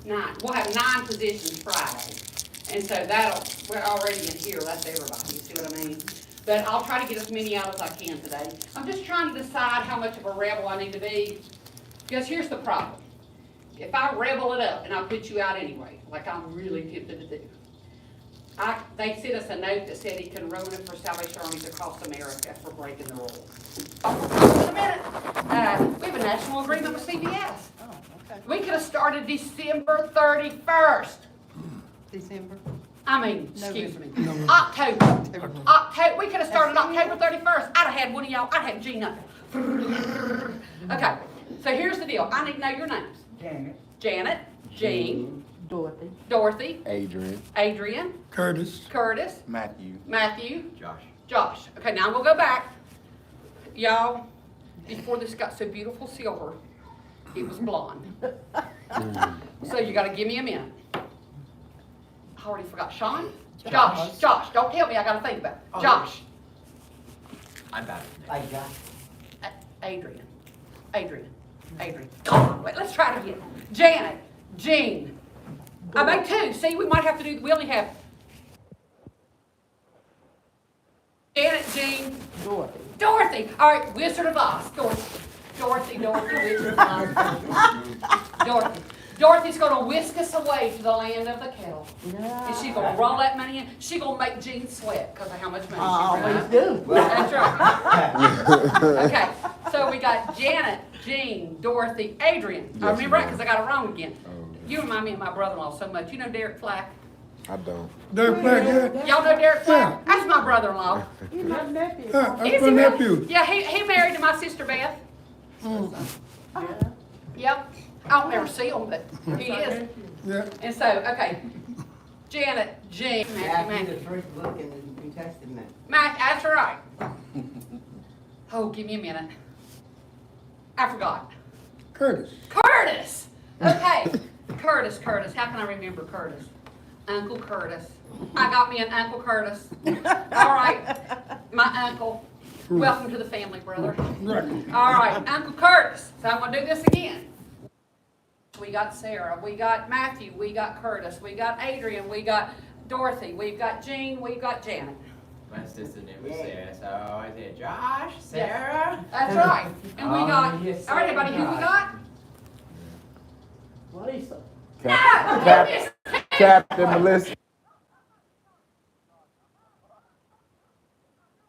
9. We'll have 9 positions Friday. And so we're already in here, that's everybody, you see what I mean? But I'll try to get as many out as I can today. I'm just trying to decide how much of a rebel I need to be, because here's the problem. If I rebel it up, and I'll put you out anyway, like I'm really tempted to do, they sent us a note that said it can ruin it for Salvation Armies across America for breaking the rules. Wait a minute. We have a national agreement with CBS. Oh, okay. We could have started December 31st. December. Excuse me, October. We could have started October 31st. I'd have had one of y'all, I'd have Gene up. Okay, so here's the deal. I need to know your names. Janet, Jean, Dorothy, Adrian, Curtis, Matthew, Josh. Okay, now I'm gonna go back. Y'all, before this got so beautiful silver, it was blonde. So you gotta give me a minute. I already forgot. Sean? Josh. Don't tell me, I gotta think about it. Josh. I'm bad. Adrian. Come on, wait, let's try it again. Janet, Jean. I made 2. See, we might have to do, we only have Janet, Jean, Dorothy. All right, Wizard of Oz. Dorothy, Wizard of Oz. Dorothy's gonna whisk us away to the land of the kettle. And she's gonna roll that money in. She's gonna make Jean sweat because of how much money she brings. That's right. Okay, so we got Janet, Jean, Dorothy, Adrian. I remember that because I got it wrong again. You remind me of my brother-in-law so much. You know Derek Flack? I don't. Derek Flack, yeah. Y'all know Derek Flack? Yeah. That's my brother-in-law. You're my nephew. That's Is my he really? nephew. Yeah, he married to my sister Beth. Yep. I don't ever see him, but he is. Yeah. And so, okay. Janet, Jean, Matthew. the first book in the New Testament. That's right. Oh, give me a minute. I forgot. Curtis. Okay. Curtis. How can I remember Curtis? Uncle Curtis. I got me an Uncle Curtis. All right. My uncle. Welcome to the family, brother. Right. All right. Uncle Curtis. So I'm going to do this again. We got Sarah. We got Matthew. We got Curtis. We got Adrian. We got Dorothy. We've got Jean. We've got Janet. My sister name was Sarah, so I said Josh, Sarah. That's right. And we got, yes, all right, everybody, who we got? Lisa. Captain Melissa.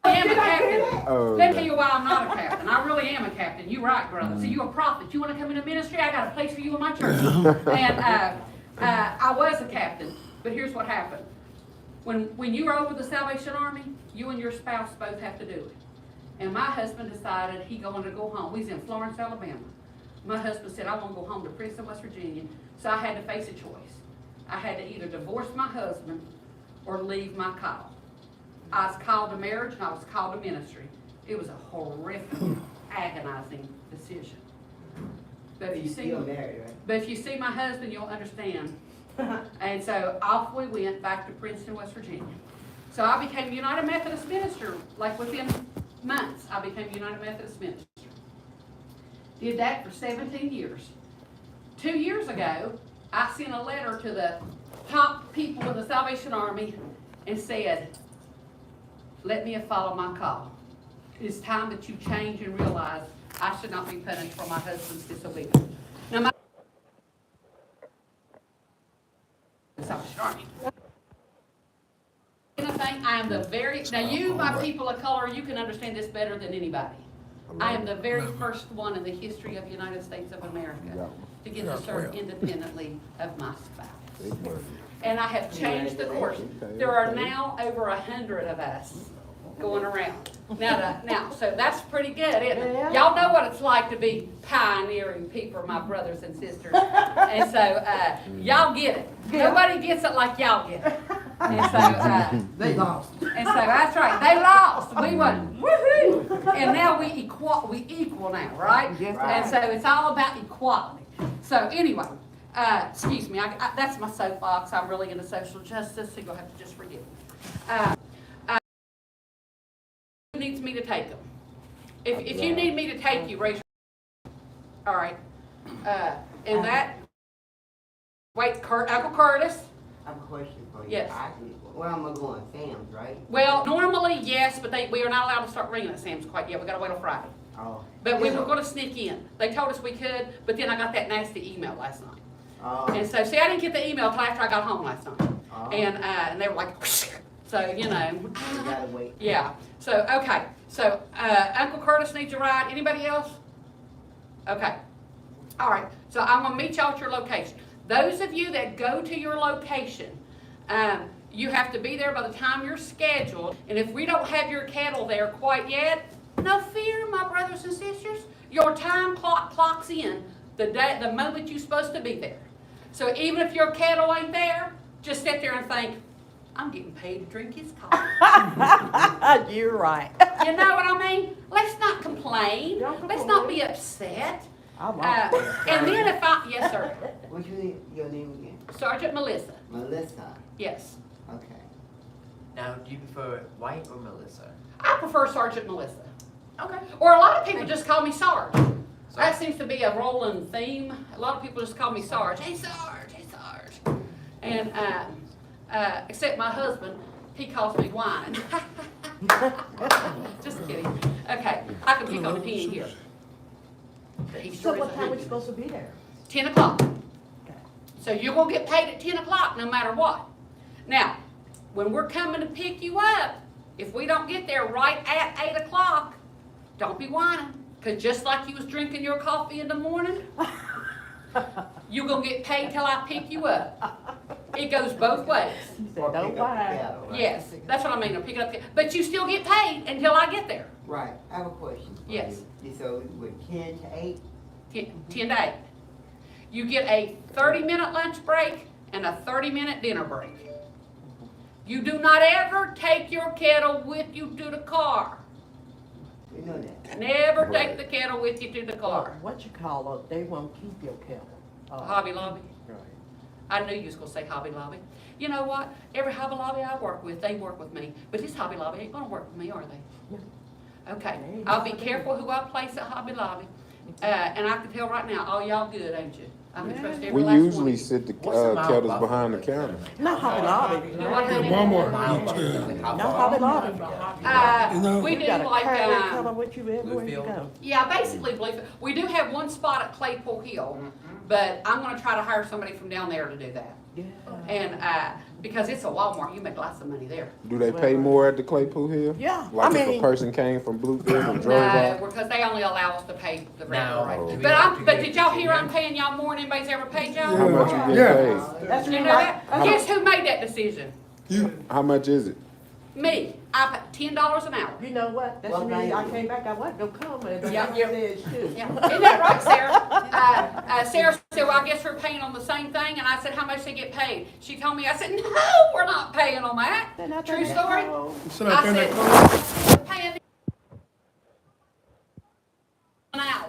I am a captain. Oh, Let me tell you why I'm not a captain. I really am a captain. You're right, brother. So you're a prophet. You want to come into ministry? I got a place for you in my church. And I was a captain, but here's what happened. When you were over the Salvation Army, you and your spouse both have to do it. And my husband decided he going to go home. He's in Florence, Alabama. My husband said, I want to go home to Princeton, West Virginia. So I had to face a choice. I had to either divorce my husband or leave my call. I was called to marriage and I was called to ministry. It was a horrific, agonizing decision. But if you see, married, right? but if you see my husband, you'll understand. And so off we went back to Princeton, West Virginia. So I became United Methodist minister, like within months, I became United Methodist minister. Did that for 17 years. 2 years ago, I sent a letter to the top people in the Salvation Army and said, let me follow my call. It's time that you change and realize I should not be punished for my husband's disobedience. Now, my Salvation Army. Anything, I am the very, now you, my people of color, you can understand this better than anybody. I am the very first one in the history of the United States of America to get to serve independently of my spouse. And I have changed the course. There are now over 100 of us going around. Now, so that's pretty good, isn't it? Y'all know what it's like to be pioneering people, my brothers and sisters. And so, y'all get it. Nobody gets it like y'all get it. And so, They lost. and so that's right. They lost. We won. Woohoo! And now we equal now, right? And so it's all about equality. So anyway, excuse me. That's my soapbox. I'm really into social justice, so you'll have to just forgive me. Who needs me to take them? If you need me to take you, raise your hand. All right. And that Wait, Uncle Curtis. I have a question for you. Yes. Where am I going? Sam's, right? Well, normally, yes, but we are not allowed to start ringing at Sam's quite yet. We gotta wait till Friday. Oh. But we were gonna sneak in. They told us we could, but then I got that nasty email last night. Oh. And so, see, I didn't get the email till after I got home last night. Oh. And they were like, so, you know. You gotta wait. Yeah, so, okay, so, Uncle Curtis needs a ride, anybody else? Okay, all right, so I'm gonna meet y'all at your location. Those of you that go to your location, you have to be there by the time you're scheduled, and if we don't have your cattle there quite yet, no fear, my brothers and sisters, your time clock clocks in the moment you're supposed to be there. So even if your cattle ain't there, just sit there and think, I'm getting paid to drink his coffee. You're right. You know what I mean? Let's not complain. Don't Let's not be upset. I like it. And then yes, sir, What's your name again? Sergeant Melissa, Melissa. yes. Okay. Now, do you prefer White or Melissa? I prefer Sergeant Melissa. Okay. Or a lot of people just call me Sarge. That seems to be a rolling theme. A lot of people just call me Sarge. Hey, Sarge, hey, Sarge. And, except my husband, he calls me Wine. Just kidding. Okay, I can pick on a penny here. So what time are we supposed to be there? 10 o'clock. Okay. So you're gonna get paid at 10 o'clock no matter what. Now, when we're coming to pick you up, if we don't get there right at 8 o'clock, don't be whining. Cause just like you was drinking your coffee in the morning, you're gonna get paid till I pick you up. It goes both ways. You Or said, don't pick up the lie. cattle, right? Yes, that's what I mean, I'll pick it up. But you still get paid until I get there. Right. I have a question. for Yes. you. So we're 10 to 8? 10 to 8. You get a 30-minute lunch break and a 30-minute dinner break. You do not ever take your kettle with you to the car. You know that. Never take the kettle with you to the car. What you call it, they won't keep your kettle. Hobby Lobby. Right. I knew you was gonna say Hobby Lobby. You know what? Every Hobby Lobby I work with, they work with me. But this Hobby Lobby ain't gonna work with me, are they? No. Okay, I'll be careful who I place at Hobby Lobby. And I can tell right now, all y'all good, ain't you? I can trust every We last one. usually sit the What's the mile kettles buffer behind the like? counter. Not Hobby Lobby. You know what, honey? Walmart. Mile buffer, like how No far? Hobby Lobby. You know, We You do gotta like, carry that kettle with you everywhere you Bluefield. go. yeah, basically Bluefield. We do have one spot at Claypool Hill, but I'm gonna try to hire somebody from down there to do that. Yeah. And, because it's a Walmart, you make lots of money there. Do they pay more at the Claypool Hill? Yeah, Like I if a mean- person came from Bluefield and drove No, off? because they only allow us to pay the Now, regular do rate. we But have to but get did y'all hear I'm Virginia? paying y'all more than anybody's ever paid y'all? How much you Yeah. get That's You know right. that? Guess who made that decision? you, paid? How much is it? Me. I pay $10 an hour. You know what? That's Well, the reason thank I you. came back. I wasn't gonna come, and Yeah, I yeah. said, shoot. Yeah, isn't that right, Sarah? Sarah said, well, I guess we're paying on the same thing, and I said, how much they get paid? She told me, I said, no, we're not paying on that. They're not True paying story? no. sit out I there in said, that car. we're paying an hour.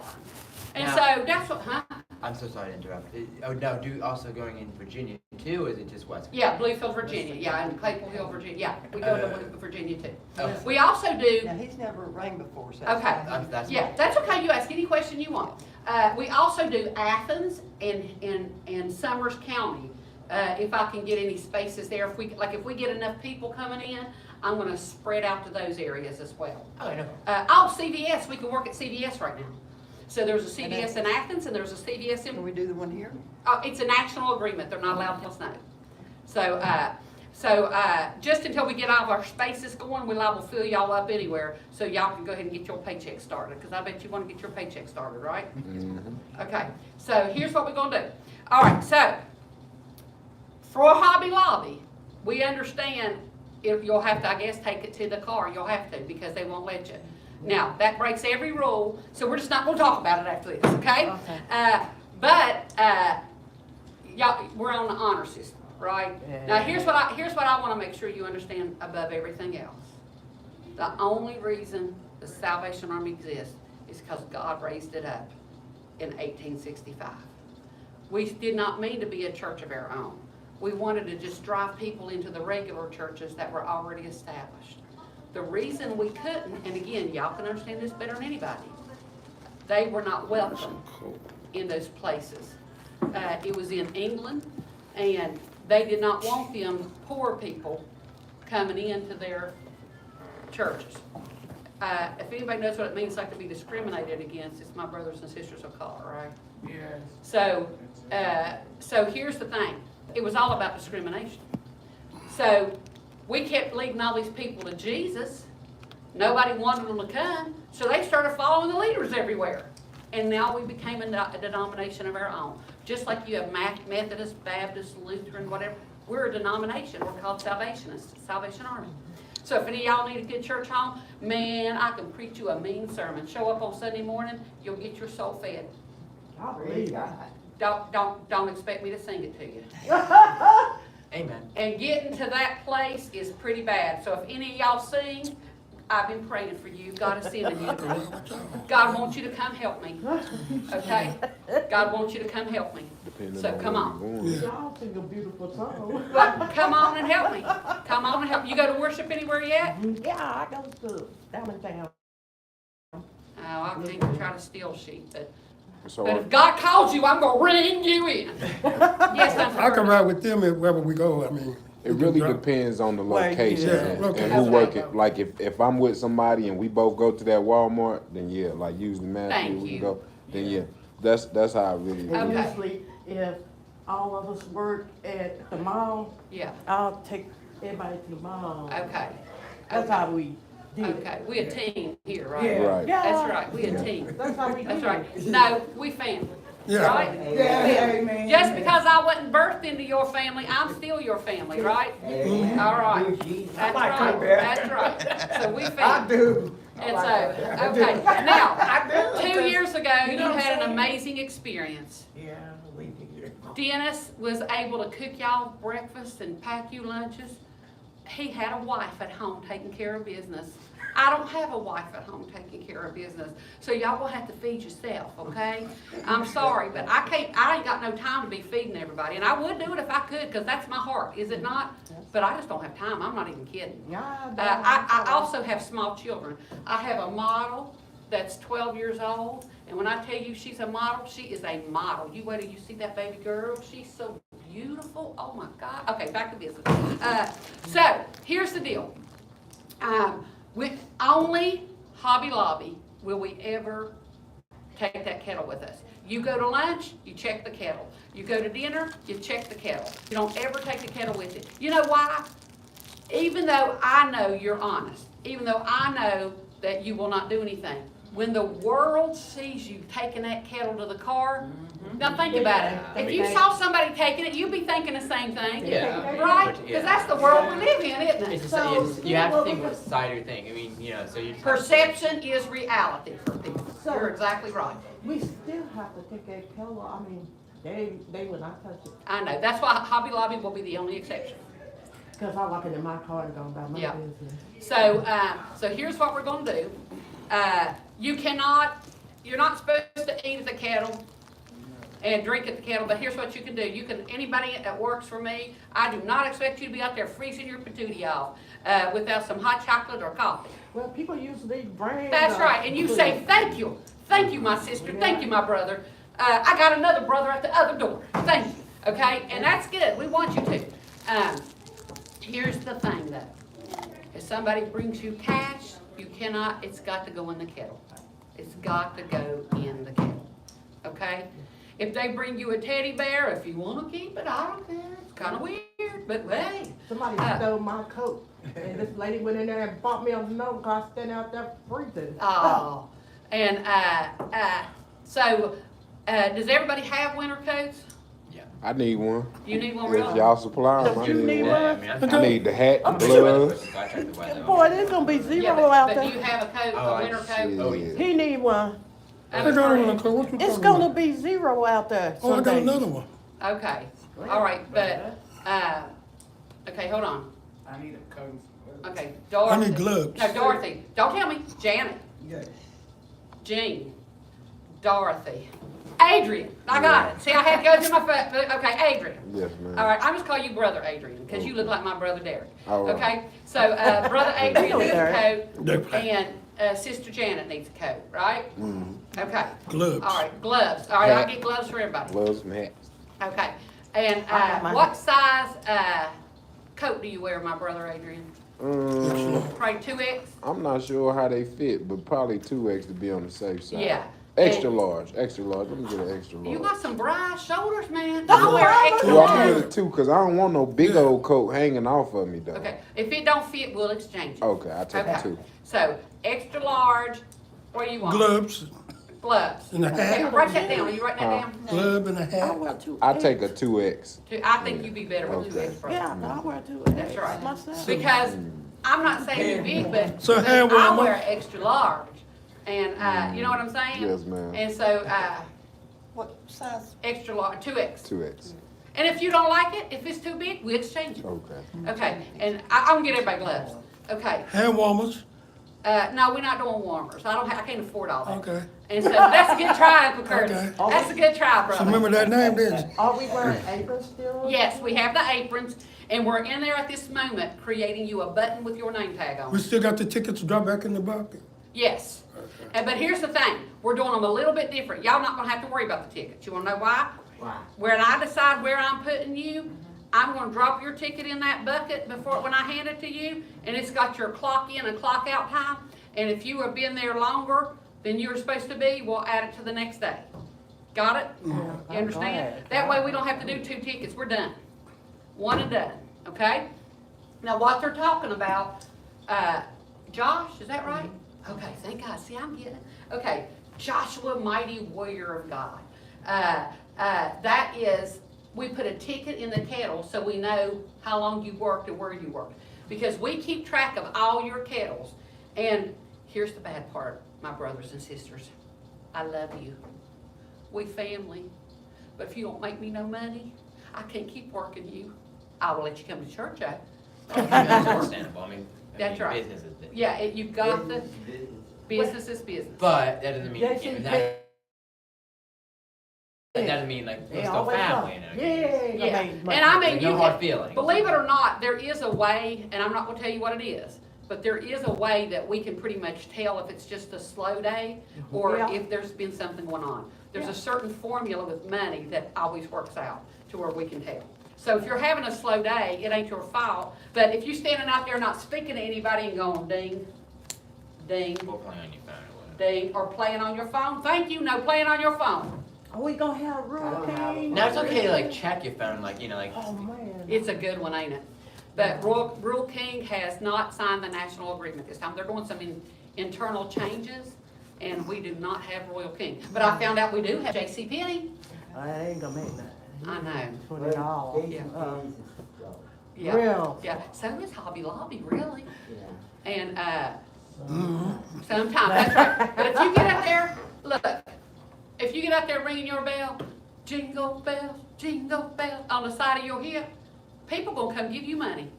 And Now- so that's what, huh? I'm so sorry to interrupt. Oh, no, do also going in Virginia too, or is it just West? Yeah, Bluefield, Virginia, yeah, and Claypool Hill, Virginia, yeah, we go to Virginia too. Oh. We also do, Now, he's never rang before, so. okay, That's yeah, that's okay, you ask any question you want. We also do Athens and Summers County, if I can get any spaces there, if we get enough people coming in, I'm gonna spread out to those areas as well. Oh, no. CVS, we can work at CVS right now. So there's a CVS in Athens and there's a CVS in Can we do the one here? it's a national agreement, they're not allowed to tell us no. So, just until we get all of our spaces going, we're liable to fill y'all up anywhere, so y'all can go ahead and get your paycheck started, because I bet you want to get your paycheck started, right? Okay, so here's what we're gonna do. All right, so, for Hobby Lobby, we understand if you'll have to, I guess, take it to the car, you'll have to, because they won't let you. Now, that breaks every rule, so we're just not gonna talk about it after this, okay? Okay. But y'all, we're on the honor system, right? Now, here's what I wanna make sure you understand above everything else. The only reason the Salvation Army exists is because God raised it up in 1865. We did not mean to be a church of our own. We wanted to just drive people into the regular churches that were already established. The reason we couldn't, and again, y'all can understand this better than anybody, they were not welcome in those places. It was in England, And they did not want them poor people coming into their churches. If anybody knows what it means like to be discriminated against, it's my brothers and sisters of color, right? Yes. So here's the thing, it was all about discrimination. So we kept leading all these people to Jesus. Nobody wanted them to come, so they started following the leaders everywhere. And now we became a denomination of our own. Just like you have Methodist, Baptist, Lutheran, whatever. We're a denomination. We're called Salvationists, Salvation Army. So if any of y'all need a good church home, man, I can preach you a mean sermon. Show up on Sunday morning, you'll get your soul fed. I Praise believe that. God. Don't expect me to sing it to you. Amen. And getting to that place is pretty bad. So if any of y'all sing, I've been praying for you. God is sending you to me. God wants you to come help me. Okay? God wants you to come help me. Depending So come where on. you're going. Y'all sing a beautiful song. But come on and help me. Come on and help me. You go to worship anywhere yet? Yeah, I go to down in town. Oh, I can't try to steal sheep, but So if God calls you, I'm gonna ring you in. Yes, Councilman I can Burton. ride with them wherever we go, I mean. it really depends on the Like, location yeah, and location. who That's work right. it. Like if I'm with somebody and we both go to that Walmart, then yeah, like usually Matthew, Thank we you. can go. Then yeah, that's how I really do. And Okay. usually, if all of us work at the mall, Yeah, I'll take everybody to the mall. okay. That's how we do it. Okay, we a team here, right? Yeah. Right. Yeah. That's right, we a team. That's how we do it. That's right. No, we family, Yeah. right? Amen. Just because I wasn't birthed into your family, I'm still your family, right? Amen. All right. Dear Jesus. That's like right, that. that's right. So we family. do. And so, okay, now, 2 years ago, you had an amazing experience. Yeah, we do. Dennis was able to cook y'all breakfast and pack you lunches. He had a wife at home taking care of business. I don't have a wife at home taking care of business, so y'all gonna have to feed yourself, okay? I'm sorry, but I ain't got no time to be feeding everybody, and I would do it if I could, because that's my heart, is it not? But I just don't have time, I'm not even kidding. Yeah, I also have small children. I have a model that's 12 years old, and when I tell you she's a model, she is a model. You wait till you see that baby girl, she's so beautiful, oh my God. Okay, back to business. So, here's the deal. With only Hobby Lobby will we ever take that kettle with us. You go to lunch, you check the kettle. You go to dinner, you check the kettle. You don't ever take the kettle with you. You know why? Even though I know you're honest, even though I know that you will not do anything, when the world sees you taking that kettle to the car, now think about it. If you saw somebody taking it, you'd be thinking the same thing. Yeah. Right? Yeah. Because that's the world we live in, isn't It's it? just, you have to think what side you're thinking. I mean, you know, so you Perception is reality for people. So- You're exactly right. We still have to take that pillow, I mean, they will not touch it. I know. That's why Hobby Lobby will be the only exception. Cause I walk into my car and go about my Yeah. business. So here's what we're gonna do. You're not supposed to eat at the kettle and drink at the kettle, but here's what you can do. Anybody that works for me, I do not expect you to be out there freezing your patootie off, without some hot chocolate or coffee. Well, people usually bring. That's right, and you say, thank you, my sister, thank you, my brother. I got another brother at the other door, thank you, okay? And that's good, we want you to. Here's the thing though, if somebody brings you cash, it's got to go in the kettle. It's got to go in the kettle, okay? If they bring you a teddy bear, if you wanna keep it, I don't care, it's kinda weird, but hey. Somebody stole my coat, and this lady went in there and bought me a note, cause I stand out there freezing. Oh, and, so, does everybody have winter coats? I need one. You need one If real? y'all supply them, I You need need one. one? I mean, I need the hat, the I'm sure weather gloves. person, so I check the weather. Boy, there's gonna be Yeah, zero out but do you there. have a coat, Oh, a I winter coat? Oh, Shit. He need one. I got one, what you It's talking gonna about? be zero out there Oh, I got someday. another one. Okay, all right, but, okay, hold on. I need a coat. Okay, Dorothy. I need gloves. No, Dorothy, don't tell me, Janet, Jean, Dorothy, Adrian, I got it. See, I had to go through my foot, okay, Adrian. Yes, ma'am. All right, I'm just call you Brother Adrian, because you look like my brother Derek. All right. Okay, so, Brother Adrian needs a coat, They- and, Sister Janet needs a coat, right? Okay. Gloves. All right, gloves. All right, I'll Hat. get gloves for everybody. Gloves and hats. Okay. And, what size, coat do you wear, my brother Adrian? Probably 2X? I'm not sure how they fit, but probably 2X to be on the safe side. Yeah. Extra large, extra large. Let me get an extra large. You got some broad shoulders, man. I wear extra Well, I'm large. gonna get a 2 because I don't want no big old coat hanging off of me though. Okay, if it don't fit, we'll exchange it. Okay, I take a Okay. 2. So, extra large, what do you want? Gloves Gloves. and a Hey, hat, write that down, are you writing that down? glove and a I hat. wear two. I take a 2X. I think you'd be better with Okay. 2X, bro. Yeah, I wear two. That's right. Myself. Because, I'm not saying you're big, but So but hand I warmer? wear extra large. And, you know what I'm saying? Yes, ma'am. And so, What size? extra large, 2X. 2X. And if you don't like it, if it's too big, we'll exchange it. Okay. Okay, and I'm gonna get everybody gloves. Okay, Hand warmers. no, we're not doing warmers. I can't afford all that. Okay. And so that's a good try, Uncle Curtis. Okay. That's a good try, So brother. remember that name, didn't you? Are we wearing aprons still? Yes, we have the aprons, and we're in there at this moment creating you a button with your name tag on. We still got the tickets to drop back in the bucket. Yes. And, but here's the thing, we're doing them a little bit different. Y'all not gonna have to worry about the tickets. You wanna know why? Why? When I decide where I'm putting you, I'm gonna drop your ticket in that bucket when I hand it to you, and it's got your clock in and clock out time. And if you have been there longer than you're supposed to be, we'll add it to the next day. Got it? You understand? That way we don't have to do 2 tickets, we're done. One and done, okay? Now what they're talking about, Josh, is that right? Okay, thank God, see, I'm getting it. Okay, Joshua, mighty warrior of God. That is, we put a ticket in the kettle so we know how long you worked and where you worked. Because we keep track of all your kettles. And here's the bad part, my brothers and sisters. I love you. We family. But if you don't make me no money, I can't keep working you. I will let you come to church, That's understandable, That's right. Business is business. Yeah, you've got the, Business. business is business. But that doesn't mean, Jason, that doesn't mean like, we're They still always family, are. you know? Yeah, and I mean, Like, you no hard can, feelings. believe it or not, there is a way, and I'm not gonna tell you what it is, but there is a way that we can pretty much tell if it's just a slow day or Yeah. if there's been something going on. There's a certain formula with money that always works out to where we can tell. So if you're having a slow day, it ain't your fault, but if you're standing out there not speaking to anybody and going ding, ding, We'll play on your phone or whatever. ding, or playing on your phone, thank you, no playing on your phone. Are we gonna have I don't have King? No, it's okay to like check your phone, like, like. Oh, man. It's a good one, ain't it? But Rural King has not signed the national agreement this time. They're doing some internal changes, and we do not have Royal King. But I found out we do have J.C. Penney. I ain't gonna make that. I know. $20. Jason Yeah. Penney's is low. Yeah. Real. Yeah, so is Hobby Lobby, really. Yeah. And, sometimes, that's right. But if you get out there, look, if you get out there ringing your bell, jingle bells, on the side of your hip, people gonna come give you money.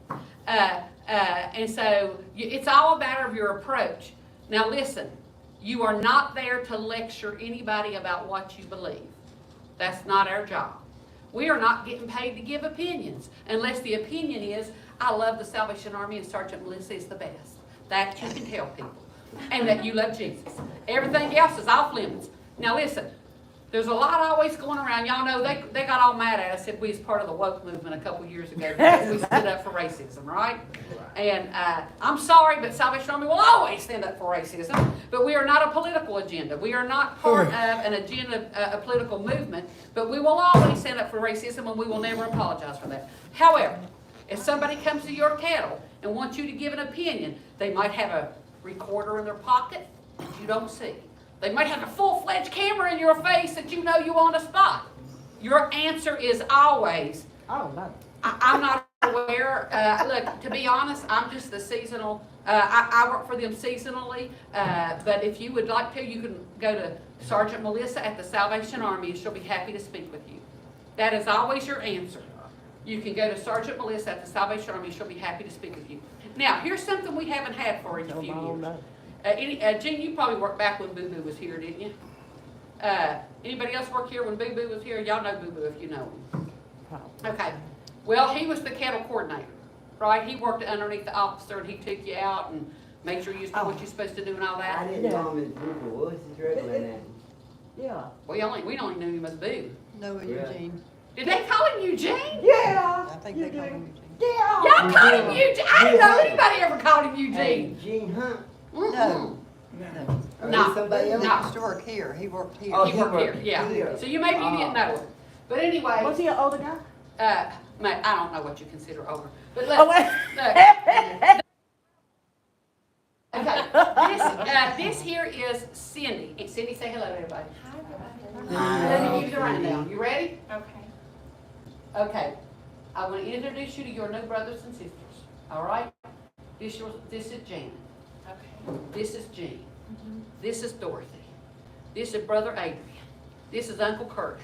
And so, it's all a matter of your approach. Now listen, you are not there to lecture anybody about what you believe. That's not our job. We are not getting paid to give opinions, unless the opinion is, I love the Salvation Army and Sergeant Melissa is the best. That you can tell people. And that you love Jesus. Everything else is off limits. Now listen, there's a lot always going around. Y'all know they got all mad at us if we was part of the woke movement a couple years ago because we stood up for racism, right? And I'm sorry, but Salvation Army will always stand up for racism. But we are not a political agenda. We are not part of an agenda, a political movement. But we will always stand up for racism, and we will never apologize for that. However, if somebody comes to your kettle and wants you to give an opinion, they might have a recorder in their pocket that you don't see. They might have a full-fledged camera in your face that you know you on the spot. Your answer is always, I don't know. I'm not aware. Look, to be honest, I'm just the seasonal. I work for them seasonally. But if you would like to, you can go to Sergeant Melissa at the Salvation Army, and she'll be happy to speak with you. That is always your answer. You can go to Sergeant Melissa at the Salvation Army, and she'll be happy to speak with you. Now, here's something we haven't had for a few I don't years. know. Gene, you probably worked back when Boo Boo was here, didn't you? Anybody else work here when Boo Boo was here? Y'all know Boo Boo if you know him. Okay. Well, he was the kettle coordinator, right? He worked underneath the officer, and he took you out and made sure you was doing what you're supposed to do and all I that. didn't know him as Boo-Boo. What was his regular name? Yeah. We only knew him as Boo. No, Yeah. Eugene. Did they call him Eugene? Yeah. I think they call him Eugene. Yeah. Y'all called him Eugene. I didn't know anybody ever called him Hey, Eugene. Gene Hunt. Mm-mm. No. Or No. is somebody else? No. He used to work here, he worked here. Oh, He worked here, yeah. here. So you maybe you didn't know it. But anyway, Was he an older guy? mate, I don't know what you consider older. But Oh, look, wait. look. Okay, this here is Cindy. And Cindy, say hello to everybody. Let me give you the rundown. You ready? Okay. Okay. I want to introduce you to your new brothers and sisters. All right? This is Janet. Okay. This is Jean. This is Dorothy. This is Brother Adrian. This is Uncle Curtis.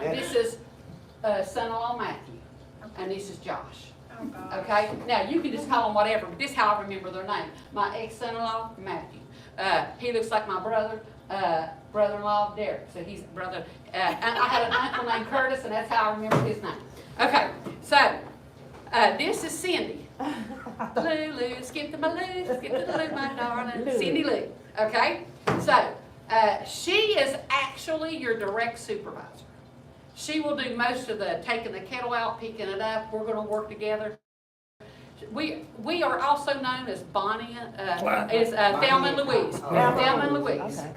This is son-in-law Matthew. And this is Josh. Oh, God. Okay? Now, you can just call them whatever, but this is how I remember their name. My ex-son-in-law, Matthew. He looks like my brother-in-law, Derek. So he's brother. And I had an uncle named Curtis, and that's how I remember his name. Okay, so this is Cindy. Lulu, skip to my Lou, skip to the Lou, my darling. Lou. Cindy Lou. Okay? So, she is actually your direct supervisor. She will do most of the taking the kettle out, picking it up. We're going to work together. We are also known as Bonnie, Thelma and Louise. Oh. Thelma and Louise. Okay.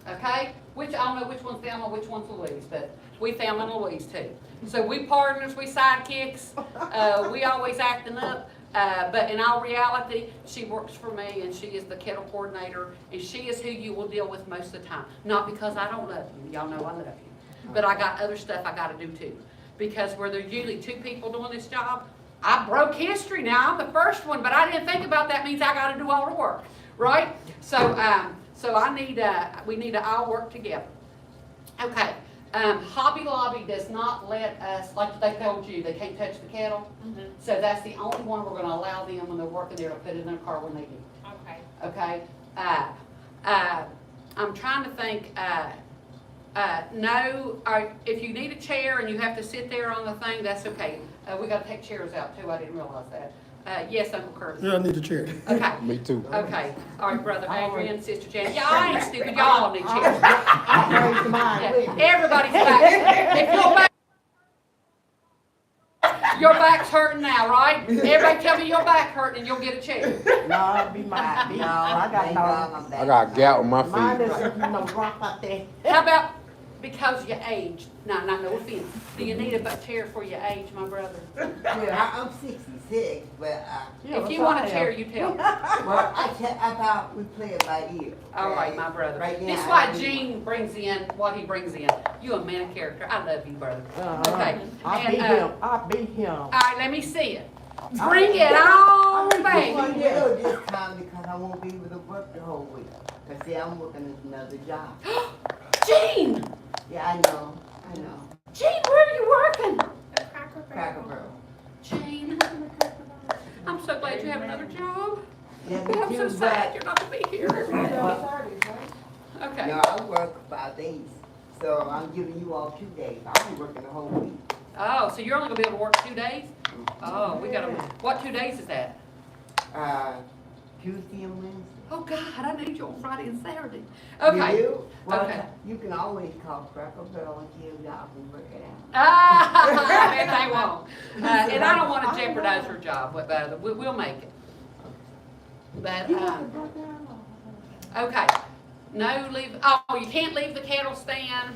Okay? Which, I don't know which one's Thelma, which one's Louise, but we Thelma and Louise too. So we partners, we sidekicks, we always acting up. But in all reality, she works for me and she is the kettle coordinator and she is who you will deal with most of the time. Not because I don't love you, y'all know I love you. But I got other stuff I gotta do too. Because where there's usually two people doing this job, I broke history now, I'm the first one, but I didn't think about that means I gotta do all the work, right? So, we need to all work together. Okay, Hobby Lobby does not let us, like they told you, they can't touch the kettle. So that's the only one we're gonna allow them when they're working there to put it in their car when they do. Okay. Okay? I'm trying to think, if you need a chair and you have to sit there on the thing, that's okay. We gotta take chairs out too, I didn't realize that. Yes, Uncle Curtis. Yeah, I need a chair. Okay. Me too. Okay, all right, Brother Adrian, Sister Janet. Y'all ain't stupid, y'all all need chairs. I raised mine with Yeah, me. everybody's back. If your back's hurting now, right? Everybody tell me your back hurting and you'll get a chair. No, it'd be mine. No, I got no. I got gout in my Mine feet. is no rock out there. How about because you age? No offense. Do you need a chair for your age, my brother? Yeah, I'm 66, but Yeah, If you that's want all a I chair, have. you tell me. well, I thought we play it by ear. All right, my brother. Right now, This is why Gene brings in what he brings in. You a man of character. I love you, brother. Okay. I And, beat him. I beat him. all right, let me see it. Bring it on, Well, baby. will this time because I won't be able to work the whole week. Cause see, I'm working another job. Gene! Yeah, I know. Gene, where are you working? Cracker Barrel. Jane, I'm so glad you have another job. Yeah, I'm me so too, sad but you're not gonna be here. Okay. no, I work 5 days. So I'm giving you all 2 days. I'll be working the whole week. Oh, so you're only gonna be able to work 2 days? Oh, we gotta, what 2 days is that? Tuesday and Wednesday. Oh, God, I need you on Friday and Saturday. You Okay. do? Well, Okay. you can always call Cracker Barrel until y'all can work it out. Ah, I bet they won't. And I don't wanna jeopardize her job, but we'll make it. But, okay. No leave, oh, you can't leave the kettle stand.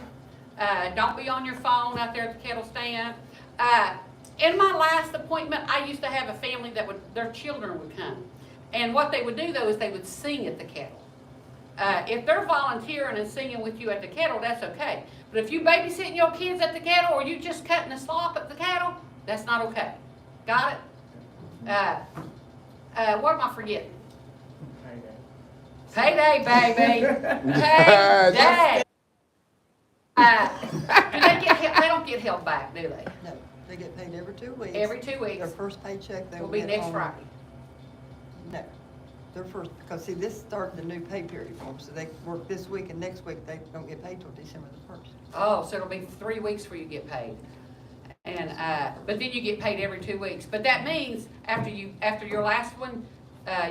Don't be on your phone out there at the kettle stand. In my last appointment, I used to have a family that their children would come. And what they would do though is they would sing at the kettle. If they're volunteering and singing with you at the kettle, that's okay. But if you babysitting your kids at the kettle or you just cutting the slop at the kettle, that's not okay. Got it? What am I forgetting? Payday, baby. Payday. They don't get held back, do they? No, they get paid every 2 weeks. Every 2 Their weeks first paycheck, they will will be get next on- Friday. No, their first, because see, this started the new pay period for them, so they work this week and next week, they don't get paid till December the 1st. Oh, so it'll be 3 weeks before you get paid. And, but then you get paid every 2 weeks. But that means after your last one,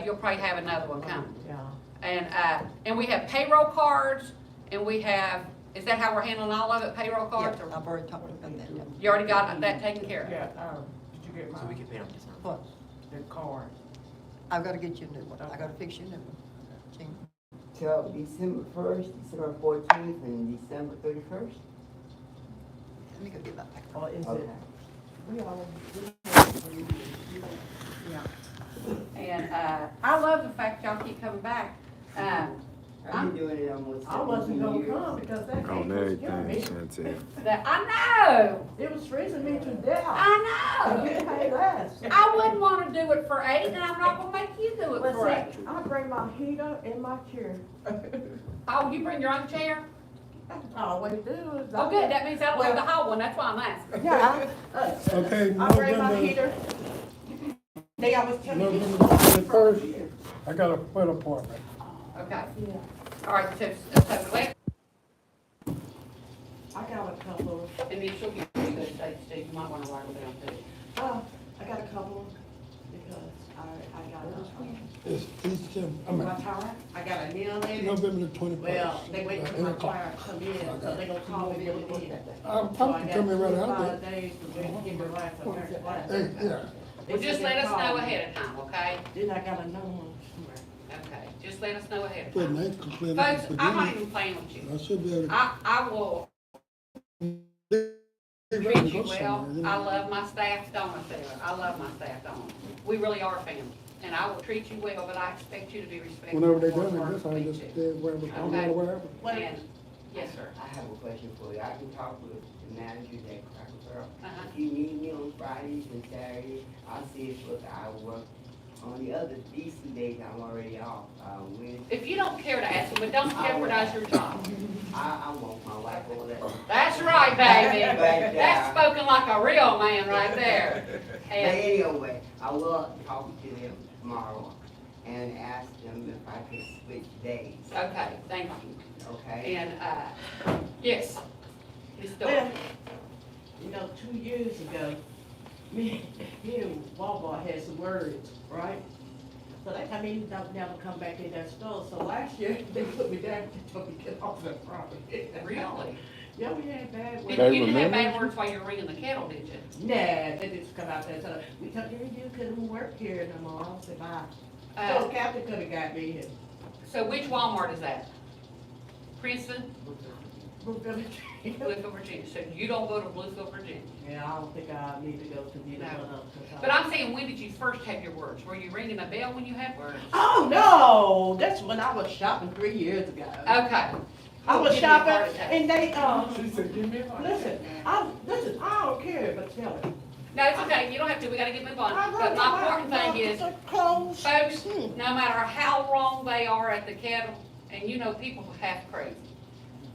you'll probably have another one coming. Yeah. And we have payroll cards and we have Is that how we're handling all of it, payroll Yeah, cards? or- I've already talked about that, yeah. You already got that taken care of? Yeah, did you get So we my, can pay on this month. What? the card? I've gotta get you a new one, I gotta fix you a new one. Gene. Till December 1st, December 14th, and December 31st? Let me go get that paper. Or is it? Okay. We all. Yeah. And, I love the fact y'all keep coming back. I've been doing it almost I wasn't 17 gonna years. come because that On thing was killing me. everything, Chantel. That, I know, It was freezing me to death. I I know. didn't pay less. I wouldn't wanna do it for 8, and I'm not gonna make you do it But for 8. see, I bring my heater in my chair. Oh, you bring your own chair? That's all I do is. Oh, good, that means I don't have the hot one, that's why I'm asking. Yeah. Okay, I bring my November, heater. They always tell me. November 21st, I got a foot appointment. Okay, Yeah, all right, so let, I got a couple. and then she'll give you those dates too, you might wanna write them down too. I got a couple because I got It's December, I my mean, time. I got a nail in it. November the 21st. Well, they wait at till 8 my o'clock. client come in, so they gonna call me every day. I'm probably coming right out So I got 5 there. days to wait, give me right for first class. Hey, yeah, Well, just let us know ahead of time, okay? Then I got another one somewhere. Okay, just let us know ahead of good time. night, complain about Folks, the I'm not beginning. even playing with you. I should be able to. I will They treat you go well. somewhere, you know. I love my staff, don't I, Sarah? I love my staff, don't I? We really are family, and I will treat you well, but I expect you to be respectful. Whenever they towards done work it, this I me just too. did wherever, I'm Okay. not wherever. And, yes, sir. I have a question for you. I can talk with the manager at Cracker Barrel. Uh-huh. If you need me on Fridays and Saturdays, I'll see if I work. On the other DC days, I'm already off. Wednesday, If you don't care to ask them, but don't jeopardize your job. I want my wife over there. That's right, baby. But, That's spoken like a real man right there. But And, anyway, I will talk to them tomorrow and ask them if I can switch days, okay, thank you. okay? And, yes, Ms. Well, Dorr. you know, 2 years ago, me and Walmart had some words, right? So they come in, don't never come back in that store. So last year, they put me down, they told me to get off that property. Really? Yeah, we had bad You words. They didn't have remember bad you? words while you were ringing the kettle, did you? Nah, they just come out there and said, we come here, you couldn't work here no more. I said, bye. So Uh, Captain could've got me here. so which Walmart is that? Princeton, Bluefield. Bluefield, Virginia. So you don't go to Bluefield, Virginia. Yeah, I don't think I need to go to neither No. one of them. 'cause But I'm saying, when did you first have your words? Were you ringing a bell when you had words? Oh, no, that's when I was shopping 3 years ago. Okay. I was Give me a heart shopping attack. and they, listen, I don't care, but tell me. No, it's okay, you don't have to, we gotta get moving on. But my important thing is, Clothes. folks, no matter how wrong they are at the kettle, and you know, people half crazy.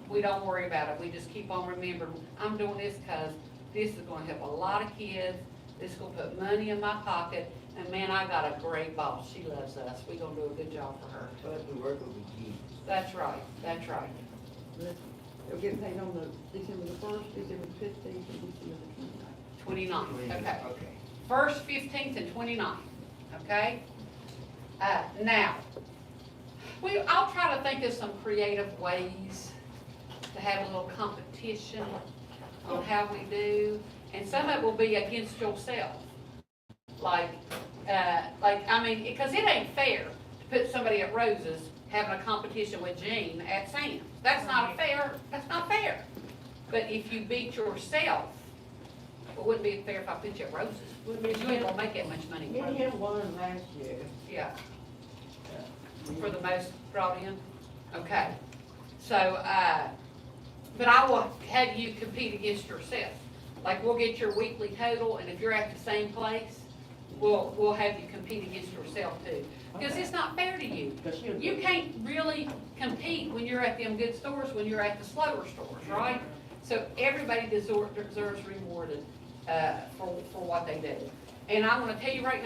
We don't worry about it, we just keep on remembering, I'm doing this because this is gonna help a lot of kids, this is gonna put money in my pocket, and man, I got a great boss, she loves us, we gonna do a good job for her. But the work will be key. That's right, that's right. They'll get paid on the December the 1st, December the 15th, and December the 29th. 29th, okay. Okay. First, 15th, and 29th, okay? Now, I'll try to think of some creative ways to have a little competition on how we do, and some of it will be against yourself. Like, I mean, because it ain't fair to put somebody at Rose's having a competition with Jean at Sam's. That's not fair, that's not fair. But if you beat yourself, it wouldn't be fair if I put you at Rose's. Because you ain't gonna make that much money. Me and him won last year. Yeah. For the most brought in? Okay. So, but I will have you compete against yourself. Like, we'll get your weekly total, and if you're at the same place, we'll have you compete against yourself too. Because it's not fair to you. You can't really compete when you're at them good stores, when you're at the slower stores, right? So everybody deserves rewarded, for what they do. And I'm gonna tell you right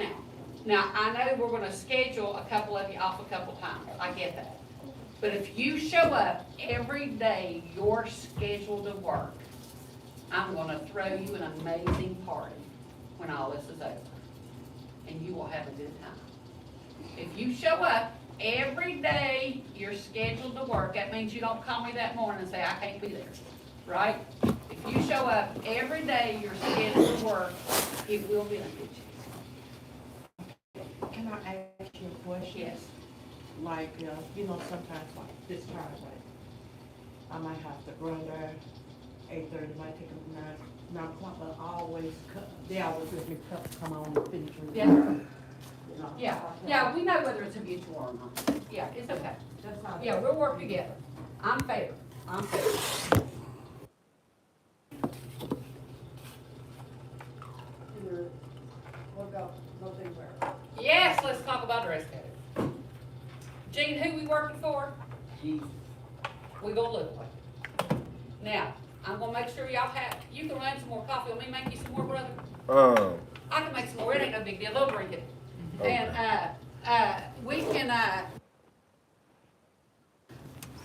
now, I know we're gonna schedule a couple of you off a couple times, I get that. But if you show up every day you're scheduled to work, I'm gonna throw you an amazing party when all this is over. And you will have a good time. If you show up every day you're scheduled to work, that means you don't call me that morning and say, I can't be there, right? If you show up every day you're scheduled to work, it will be a good check. Can I ask you a question? Yes. Like, sometimes like this time, like, I might have to run there 8:30, might take them 9 o'clock, but I always, they always let me come on and finish. Yeah. You know, Yeah, yeah, we know whether it's a mutual or not. Yeah, it's okay. That's not. Yeah, we'll work together. I'm fair. I'm fair. We'll go anywhere. Yes, let's talk about dress code. Gene, who we working for? Jesus. We gonna look like. Now, I'm gonna make sure y'all have, you can run some more coffee. Let me make you some more, brother. I can make some more. It ain't no big deal. They'll drink it. And, we can,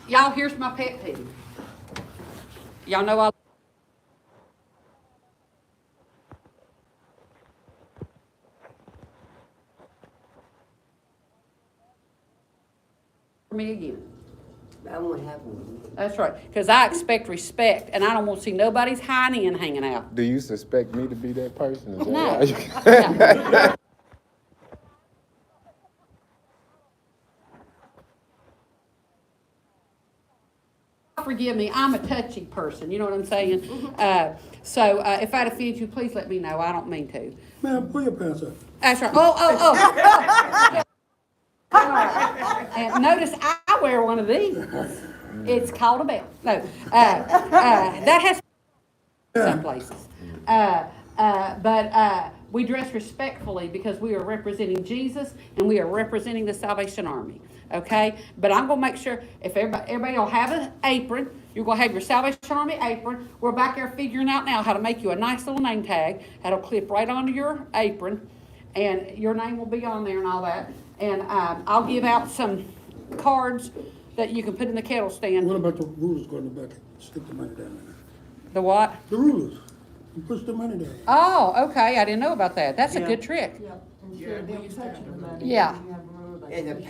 y'all, here's my pet peeve. Y'all know I me again. That won't happen. That's right, because I expect respect, and I don't want to see nobody's hind end hanging out. Do you suspect me to be that person? Is that No. why you- No. Forgive me, I'm a touchy person, you know what I'm saying? So if that offends you, please let me know, I don't mean to. Man, pull your pants up. That's right, oh. And notice I wear one of these. It's called a belt. No, that has some places. But we dress respectfully because we are representing Jesus and we are representing the Salvation Army. Okay? But I'm gonna make sure if everybody will have an apron, you're gonna have your Salvation Army apron. We're back there figuring out now how to make you a nice little name tag that'll clip right onto your apron, and your name will be on there and all that. And I'll give out some cards that you can put in the kettle stand. What about the rulers going in the bucket? Stick the money down there. The what? The rulers, you push the money down. Oh, okay, I didn't know about that. That's a Yeah. good trick. Yeah, instead of them touching the money. Yeah. you have a rule like And the that.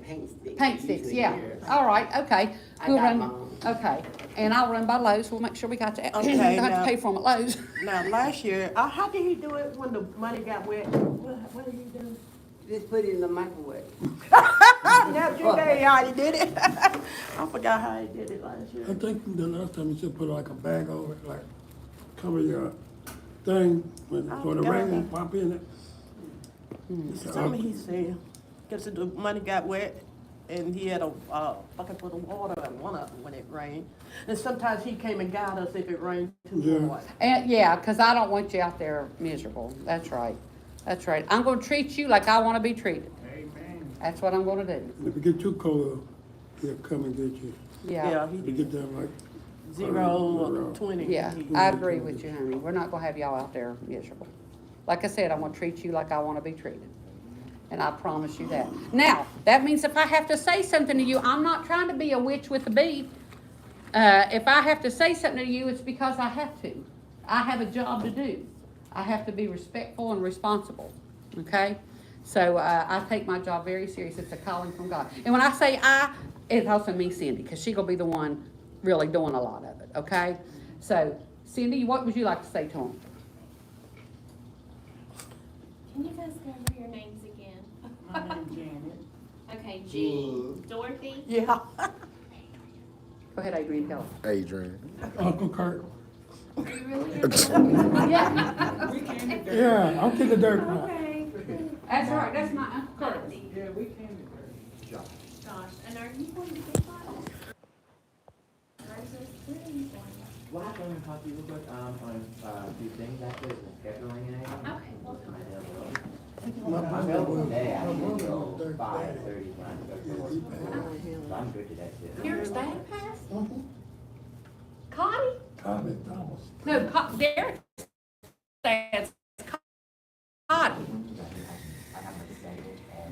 paint sticks. Paint sticks, Usually, yeah. All right, okay. I We'll got run. mine. Okay, and I'll run by Lowe's. We'll make sure we got that. Okay, Don't have to now- pay for them at Lowe's. Now, last year, how did he do it when the money got wet? What did he do? Just put it in the microwave. Now, Jay already did it. I forgot how he did it last year. I think the last time you should put like a bag over it, like cover your thing when, Oh, for the God. rain won't pop in it. Something he said, because the money got wet, and he had a bucket full of water in one of them when it rained. And sometimes he came and got us if it rained too Yeah. hard. And, yeah, because I don't want you out there miserable. That's right. That's right. I'm gonna treat you like I wanna be treated. Amen. That's what I'm gonna do. And if it get too cold, he'll come and get you. Yeah. He You did get down like, 0 or 20. Yeah, I agree with you, honey. We're not gonna have y'all out there miserable. Like I said, I'm gonna treat you like I wanna be treated. And I promise you that. Now, that means if I have to say something to you, I'm not trying to be a witch with a bead. If I have to say something to you, it's because I have to. I have a job to do. I have to be respectful and responsible, okay? So, I take my job very serious. It's a calling from God. And when I say I, it also means Cindy, because she's gonna be the one really doing a lot of it, okay? So, Cindy, what would you like to say to him? Can you guys go over your names again? My name's Janet. Okay, Jean, Dorothy, Yeah. Go ahead, Adrian, tell him. Adrian. Uncle Kirk. are you really gonna Yeah, Yeah, I'll get the dirt now. Okay. that's right, that's my Uncle Curtis. Yeah, we can do that. Josh, and are you going to get files? Roses, where are you going? Well, I can talk to you real quick, on, a few things after, the scheduling and everything. Okay, well, I'm available today, I can go 5:30 when I go to work. So I'm good to that too. Yours dad passed? Mhm. Connie? Tommy Thomas. No, Derek's dad's Connie.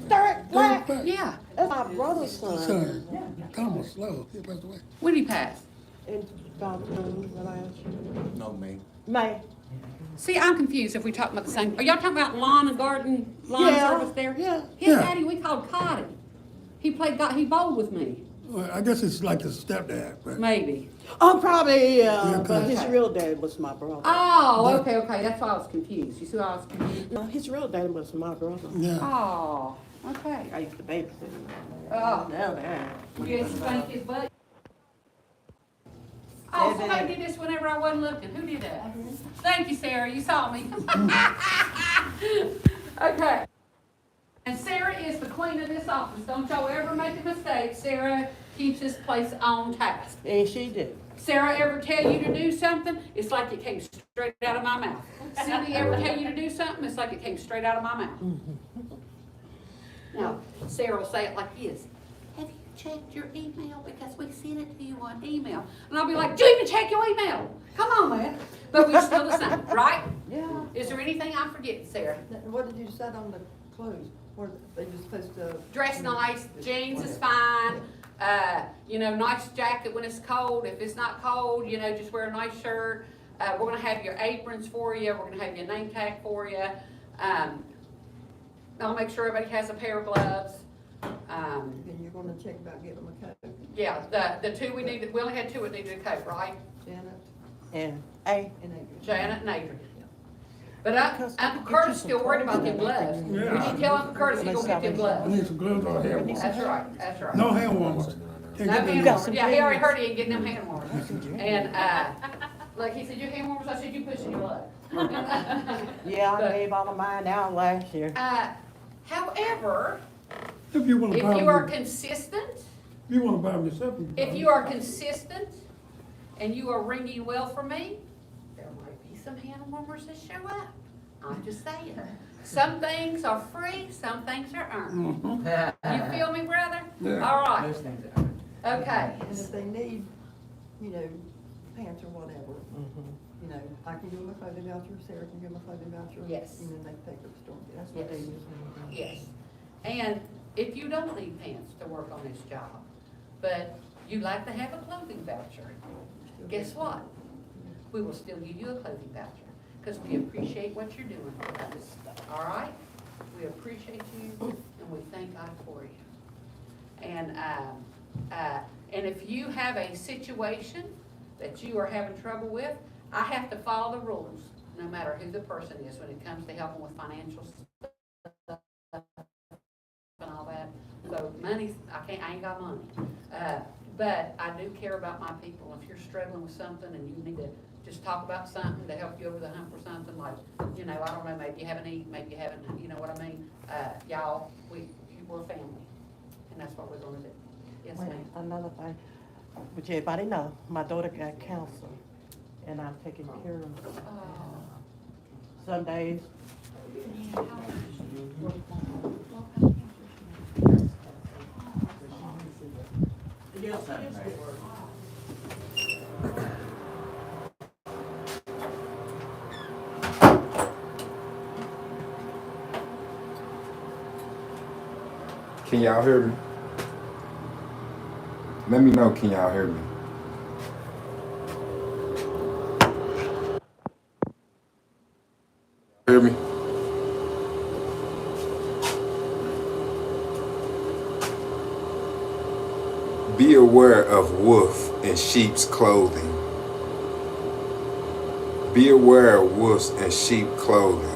Derek Black. Yeah, That's my brother's son. Son, Thomas Lowe, he passed away. when he passed. In about the last year. No, me. May. See, I'm confused if we talking about the same, are y'all talking about lawn and garden, lawn Yeah, service there? yeah. His Yeah. daddy, we called Cotty. He he bowled with me, Well, I guess it's like his stepdad, but. maybe. Oh, probably, Yeah, but his okay. real dad was my brother. Oh, okay, that's why I was confused. You see why I was confused? No, his real dad was my brother. Yeah. Oh, okay. I used to babysit him. Oh. Now that. You guys spank his butt? Oh, somebody did this whenever I wasn't looking. Who did that? Thank you, Sarah. You saw me. Okay. And Sarah is the queen of this office. Don't y'all ever make a mistake. Sarah keeps this place on task. And she did. Sarah ever tell you to do something, it's like it came straight out of my mouth. Cindy ever tell you to do something, it's like it came straight out of my mouth. Now, Sarah will say it like this. Have you checked your email? Because we sent it to you on email. And I'll be like, do you even check your email? Come on, man. But we're still the same, right? Yeah. Is there anything I'm forgetting, Sarah? What did you decide on the clothes? Were they just supposed to? Dress nice, jeans is fine. Nice jacket when it's cold. If it's not cold, just wear a nice shirt. We're gonna have your aprons for you. We're gonna have your name tag for you. I'll make sure everybody has a pair of gloves. And you're gonna check about getting them a coat, Yeah, the two we only had two that needed a coat, right? Janet And and Adrian. Janet and Adrian. But Uncle Curtis still worried about them gloves. We Yeah. need to tell Uncle Curtis he gonna get them I gloves. need some gloves or hair warmers. That's right. No hair warmers. Can't No get hand them. warmers. Yeah, he already heard he ain't getting them hand warmers. And, like he said, your hand warmers, I said, you push in your blood. yeah, I But- gave all of mine out last year. However, If you wanna if buy you are them, consistent, if you wanna buy them yourself, you can buy if them. you are consistent and you are ringing well for me, there might be some hand warmers that show up. I'm just saying. Some things are free, some things are earned. You feel me, brother? Yeah. All right, Most things are. okay. And if they need, pants or whatever, I can give them a clothing voucher, Sarah can give them a clothing voucher. Yes. And then they can take it to the store. That's Yes. what they use. Yes. And if you don't need pants to work on this job, but you like to have a clothing voucher, guess what? We will still give you a clothing voucher, because we appreciate what you're doing for us, all right? We appreciate you, and we thank God for you. And if you have a situation that you are having trouble with, I have to follow the rules, no matter who the person is, when it comes to helping with financial stuff and all that. So money's, I ain't got money. But I do care about my people. If you're struggling with something and you need to just talk about something to help you over the hump or something, like, I don't know, maybe you haven't eaten, maybe you haven't, you know what I mean? Y'all, we're family, and that's what we're gonna do. Yes, Wait, ma'am. another thing, which everybody know, my daughter got cancer, and I'm taking care of her. Oh. Some days, Can y'all hear me? Let me know, can y'all hear me? Hear me? Be aware of wolf in sheep's clothing. Be aware of wolves in sheep clothing.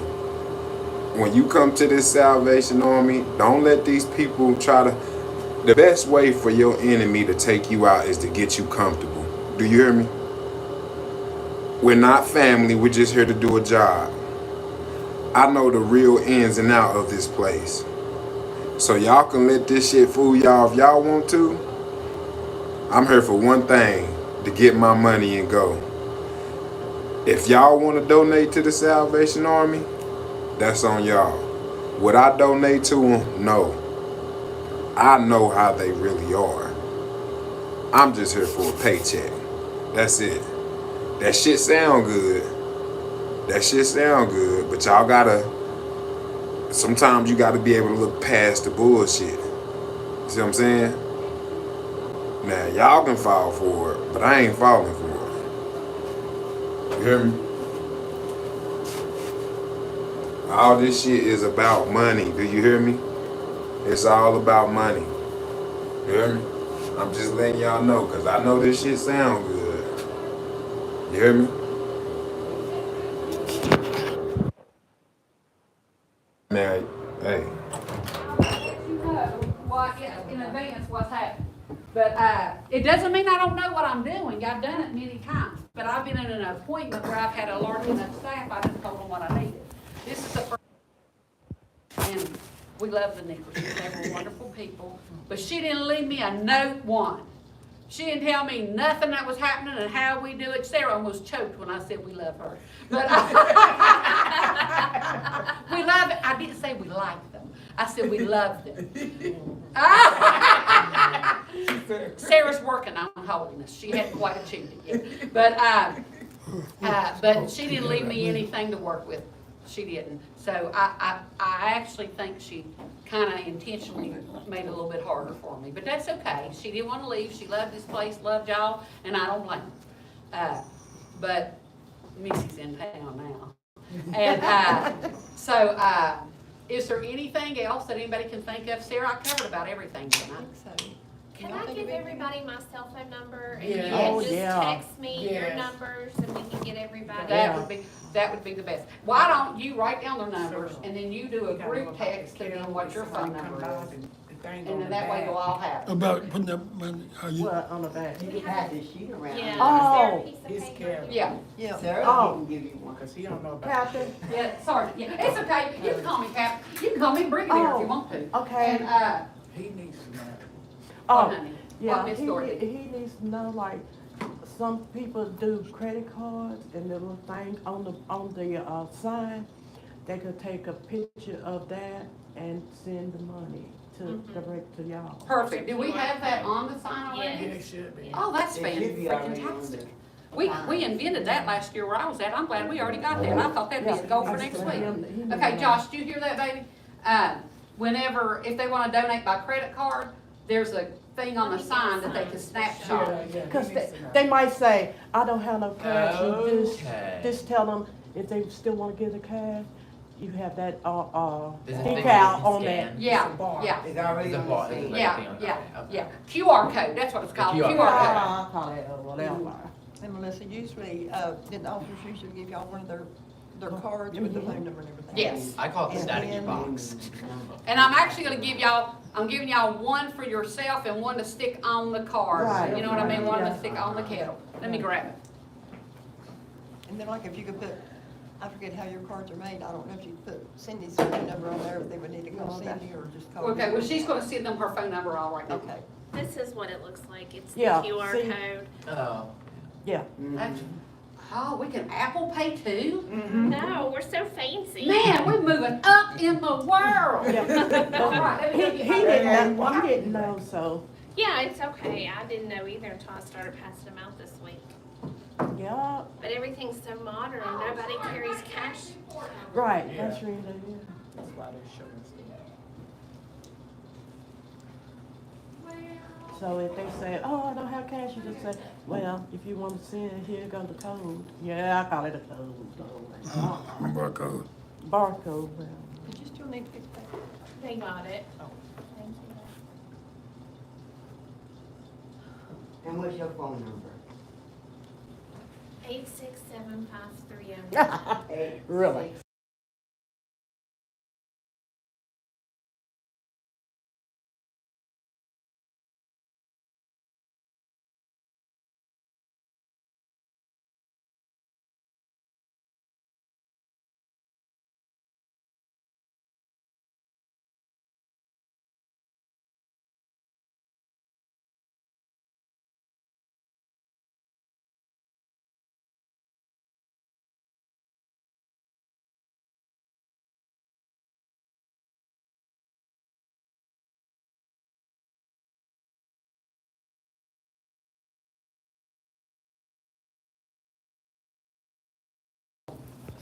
When you come to this Salvation Army, don't let these people try to. The best way for your enemy to take you out is to get you comfortable. Do you hear me? We're not family, we're just here to do a job. I know the real ins and out of this place. So y'all can let this shit fool y'all if y'all want to. I'm here for one thing, to get my money and go. If y'all want to donate to the Salvation Army, that's on y'all. Would I donate to them? No. I know how they really are. I'm just here for a paycheck. That's it. That shit sound good. That shit sound good, but y'all gotta, sometimes you gotta be able to look past the bullshit. See what I'm saying? Now, y'all can fall for it, but I ain't falling for it. You hear me? All this shit is about money. Do you hear me? It's all about money. You hear me? I'm just letting y'all know, cause I know this shit sound good. You hear me? Now, hey, You know what, in advance what's happening. But, it doesn't mean I don't know what I'm doing. I've done it many times. But I've been in an appointment where I've had a large enough staff, I just told them what I needed. This is the first, and we love the Nicholsons. They were wonderful people. But she didn't leave me a note one. She didn't tell me nothing that was happening and how we do it. Sarah almost choked when I said we love her. But we love it. I didn't say we like them. I said we love them. Sarah's working on holiness. She hadn't quite achieved it yet. But she didn't leave me anything to work with. She didn't. So I actually think she kind of intentionally made it a little bit harder for me. But that's okay. She didn't want to leave. She loved this place, loved y'all, and I don't blame her. But Missy's in town now. And is there anything else that anybody can think of? Sarah, I covered about everything, didn't I I? think so. Can Y'all I think give of anything? everybody my cell phone number and Yeah. you Oh, can just yeah. text me your Yes. numbers and we can get everybody. That would be the best. Why don't you write down their numbers and then you do a group text to them what your phone number is? And then that way they'll all have it. About putting up money, how you, Well, on the back. You can pass this sheet around. Yeah, Oh, is there a his piece of paper? camera. Yeah, Yeah. Sarah Oh. can give you one. Cause he don't know about. Captain, yeah, Sergeant, yeah, it's okay. You can call me Cap. You can call me Brigadier if you want to. okay. And, He needs to know. what, Oh, honey? yeah, What, Miss Dorothy? he needs to know, like, some people do credit cards and the little thing on the sign, they could take a picture of that and send the money to, direct to y'all. Perfect. Do we have that on the sign Yeah, already? it should be. Oh, that's It should be already on fantastic. there. We invented that last year where I was at. I'm glad we already got that. I thought that'd be a goal for next week. Okay, Josh, do you hear that, baby? Whenever, if they wanna donate by credit card, there's a thing on the sign that they can snapshot. Cause they might say, I don't have no cash, you Okay. just tell them, if they still wanna give the cash, you have that, There's a thing where you decal can on scan. that. Yeah, It's a bar. yeah, It's already It's a on bar. the It's scene. like- yeah, thing on yeah, there. Okay. yeah. QR code, that's what it's called, QR QR code. code. I call it whatever. And Melissa, usually, didn't the officers usually give y'all one of their cards with the phone number and everything? Yes. I call it the And strategy then- box. And I'm actually gonna give y'all, I'm giving y'all one for yourself and one to stick on the card. Right. You know what I mean? One to Yeah. stick on the kettle. Let me grab it. And then like if you could put, I forget how your cards are made, I don't know if you could put Cindy's phone number on there, if they would need to call Cindy or just call you. Okay, well, she's gonna send them her phone number all right now. Okay. This is what it looks like. It's the Yeah, QR see? code. Oh. Yeah. That's- Oh, we can Apple Pay too? No, we're so fancy. Man, we're moving up in the world. Yeah. All right, let me He go get my- didn't know, so, Yeah, it's okay. I didn't know either until I started passing them out this week. yeah, But everything's so modern. Nobody carries cash. right, that's really, yeah. That's why they're showing us So if they say, oh, I don't have cash, you just say, well, if you want to send, here go the code. Yeah, I call it a code. barcode. Barcode, well. Did you still need to fix that? They got it. Thank you. And what's your phone number? 867-5309. Really?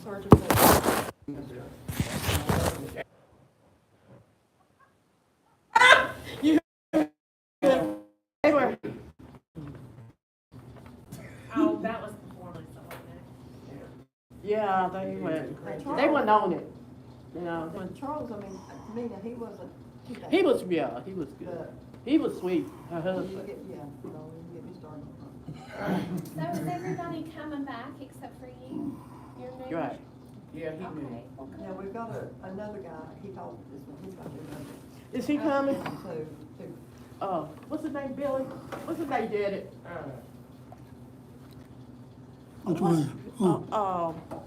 Sergeant, that- They were, Oh, that was before Lisa, wasn't it? yeah, they went on it, you know. when Charles, I mean, to me, now, he wasn't too bad. He was, yeah, he was good. But He was sweet, her You husband. get, yeah, no, you get me started. So is everybody coming back except for you? Your new? Right. Yeah, he knew. Okay, well, Yeah, good. we've got another guy, he called this one, he's got another. Is he coming? So, What's his name, Billy? What's his name, Daddy? Which one? Who?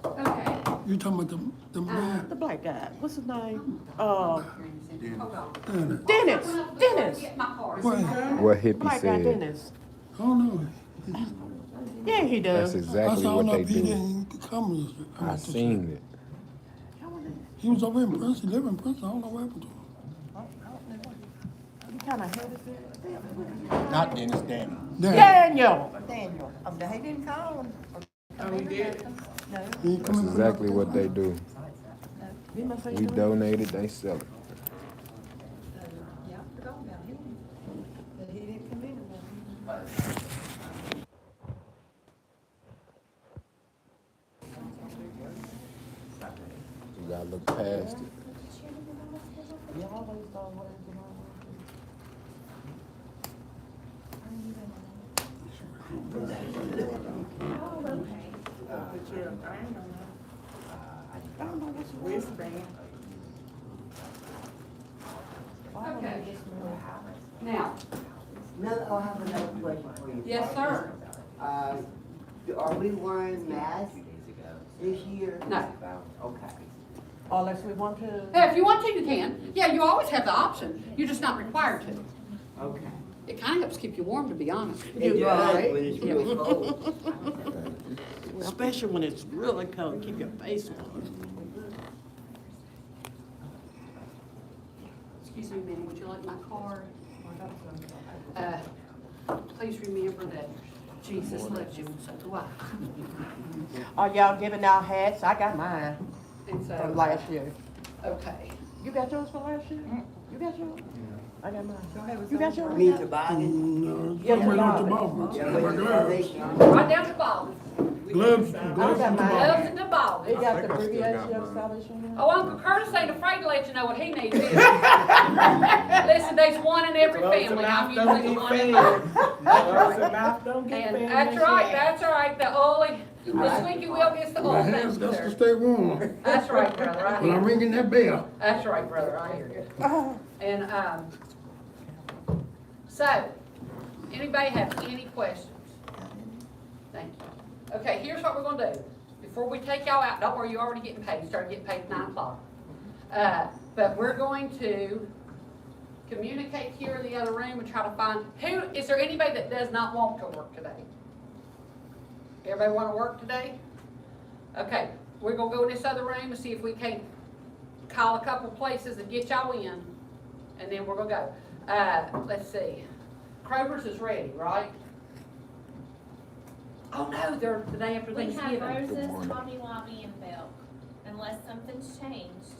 Okay. You talking about the man? The black guy, what's his name? Hold on. Dennis, I'm gonna Dennis, Get my card. What? What hippie black guy said. Dennis. I don't know. Yeah, he That's does. I exactly saw what him they up, he do. didn't come. I seen it. He was over in Princeton, he live in Princeton, I don't know what happened to him. He kinda headed it. Not Dennis, Danny. Daniel. Daniel, he didn't call him. Oh, he did? No, He ain't That's coming from exactly North what they Carolina. do. He must say We something. donate it, they sell it. yeah, I forgot about him. But he didn't come in about him. You gotta look past it. Yeah, I always thought what it was. Oh, okay. Wristband. Okay. Now, I have another question for you. yes, sir. Are we wearing masks this year? No. Okay. Unless we want to. If you want to, you can. Yeah, you always have the option. You're just not required to. Okay. It kind of helps keep you warm, to be honest. It does right. when it's real cold. Especially when it's really cold, keep your face warm. Excuse me, ma'am, would you like my card? Please remember that Jesus loves you, and so do I. Are y'all giving out hats? I got mine And so, from last year. okay. You got yours from last year? You got yours? I got mine. ahead, You got yours? Me toboggan. No, Yeah, I'm waiting on toboggan. tomorrow. Yeah, I got but gloves. Right down to ball. Gloves, I gloves got and mine. tomorrow. Gloves and the ball. It got I the think I still abbreviation got of mine. Salvation. Oh, Uncle Curtis ain't afraid to let you know what he needs. is he? Listen, there's one in every Close family. enough, I'm don't usually the get one in fed. mine. Close enough, don't get And fed. that's right, that's all right. The oily, the squeaky wheel gets the My oil hands got to downstairs. stay warm. That's right, brother, I When I'm hear you. ringing that bell. That's right, brother, I hear you. And, so, anybody have any questions? Thank you. Okay, here's what we're gonna do. Before we take y'all out, don't worry, you're already getting paid. You started getting paid at 9 o'clock. But we're going to communicate here in the other room and try to find, is there anybody that does not want to work today? Everybody wanna work today? Okay, we're gonna go in this other room and see if we can't call a couple places and get y'all in, and then we're gonna go. Let's see. Kroger's is ready, right? Oh no, they're the day after We have Thanksgiving. Rose's, morning. Hobby Lobby, and Belk, unless something's changed.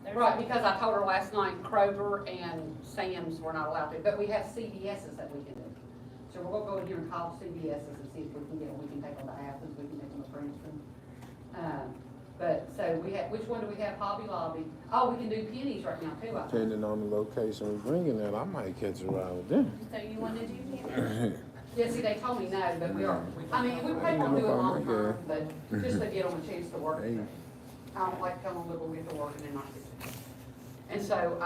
There's- Right, because I told her last night Kroger and Sam's were not allowed to, but we have CVS's that we can do. So we're gonna go in here and call CVS's and see if we can get them, we can take them to Athens, we can take them to Princeton. But, so we have, which one do we have, Hobby Lobby? Oh, we can do Penny's right now too, I think. Depending on the location we bringing it, I might catch a ride with them. So you wanna do him? Yeah, see, they told me no, but we are, I mean, we probably won't do it long term, but just to get them a chance to work. Hey. I don't like telling them we get to work and then not get to. And so,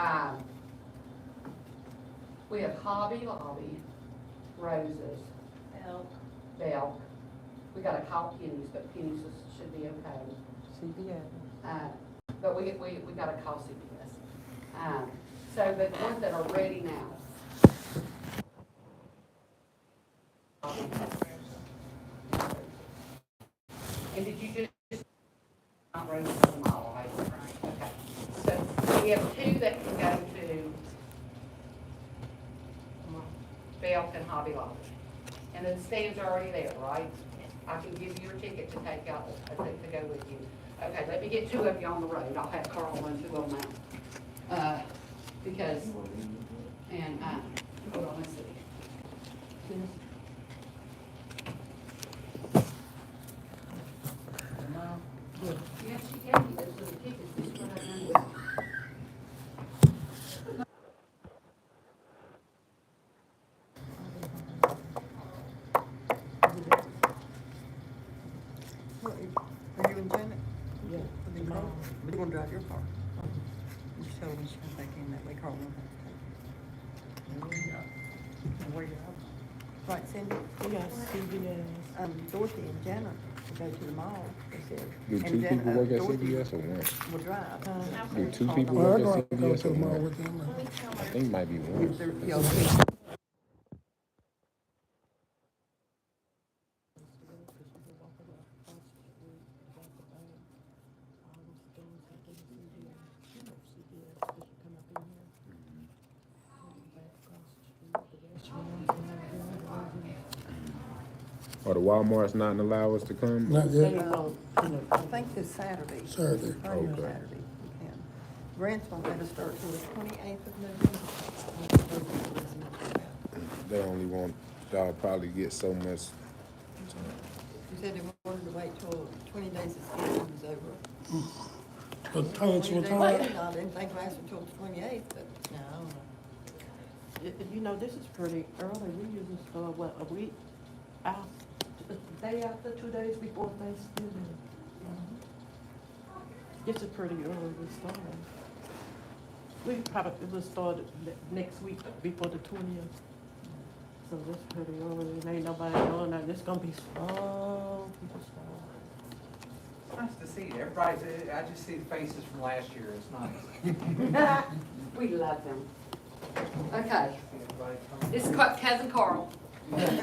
we have Hobby Lobby, Roses, Belk. Belk. We gotta call Penny's, but Penny's should be okay. CBS. But we gotta call CVS. So, but the ones that are ready now. And did you just, not Roses and Mall, right? Okay. So we have two that can go to Belk and Hobby Lobby. And the stands are already there, right? I can give you your ticket to take out, I think, to go with you. Okay, let me get two of you on the road. I'll have Carl run two of them out. Because, and, hold on, let's see. Yes, she gave me those little tickets. This is what I done with. Yeah. But you wanna drive your car? Just tell her when she comes back in, that way Carl won't have to take it. And where you're at. Right, Cindy? We got CVS. Dorothy and Janet will go to the mall, they said. Do And two people work at Dorothy CVS or one? will drive. Do two people Well, I work go at go CVS to or the mall one? with them. When we tell I her, think it might be one. Yeah, Or the Walmart's not allow us to come? Not They yet, won't, I think this Saturday. Saturday. Friday or Okay. Saturday, you can. Grants won't let us start till the 28th of November. They only want, y'all probably get so much. You said they wanted to wait till 20 days of school was over. But college 20 was days hard. later, I didn't think last until the 28th, but no, I don't know. You know, this is pretty early. We usually start, what, a week out, a day after, 2 days before Thanksgiving. This is pretty early to start. We probably will start next week before the 20th. So this pretty early, and ain't nobody doing that. It's gonna be slow, people slow. Nice to see everybody. I just see the faces from last year. It's nice. We love them. Okay, See everybody come. this is cousin Carl. And,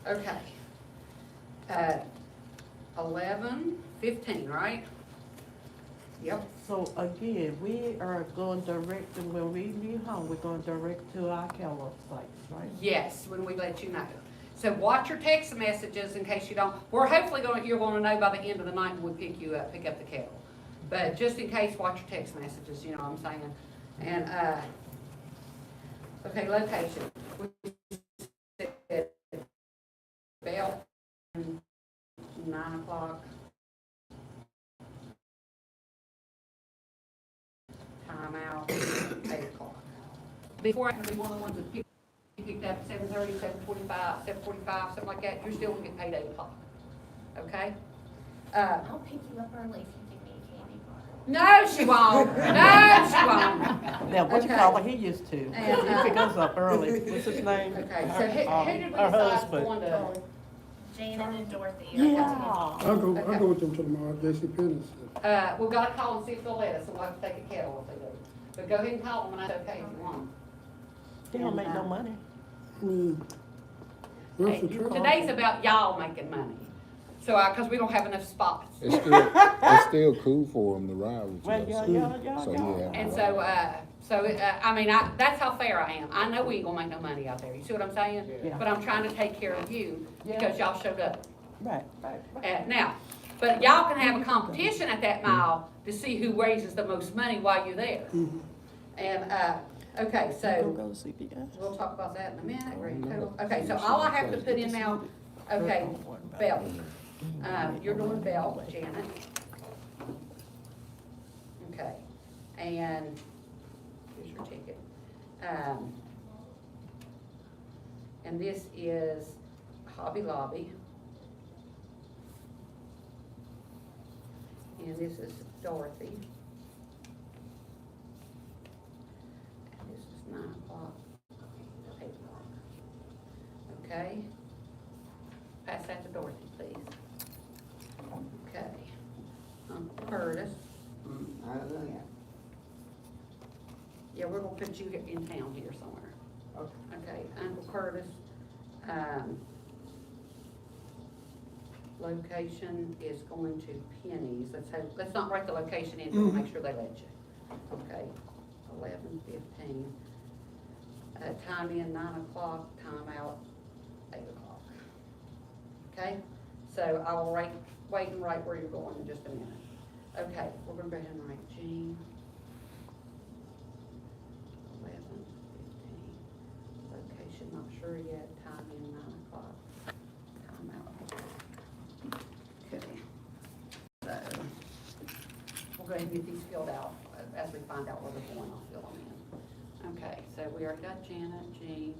okay. 11:15, right? Yep. So again, we are going direct, and when we leave home, we're going direct to our Keller sites, right? Yes, when we let you know. So watch your text messages in case you don't, we're hopefully you're gonna know by the end of the night when we pick up the kettle. But just in case, watch your text messages, you know what I'm saying? And, okay, location. We said Bell, 9 o'clock. Time out, 8 o'clock. Before I can be one of the ones that picked up 7:30, 7:45, 7:45, something like that, you're still gonna get paid 8 o'clock. Okay? I'll pick you up early if you give me a candy bar. No, she won't. No, she won't. Now, what you Okay. call it, he used to. He And, pick us up early. What's his name? Okay, so who did we Her decide husband. going to? Janet and Dorothy. Yeah. I'll go with them to the mall, J.C. Penney's. We've gotta call and see if they'll let us, so we'll have to take a kettle if they do. But go ahead and call them and that's okay if you want. They don't make no money. Hey, today's about y'all making money. So, cause we don't have enough spots. It's still cool for them to ride with Well, you. yeah. So, yeah. And so, I mean, that's how fair I am. I know we ain't gonna make no money out there. You see what I'm saying? Yeah. But I'm trying to take care of you because y'all showed up. Right. Now, but y'all can have a competition at that mile to see who raises the most money while you're there. And, okay, so Go to CPS. we'll talk about that in a minute. We're in total. Okay, so all I have to put in now, okay, Bell. You're doing Bell, Janet. Okay, and here's your ticket. And this is Hobby Lobby. And this is Dorothy. And this is 9 o'clock, 8 o'clock. Okay? Pass that to Dorothy, please. Okay. Uncle Curtis. Hallelujah. Yeah, we're gonna put you in town here somewhere. Okay, Uncle Curtis, location is going to Penny's. Let's not write the location in, we'll make sure they let you. Okay, 11:15. Time in 9 o'clock, time out 8 o'clock. Okay, so I will wait and write where you're going in just a minute. Okay, we're gonna go ahead and write Jean. 11:15. Location, not sure yet. Time in 9 o'clock. Time out. Okay. So, we'll go ahead and get these filled out. As we find out where they're going, I'll fill them in. Okay, so we already got Janet, Jean,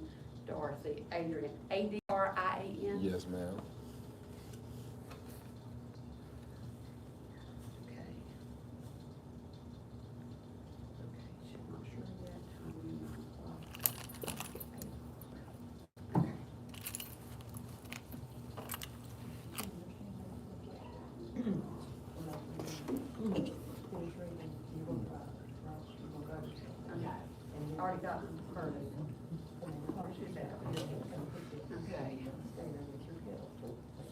Dorothy, Adrian. Adrian. Yes, ma'am. got her. Okay.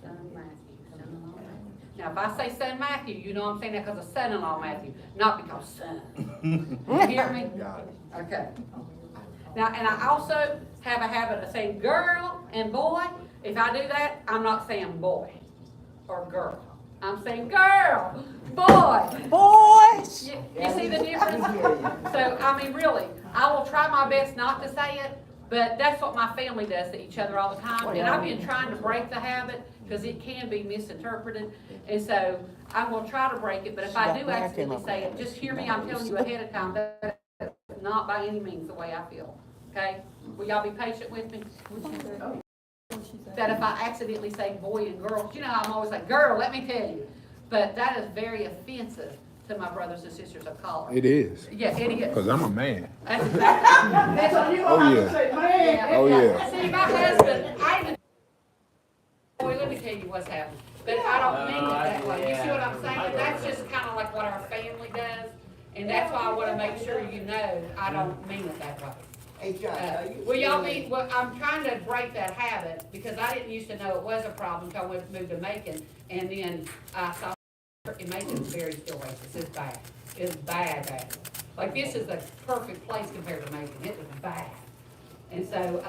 Son Matthew, son-in-law Matthew. Now, if I say son Matthew, you know I'm saying that because of son-in-law Matthew, not because son. You hear me? Okay. Now, and I also have a habit of saying girl and boy. If I do that, I'm not saying boy or girl. I'm saying girl, boy. Boys! You see the difference? So, I mean, really, I will try my best not to say it, but that's what my family does to each other all the time. And I've been trying to break the habit because it can be misinterpreted. And so I'm gonna try to break it, but if I do accidentally say it, just hear me, I'm telling you ahead of time, that's not by any means the way I feel, okay? Will y'all be patient with me? That if I accidentally say boy and girl, you know how I'm always like, girl, let me tell you. But that is very offensive to my brothers and sisters of color. It is. Yeah, it is. Cause I'm a man. That's exactly. That's So you Oh, gonna have yeah. to say, man. Oh, yeah. See, my husband, I even, boy, let me tell you what's happened. But I don't mean it that way. You see what I'm saying? That's just kind of like what our family does. And that's why I want to make sure you know I don't mean it that way. Hey, Josh, are you Well, y'all still- mean, well, I'm trying to break that habit because I didn't used to know it was a problem until I moved to Macon. And then I saw in Macon's very still racist. It's bad. It's bad. Like this is the perfect place compared to Macon. It was bad. And so,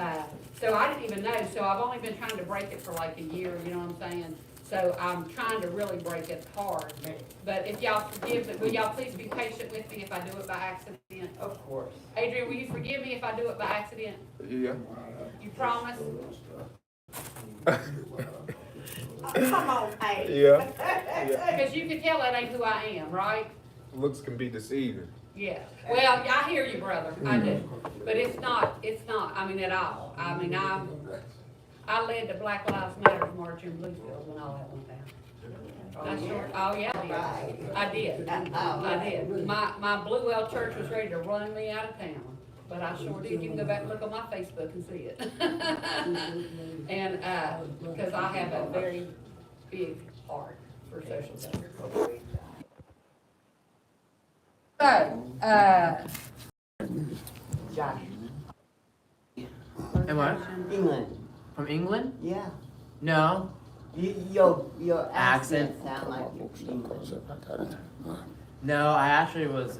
so I didn't even know. So I've only been trying to break it for like a year, you know what I'm saying? So I'm trying to really break it hard. But if y'all forgive me, will y'all please be patient with me if I do it by accident? Of course. Adrian, will you forgive me if I do it by accident? Yeah. You promise? Come on, hey. Yeah. Because you can tell that ain't who I am, right? Looks can be deceiving. Yeah. Well, I hear you, brother. I do. But it's not, I mean, at all. I mean, I led the Black Lives Matter march in Bluefield when all that went down. Oh, yeah, I did. I did. My Blue Well church was ready to run me out of town, but I sure did. You can go back and look on my Facebook and see it. And, because I have a very big heart for social justice. So, Josh, Am I? England, From England? yeah. No. Your accent Accent? sound like you're England. No, I actually was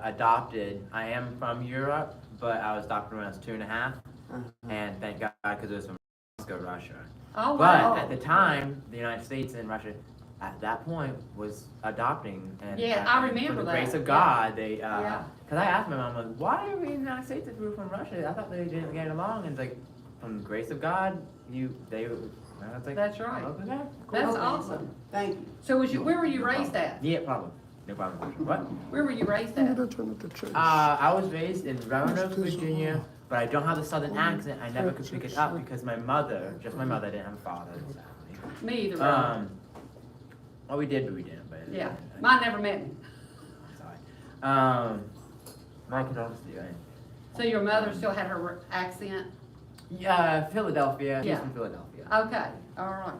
adopted. I am from Europe, but I was adopted when I was 2.5. And thank God, because it was from Moscow, Russia. oh, But wow. at the time, the United States and Russia, at that point, was adopting. And Yeah, I remember For the that. grace of God, they, Yeah. because I asked my mom, like, why are we in the United States if we were from Russia? I thought they didn't get along. And it's like, from the grace of God, I was like, That's right. okay, cool. That's awesome. Thank you. So where were you raised at? Yeah, problem. No problem. What? Where were you raised at? I was raised in Roanoke, Virginia, but I don't have the southern accent. I never could pick it up because my mother, just my mother, didn't have a father. Me either, brother. Well, we did, but we didn't. But Yeah, mine never met me. Sorry. My condolences to you. So your mother still had her accent? Yeah, Philadelphia. He's Yeah. from Philadelphia. Okay, all right.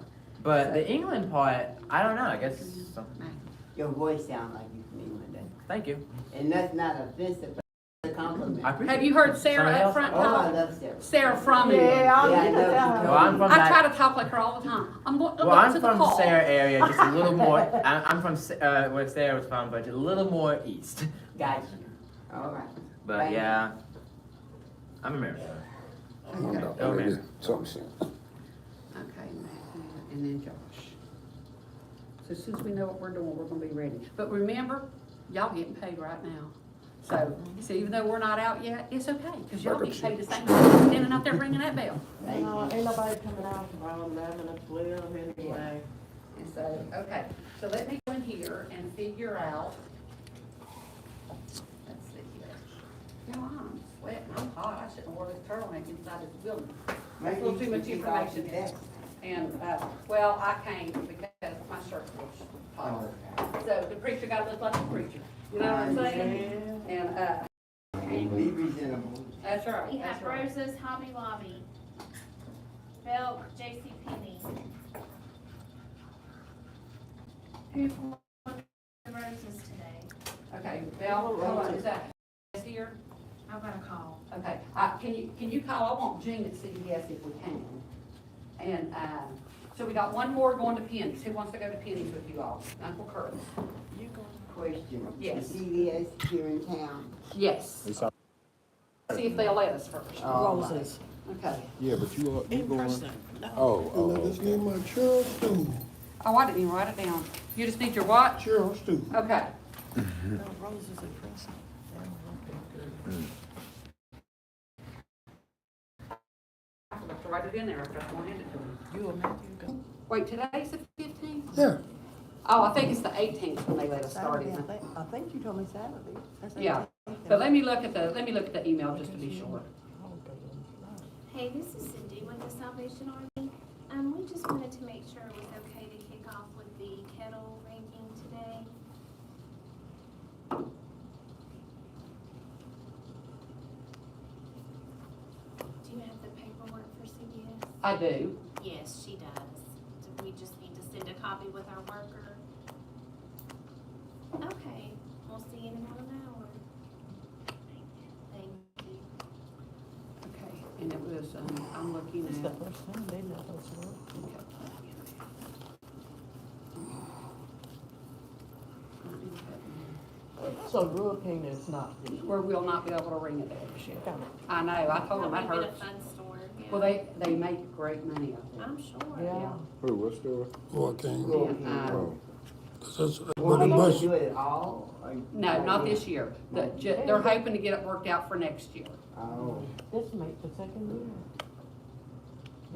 But the England part, I don't know. I guess. Your voice sounds like you from England. Then. Thank you. And that's not offensive, but it's a compliment. I appreciate Have you heard Sarah Somebody up else? front Oh, I talk? love Sarah. Sarah from England. Yeah, I love No, I'm from I that. try to talk like her all the time. I'm going Well, I'm to the from call. Sarah area, just a little more. I'm from where Sarah was from, but a little more east. Got you. All right. But Thank you. yeah, I'm American. Okay, Oh man. okay, Matthew, and then Josh. So since we know what we're doing, we're gonna be ready. But remember, y'all getting paid right now. So, see, even though we're not out yet, it's okay, because y'all get paid the same time, standing out there ringing that bell. Thank you. Ain't nobody coming out about 11 or 12 anyway. And so, okay, so let me go in here and figure out. Let's see here. You know, I'm sweating, I'm hot, I shouldn't wear this turtleneck inside this building. That's a little too much information. And, well, I came because my shirt was hot. So the preacher gotta look like a preacher, you know what I'm saying? And, Be reasonable. that's right, We that's have right. Rose's, Hobby Lobby, Belk, J.C. Penney. Who bought the roses today? Okay, Val, hold on, is that here? I'm gonna call. Okay, can you call, I want Jean at CVS if we can. And, so we got one more going to Penny's. Who wants to go to Penny's with you all? Uncle Curtis? Question. Yes. CVS here in town. Yes. See if they'll let us first. Roses. Okay. Yeah, but you In going? person, no. Oh, And let's get my Cheryl Stew. Oh, I didn't even write it down. You just need your what? Cheryl Stew. Okay. No, roses and presents. I forgot to write it in there after I wanted it to me. You and Matthew go. Wait, today's the 15th? Yeah, Oh, I think it's the 18th when they let us start Saturday, it. I think you told me Saturday. That's Yeah, 18th. but let me look at the email just to be sure. Hey, this is Cindy with the Salvation Army. We just wanted to make sure it was okay to kick off with the kettle ringing today. Do you have the paperwork for CBS? I do. Yes, she does. Do we just need to send a copy with our worker? Okay, we'll see you in about an hour. Thank you. Okay, and it was, I'm looking It's the at. first time they let us work. So Rural King is not the. Where we'll not be able to ring it there this year. Got it. I know, I told them that That would've hurts. been a fun store, yeah. Well, they make great money out there. I'm sure. Yeah. Who, what store? or King. Yeah, Oh, That's Well, what they the gonna bus, do it all? Or you- No, not this year. They're hoping to get it worked out for next year. Oh. This make the second year.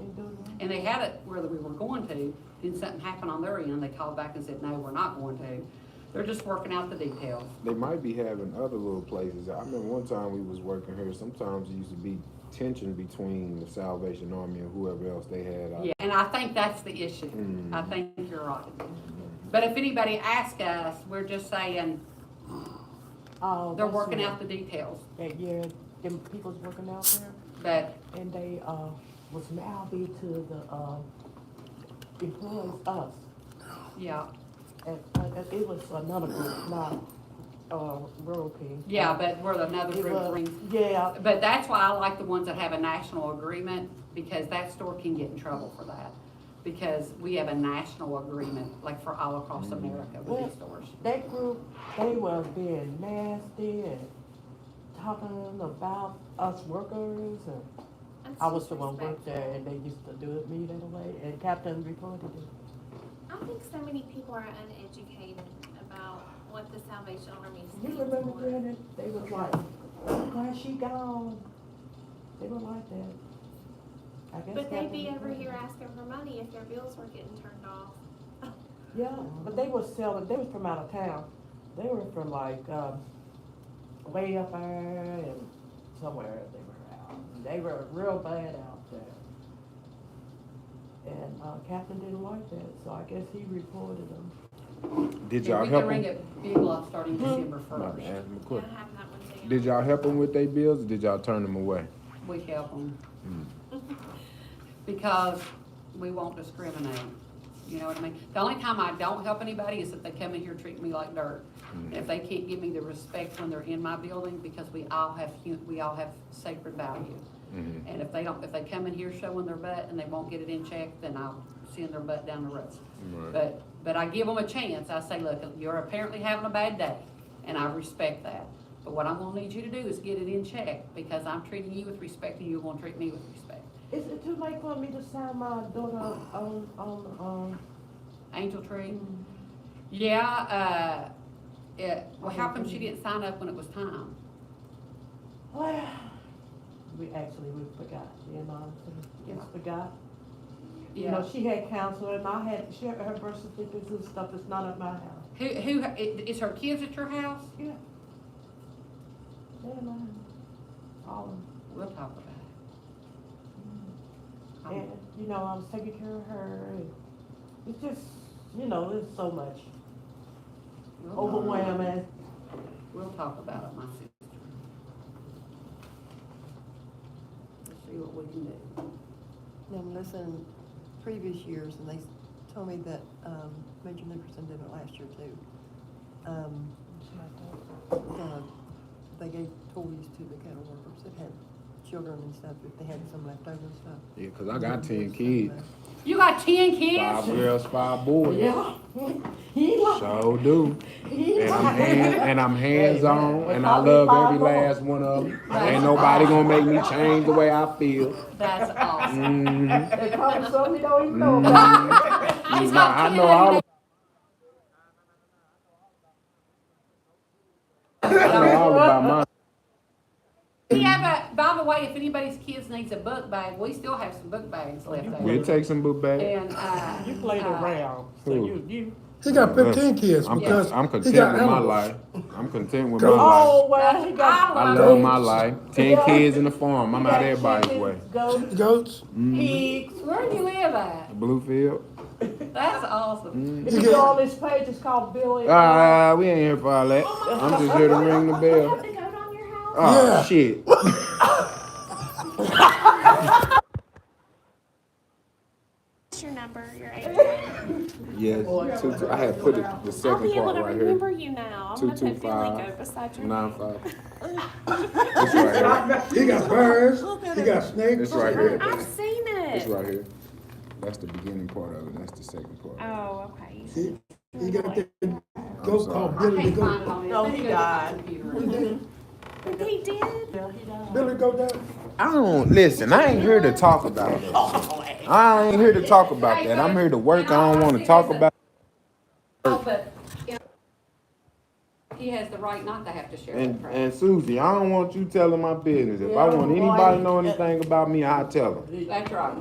Ain't doing that. And they had it where we were going to, then something happened on their end, they called back and said, no, we're not going to. They're just working out the details. they might be having other little places. I remember one time we was working here, sometimes there used to be tension between the Salvation Army and whoever else they had out. Yeah, and I think that's the issue. Mm. I think you're right. But if anybody asks us, we're just saying, Oh, they're that's working right. out the details. That year, them people's working out there, But, and they, was mouthy to the, employees, us. yeah, And it was another group, not, Rural King. yeah, but we're another It group was- brings. Yeah, But that's why I like the ones that have a national agreement, because that store can get in trouble for that. Because we have a national agreement, like for all across America with these stores. that group, they were being nasty and talking about us workers, and That's I was the one worked disrespectful. there, and they used to do it me that way, and Captain reported it. I think so many people are uneducated about what the Salvation Army You stands remember for. when they was like, why she gone? They were like that. I guess But they'd be Captain over here reported asking for money if their bills were getting turned off. it. Yeah, but they was selling, they was from out of town. They were from like, way up there and somewhere they were out. They were real bad out there. And, Captain didn't like that, so I guess he reported them. Did And y'all we help can ring them? it Big Love starting December Not first. to ask them a Yeah, I question. have that one too. Did y'all help them with their bills or did y'all turn them away? We help them. Because we won't discriminate. You know what I mean? The only time I don't help anybody is if they come in here treating me like dirt. If they can't give me the respect when they're in my building, because we all have sacred value. Mhm. And if they come in here showing their butt and they won't get it in check, then I'll send their butt down the road. Right. But I give them a chance. I say, look, you're apparently having a bad day, and I respect that. But what I'm gonna need you to do is get it in check, because I'm treating you with respect and you're gonna treat me with respect. Is it too late for me to sign my daughter on, Angel Tree? Yeah, well, how come she didn't sign up when it was time? well, we forgot, you know, we just forgot. You know, she had counsel and she had her birth certificates and stuff, it's not at my house. Is her kids at your house? Yeah. They're mine. All of them. We'll talk about it. And, you know, I was taking care of her, and it's just, you know, there's so much overwhelming. We'll talk about it, my sister. Let's see what we can do. Now, listen, previous years, and they told me that, Major Nickerson did it last year too. they gave toys to the cattle workers that had children and stuff, if they had some left over and stuff. Yeah, 'cause I got 10 kids. You got 10 5 kids? girls, 5 boys. Yeah. He like, Sure do. he And like. I'm hands-on, Hey, and I love every last one of them. Right. Ain't nobody gonna make me change the way I feel. That's awesome. Mm-hmm. They call him something he don't even know about. He's got I 10 know all every about mine. We have a, by the way, if anybody's kids needs a book bag, we still have some book bags left We'll over. take some book bags. And, You played around, so Who? you. He got 15 kids I'm, because I'm he content got with my animals. life. I'm content with my Goats. life. Oh, well, he got. I Goats. love my life. 10 Yeah. kids in the farm. I'm he out got everybody's chickens, way. Goats, Goats. pigs. where do you live at? Bluefield. That's awesome. If you go on this page, it's called Billy. We ain't here for all that. I'm just here to ring the You bell. have the goat on your house? Oh, Yeah. shit. What's your number, your age? Yes. I had put it, the I'll second be able part to right remember here. you now. I'm gonna put Billy 225 Goat beside your 95. name. It's right here. He got birds. He got snakes. It's right here. I've seen It's it. right here. That's the beginning part of it. That's the second part. Oh, okay. He got that goat sorry. called I Billy the can't Goat. find it on No, it. he Let me go to my died. computer. He did? Yeah, he died. Billy Goat down. I don't listen. I ain't here to talk about that. I ain't here to talk about that. I'm here to work. I don't want to talk about. Oh, but, you know, he has the right not to have to share that crap. And Susie, I don't want you telling my business. If I want anybody to know anything about me, I'll tell them. That's right.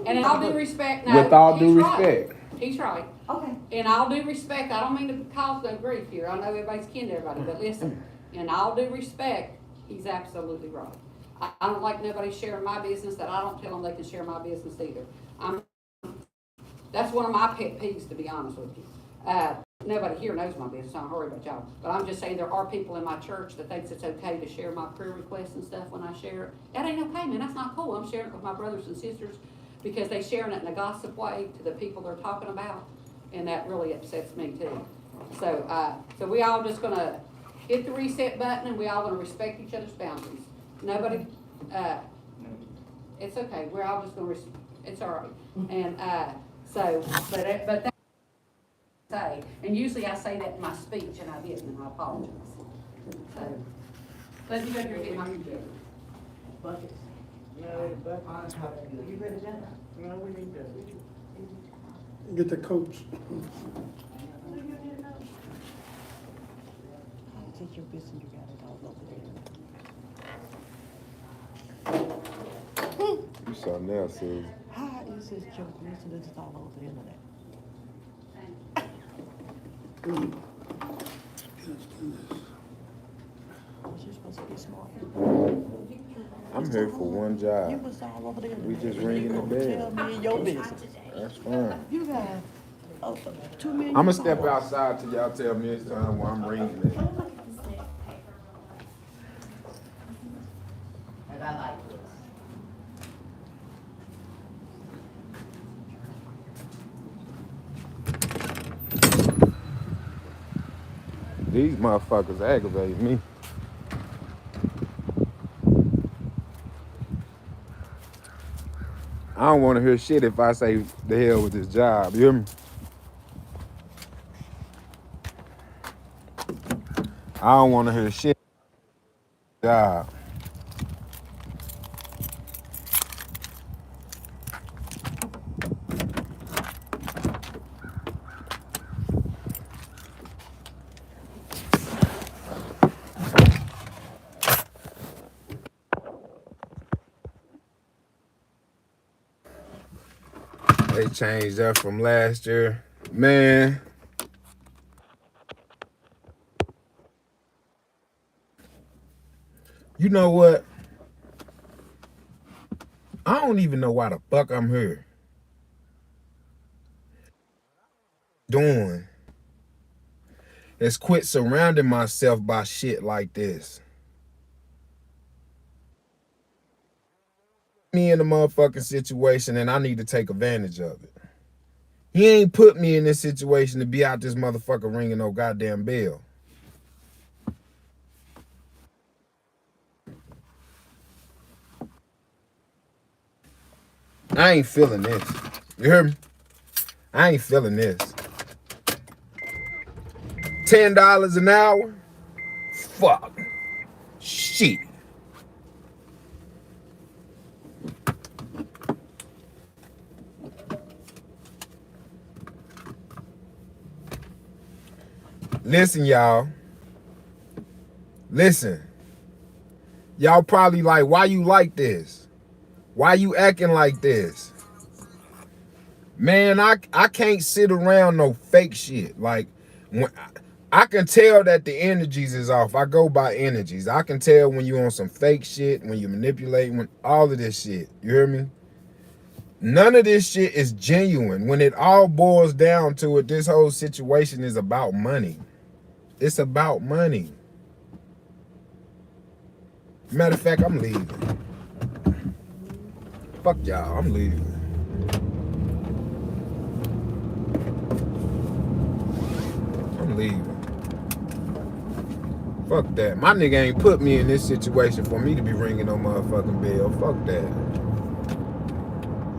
And in all due respect, no. With all due he's right. respect. He's right. Okay. In all due respect, I don't mean to cause no grief here. I know everybody's kin to everybody, but listen, in all due respect, he's absolutely right. I don't like nobody sharing my business that I don't tell them they can share my business either. That's one of my pet peeves, to be honest with you. Nobody here knows my business, I don't worry about y'all. But I'm just saying there are people in my church that thinks it's okay to share my prayer requests and stuff when I share it. That ain't okay, man, that's not cool. I'm sharing it with my brothers and sisters because they sharing it in a gossip way to the people they're talking about. And that really upsets me too. So, so we all just gonna hit the reset button and we all gonna respect each other's boundaries. Nobody, it's okay, we're all just gonna, it's all right. And, so, but that, say, and usually I say that in my speech and I didn't, and I apologize. So, let me go here and get my computer. Buckets. No, buckets. You ready to go? No, we need to. Get the coats. Take your business, you got it all over there. You something else, Susie. How is this joke? Listen, this is all over the internet. Was you supposed to be smart? I'm here for one You job. was all over the internet. We just You ringing the gonna bell. Tell me your business. That's fine. You got, 2 million. I'm gonna step followers. outside till y'all tell me it's time while I'm ringing it. And I like this. These motherfuckers aggravate me. I don't want to hear shit if I say the hell with this job. You hear me? I don't want to hear shit. Job. They changed up from last year. Man. You know what? I don't even know why the fuck I'm here. Doing is quit surrounding myself by shit like this. Me in a motherfucking situation and I need to take advantage of it. He ain't put me in this situation to be out this motherfucker ringing no goddamn bell. I ain't feeling this. You hear me? I ain't feeling this. $10 an hour? Fuck. Shit. Listen, y'all. Listen. Y'all probably like, why you like this? Why you acting like this? Man, I can't sit around no fake shit. Like, when I can tell that the energies is off. I go by energies. I can tell when you on some fake shit, when you manipulate, when all of this shit. You hear me? None of this shit is genuine. When it all boils down to it, this whole situation is about money. It's about money. Matter of fact, I'm leaving. Fuck y'all, I'm leaving. I'm leaving. Fuck that. My nigga ain't put me in this situation for me to be ringing no motherfucking bell. Fuck that.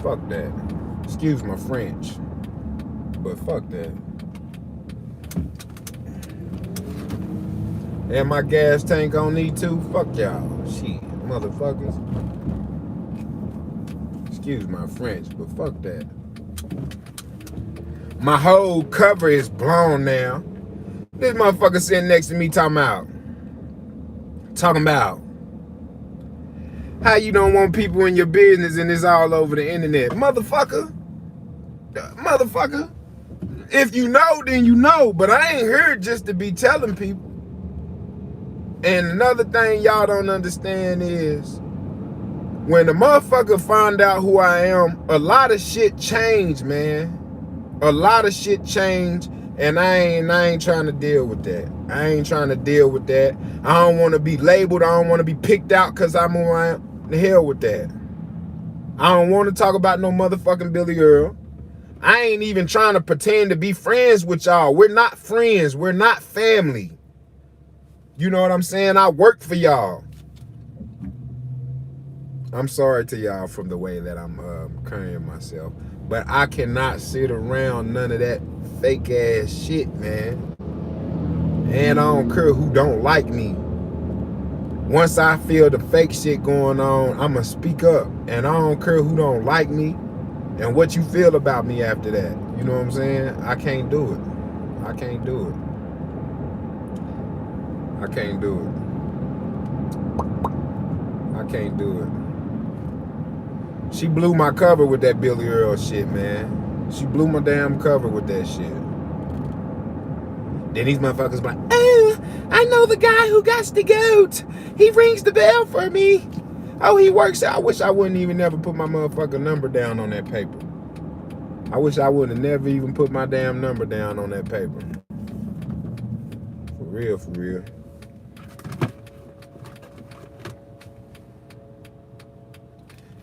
Fuck that. Excuse my French. But fuck that. And my gas tank on E2? Fuck y'all. Shit, motherfuckers. Excuse my French, but fuck that. My whole cover is blown now. This motherfucker sitting next to me talking about how you don't want people in your business and it's all over the internet. Motherfucker. Motherfucker. If you know, then you know. But I ain't here just to be telling people. And another thing y'all don't understand is when the motherfucker find out who I am, a lot of shit changed, man. A lot of shit changed, and I ain't trying to deal with that. I ain't trying to deal with that. I don't want to be labeled. I don't want to be picked out because I'm who I am. The hell with that. I don't want to talk about no motherfucking Billy Earl. I ain't even trying to pretend to be friends with y'all. We're not friends. We're not family. You know what I'm saying? I work for y'all. I'm sorry to y'all from the way that I'm carrying myself. But I cannot sit around none of that fake ass shit, man. And I don't care who don't like me. Once I feel the fake shit going on, I'ma speak up. And I don't care who don't like me and what you feel about me after that. You know what I'm saying? I can't do it. I can't do it. I can't do it. I can't do it. She blew my cover with that Billy Earl shit, man. She blew my damn cover with that shit. Then these motherfuckers like, oh, I know the guy who got the goat. He rings the bell for me. Oh, he works out. I wish I wouldn't even never put my motherfucking number down on that paper. I wish I would have never even put my damn number down on that paper. For real, for real.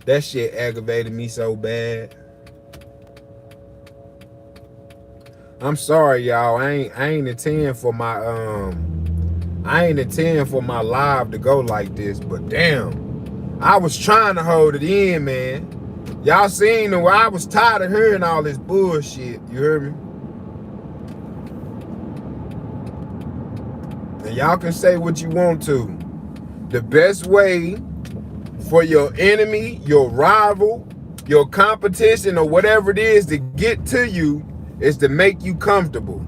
That shit aggravated me so bad. I'm sorry, y'all. I ain't intending for my live to go like this, but damn. I was trying to hold it in, man. Y'all seen the way I was tired of hearing all this bullshit. You heard me? And y'all can say what you want to. The best way for your enemy, your rival, your competition, or whatever it is to get to you is to make you comfortable.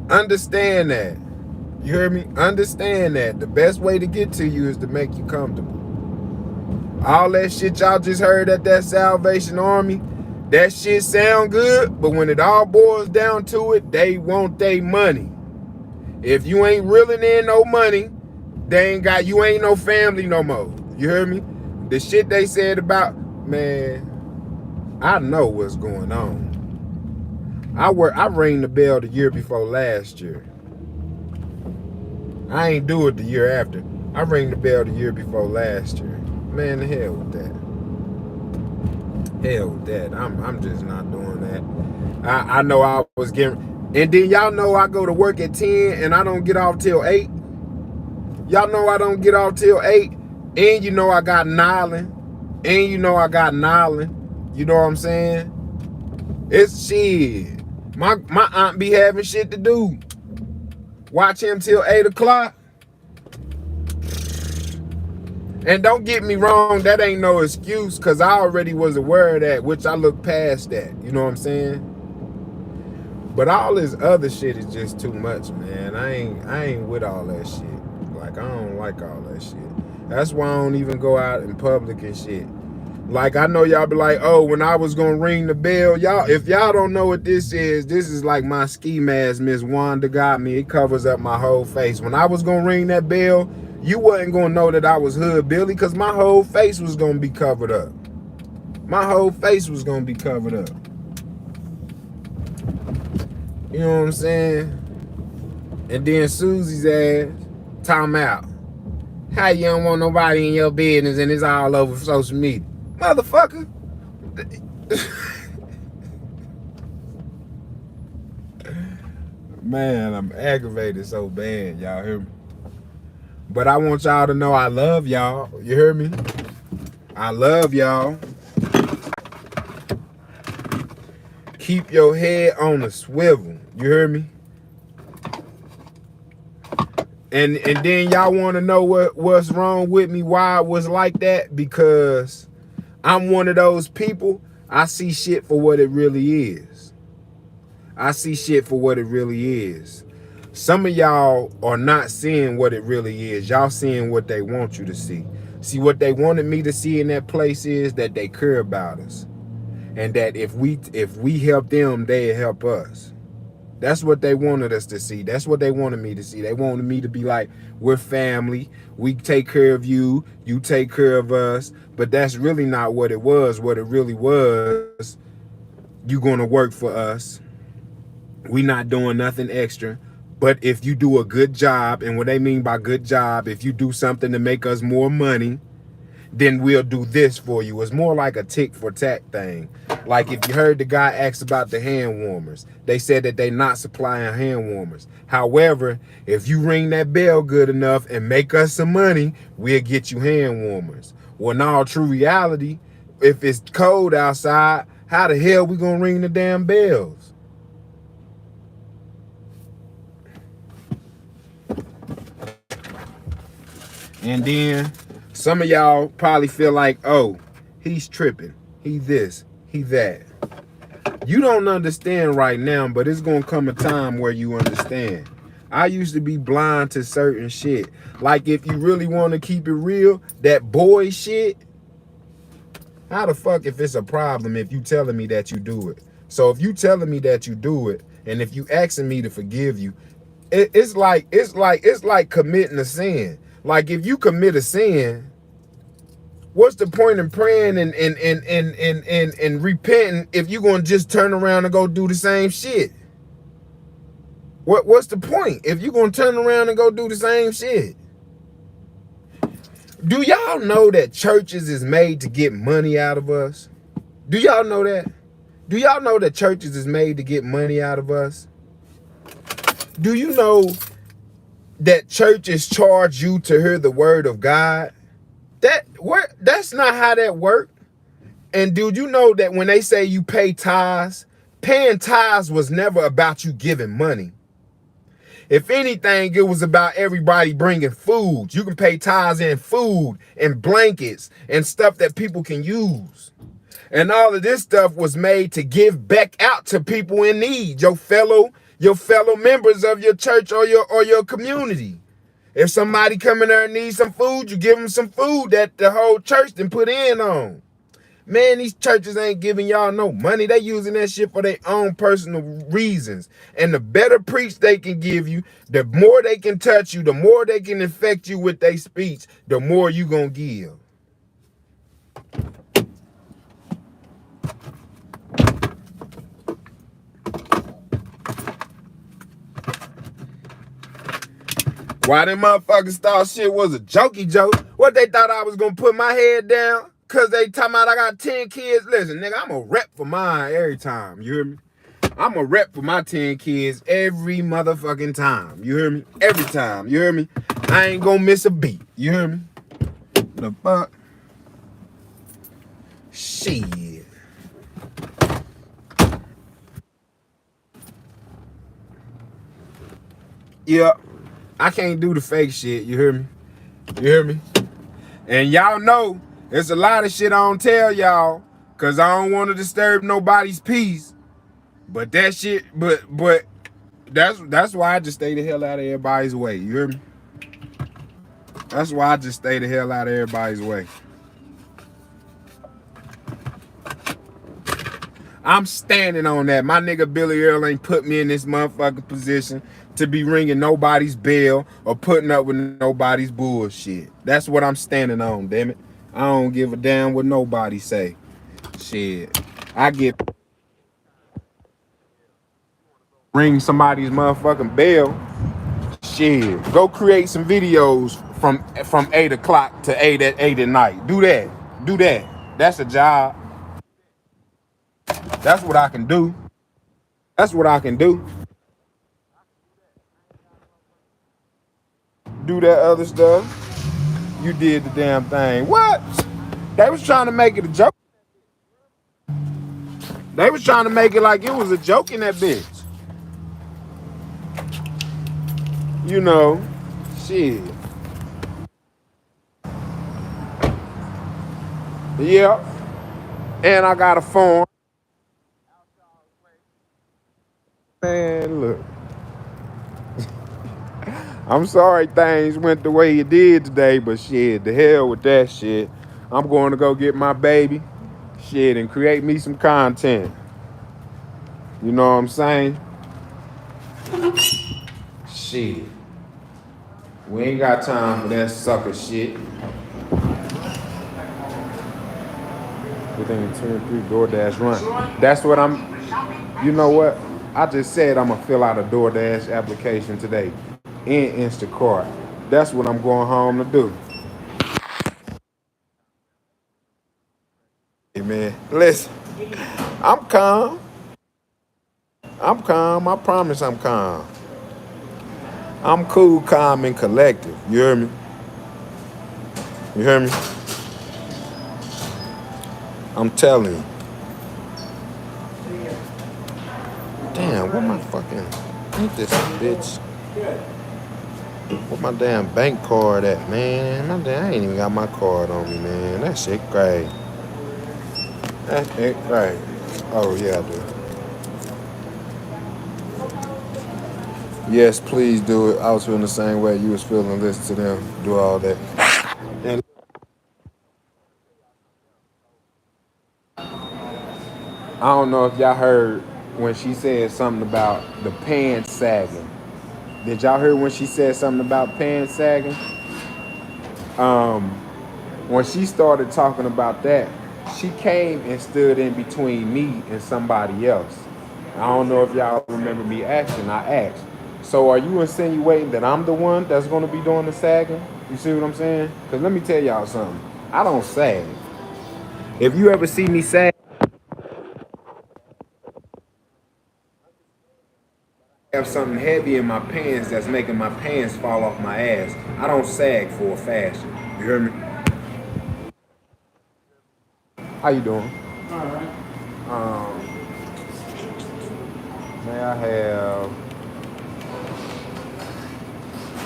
Understand that. You hear me? Understand that. The best way to get to you is to make you comfortable. All that shit y'all just heard at that Salvation Army, that shit sound good, but when it all boils down to it, they want their money. If you ain't reeling in no money, you ain't no family no more. You hear me? The shit they said about, man, I know what's going on. I rang the bell the year before last year. I ain't do it the year after. I rang the bell the year before last year. Man, the hell with that. Hell with that. I'm just not doing that. I know I was getting, and then y'all know I go to work at 10 and I don't get off till 8. Y'all know I don't get off till 8. And you know I got Nyland. And you know I got Nyland. You know what I'm saying? It's shit. My aunt be having shit to do. Watch him till 8 o'clock. And don't get me wrong, that ain't no excuse, because I already was aware of that, which I look past that. You know what I'm saying? But all this other shit is just too much, man. I ain't with all that shit. Like, I don't like all that shit. That's why I don't even go out in public and shit. Like, I know y'all be like, oh, when I was gonna ring the bell, y'all, if y'all don't know what this is like my ski mask Miss Wanda got me. It covers up my whole face. When I was gonna ring that bell, you wasn't gonna know that I was Hood Billy, because my whole face was gonna be covered up. My whole face was gonna be covered up. You know what I'm saying? And then Susie's ass, time out. How you don't want nobody in your business and it's all over social media? Motherfucker. Man, I'm aggravated so bad, y'all hear me? But I want y'all to know I love y'all. You hear me? I love y'all. Keep your head on the swivel. You hear me? And then y'all want to know what's wrong with me, why I was like that? Because I'm one of those people, I see shit for what it really is. I see shit for what it really is. Some of y'all are not seeing what it really is. Y'all seeing what they want you to see. See, what they wanted me to see in that place is that they care about us. And that if we help them, they help us. That's what they wanted us to see. That's what they wanted me to see. They wanted me to be like, we're family. We take care of you. You take care of us. But that's really not what it was. What it really was, you gonna work for us. We not doing nothing extra. But if you do a good job, and what they mean by good job, if you do something to make us more money, then we'll do this for you. It's more like a tick for tack thing. Like if you heard the guy ask about the hand warmers, they said that they not supplying hand warmers. However, if you ring that bell good enough and make us some money, we'll get you hand warmers. Well, in all true reality, if it's cold outside, how the hell we gonna ring the damn bells? And then some of y'all probably feel like, oh, he's tripping. He this, he that. You don't understand right now, but it's going to come a time where you understand. I used to be blind to certain shit. Like if you really want to keep it real, that boy shit, how the fuck if it's a problem if you telling me that you do it? So if you telling me that you do it, and if you asking me to forgive you, it's like committing a sin. Like if you commit a sin, what's the point in praying and repenting if you're gonna just turn around and go do the same shit? What's the point if you're gonna turn around and go do the same shit? Do y'all know that churches is made to get money out of us? Do y'all know that? Do y'all know that churches is made to get money out of us? Do you know that churches charge you to hear the word of God? That's not how that works. And dude, you know that when they say you pay tithes, paying tithes was never about you giving money. If anything, it was about everybody bringing food. You can pay tithes in food and blankets and stuff that people can use. And all of this stuff was made to give back out to people in need, your fellow members of your church or your community. If somebody come in there and needs some food, you give them some food that the whole church then put in on. Man, these churches ain't giving y'all no money. They using that shit for their own personal reasons. And the better preach they can give you, the more they can touch you, the more they can infect you with their speech, the more you gonna give. Why them motherfuckers thought shit was a jokey joke? What they thought I was gonna put my head down? Cause they talking about I got 10 kids. Listen, nigga, I'm a rep for mine every time. You hear me? I'm a rep for my 10 kids every motherfucking time. You hear me? Every time. You hear me? I ain't gonna miss a beat. You hear me? The fuck? Shit. Yeah, I can't do the fake shit. You hear me? You hear me? And y'all know there's a lot of shit I don't tell y'all because I don't want to disturb nobody's peace. But that shit, but that's why I just stay the hell out of everybody's way. You hear me? That's why I just stay the hell out of everybody's way. I'm standing on that. My nigga Billy Earl ain't put me in this motherfucking position to be ringing nobody's bell or putting up with nobody's bullshit. That's what I'm standing on, damn it. I don't give a damn what nobody say. Shit. I get ring somebody's motherfucking bell. Shit. Go create some videos from 8 o'clock to 8 at night. Do that. Do that. That's a job. That's what I can do. That's what I can do. Do that other stuff. You did the damn thing. What? They was trying to make it a joke. They was trying to make it like it was a joke in that bitch. You know, shit. Yeah. And I got a phone. Man, look. I'm sorry things went the way it did today, but shit, the hell with that shit. I'm going to go get my baby, shit, and create me some content. You know what I'm saying? Shit. We ain't got time for that sucker shit. 1523 DoorDash run. That's what you know what? I just said I'm gonna fill out a DoorDash application today in Instacart. That's what I'm going home to do. Hey man, listen, I'm calm. I'm calm. I promise I'm calm. I'm cool, calm, and collective. You hear me? You hear me? I'm telling you. Damn, where my fucking, ain't this bitch? Where my damn bank card at, man? I ain't even got my card on me, man. That shit crazy. That shit crazy. Oh, yeah, I do. Yes, please do it. I was feeling the same way you was feeling. Listen to them do all that. And I don't know if y'all heard when she said something about the pants sagging. Did y'all hear when she said something about pants sagging? When she started talking about that, she came and stood in between me and somebody else. I don't know if y'all remember me asking. I asked, so are you insinuating that I'm the one that's going to be doing the sagging? You see what I'm saying? Because let me tell y'all something. I don't sag. If you ever see me sag, I have something heavy in my pants that's making my pants fall off my ass. I don't sag for a fashion. You hear me? How you doing? All right. May I have,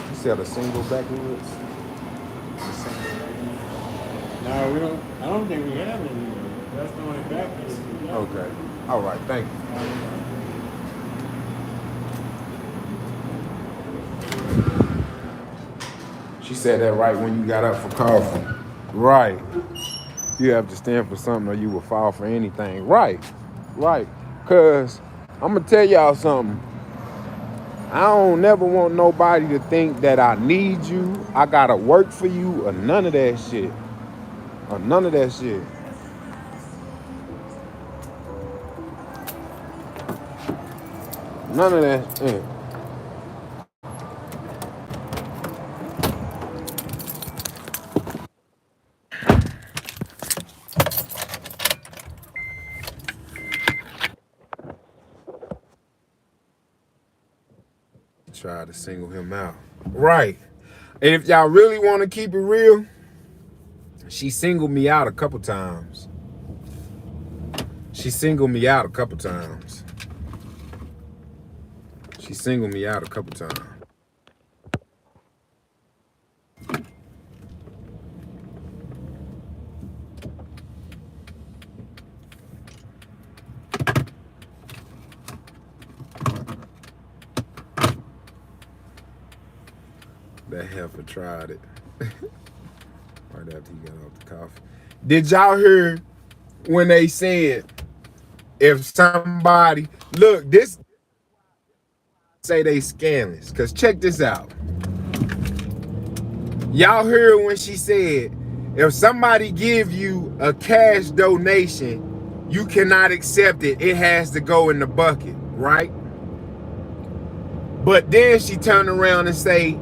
you said a single backwoods? No, we don't. I don't think we have any. That's the only backwoods. Okay. All right. Thank you. She said that right when you got up for coffee. Right. You have to stand for something or you will fall for anything. Right. Right. Because I'm going to tell y'all something. I don't never want nobody to think that I need you, I got to work for you, or none of that shit. Or none of that shit. None of that shit. Try to single him out. Right. And if y'all really want to keep it real, she singled me out a couple times. She singled me out a couple times. She singled me out a couple times. That heifer tried it. Right after he got off the coffee. Did y'all hear when they said if somebody look this say they scandalous? Cause check this out. Y'all heard when she said if somebody give you a cash donation, you cannot accept it. It has to go in the bucket, right? But then she turned around and say,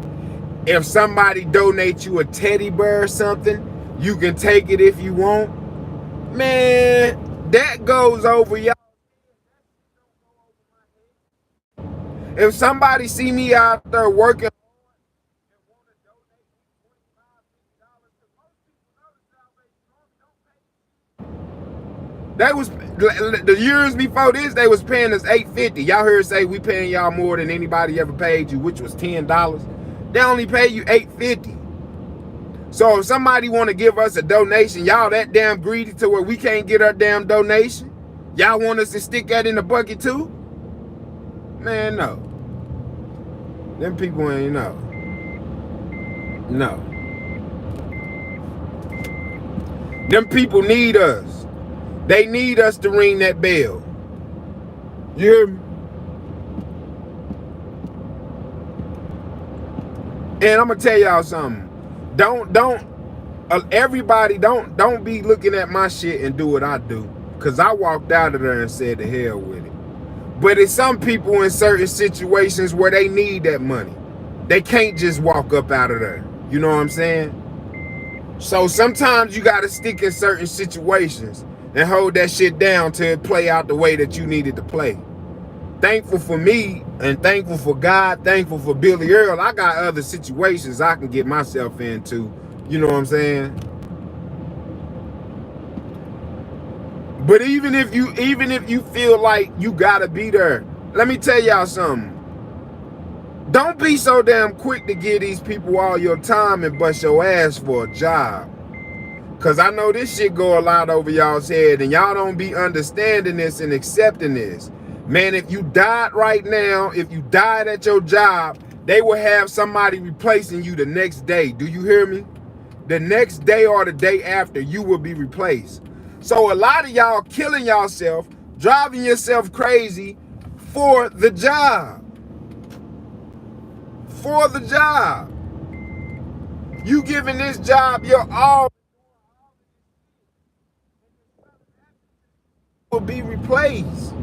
if somebody donates you a teddy bear or something, you can take it if you want. Man, that goes over y'all. If somebody see me out there working, that was the years before this, they was paying us $8.50. Y'all heard say we paying y'all more than anybody ever paid you, which was $10. They only pay you $8.50. So if somebody want to give us a donation, y'all that damn greedy to where we can't get our damn donation? Y'all want us to stick that in the bucket too? Man, no. Them people ain't know. No. Them people need us. They need us to ring that bell. You hear me? And I'm gonna tell y'all something. Everybody don't be looking at my shit and do what I do. Cause I walked out of there and said the hell with it. But it's some people in certain situations where they need that money. They can't just walk up out of there. You know what I'm saying? So sometimes you gotta stick in certain situations and hold that shit down till it play out the way that you need it to play. Thankful for me and thankful for God, thankful for Billy Earl. I got other situations I can get myself into. You know what I'm saying? But even if you feel like you gotta be there, let me tell y'all something. Don't be so damn quick to give these people all your time and bust your ass for a job. Cause I know this shit go a lot over y'all's head and y'all don't be understanding this and accepting this. Man, if you died right now, if you died at your job, they will have somebody replacing you the next day. Do you hear me? The next day or the day after, you will be replaced. So a lot of y'all killing yourself, driving yourself crazy for the job. For the job. You giving this job your all will be replaced.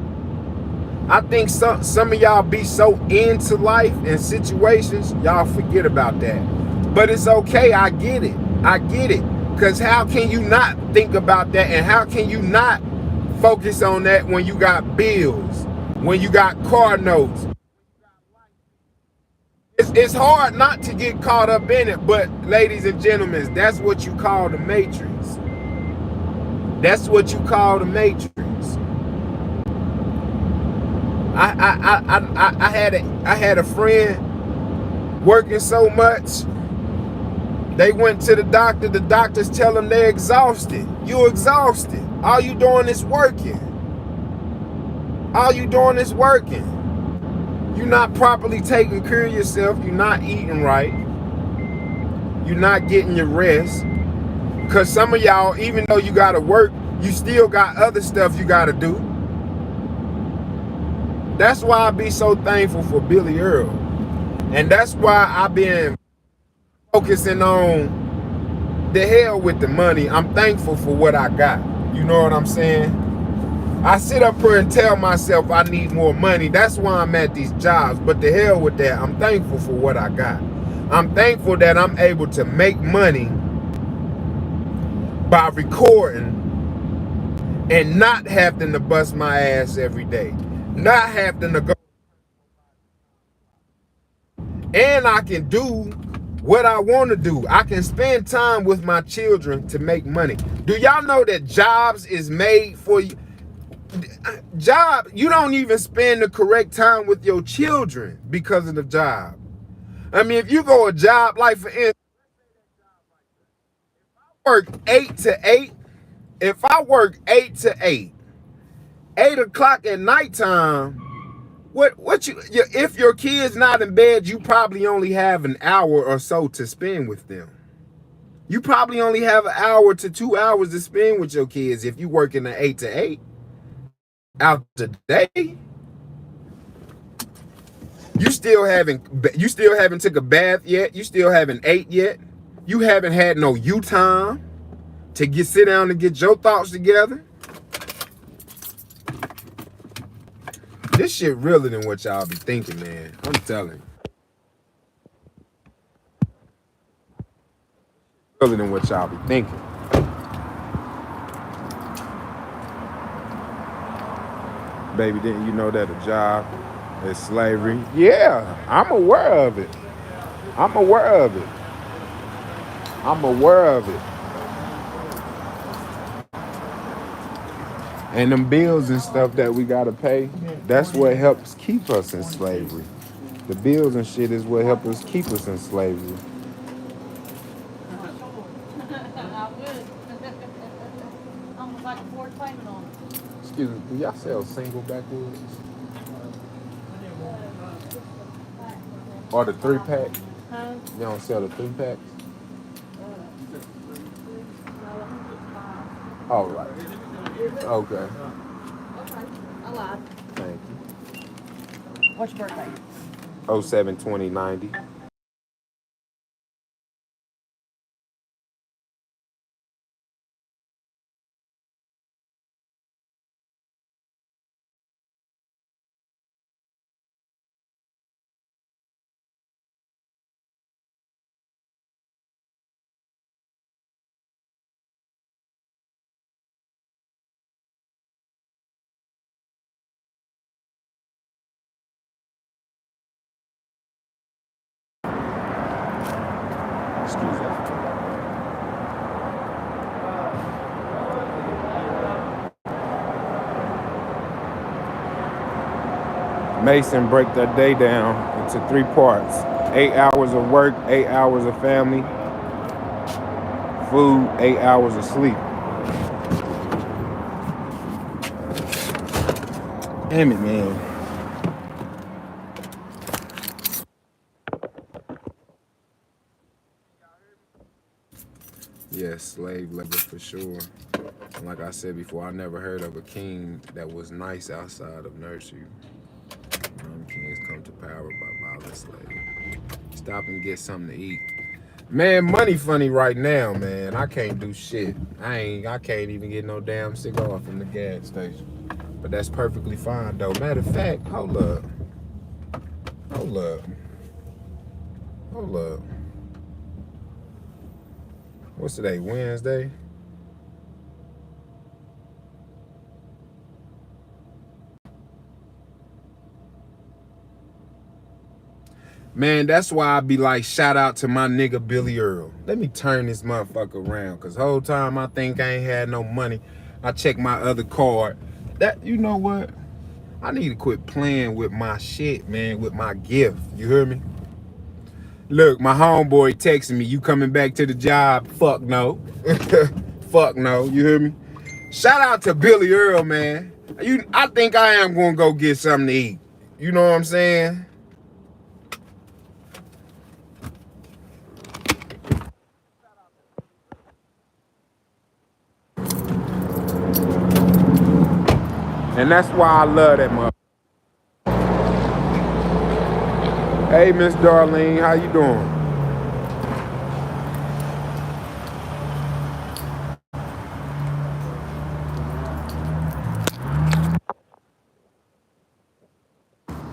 I think some of y'all be so into life and situations, y'all forget about that. But it's okay, I get it. I get it. Because how can you not think about that and how can you not focus on that when you got bills, when you got car notes? It's hard not to get caught up in it, but ladies and gentlemen, that's what you call the matrix. That's what you call the matrix. I had a friend working so much. They went to the doctor. The doctors tell them they're exhausted. You're exhausted. All you doing is working. All you doing is working. You're not properly taking care of yourself. You're not eating right. You're not getting your rest. Because some of y'all, even though you got to work, you still got other stuff you got to do. That's why I be so thankful for Billy Earl. And that's why I've been focusing on the hell with the money. I'm thankful for what I got. You know what I'm saying? I sit up here and tell myself I need more money. That's why I'm at these jobs. But the hell with that. I'm thankful for what I got. I'm thankful that I'm able to make money by recording and not having to bust my ass every day. Not having to go. And I can do what I want to do. I can spend time with my children to make money. Do y'all know that jobs is made for you? Job, you don't even spend the correct time with your children because of the job. I mean, if you go a job like for instance, work 8 to 8. If I work 8 to 8, 8 o'clock at nighttime, What you if your kid's not in bed, you probably only have an hour or so to spend with them. You probably only have an hour to 2 hours to spend with your kids if you work in an 8 to 8 out the day. You still haven't took a bath yet. You still haven't ate yet. You haven't had no you time to sit down and get your thoughts together. This shit realer than what y'all be thinking, man. I'm telling you. Realer than what y'all be thinking. Baby, didn't you know that a job is slavery? Yeah, I'm aware of it. I'm aware of it. I'm aware of it. And them bills and stuff that we gotta pay, that's what helps keep us in slavery. The bills and shit is what help us keep us in slavery. I would. Almost like a Ford payment on it. Excuse me, do y'all sell single backwoods? Or the 3-pack? Huh? You don't sell the 3-packs? All right. Okay. Okay, I lied. Thank What's your birthday? you. 07-20-90. Excuse me. Mason break their day down into 3 parts. 8 hours of work, 8 hours of family, food, 8 hours of sleep. Damn it, man. Yes, slave labor for sure. And like I said before, I never heard of a king that was nice outside of nursery. Kings come to power by violent slave. Stop and get something to eat. Man, money funny right now, man. I can't do shit. I can't even get no damn cigar from the gas station. But that's perfectly fine though. Matter of fact, hold up. Hold up. Hold up. What's today? Wednesday? Man, that's why I be like, shout out to my nigga Billy Earl. Let me turn this motherfucker around, cause the whole time I think I ain't had no money. I check my other card. That, you know what? I need to quit playing with my shit, man, with my gift. You hear me? Look, my homeboy texting me, you coming back to the job? Fuck no. Fuck no, you hear me? Shout out to Billy Earl, man. I think I am gonna go get something to eat. You know what I'm saying? And that's why I love that mother. Hey, Miss Darlene, how you doing?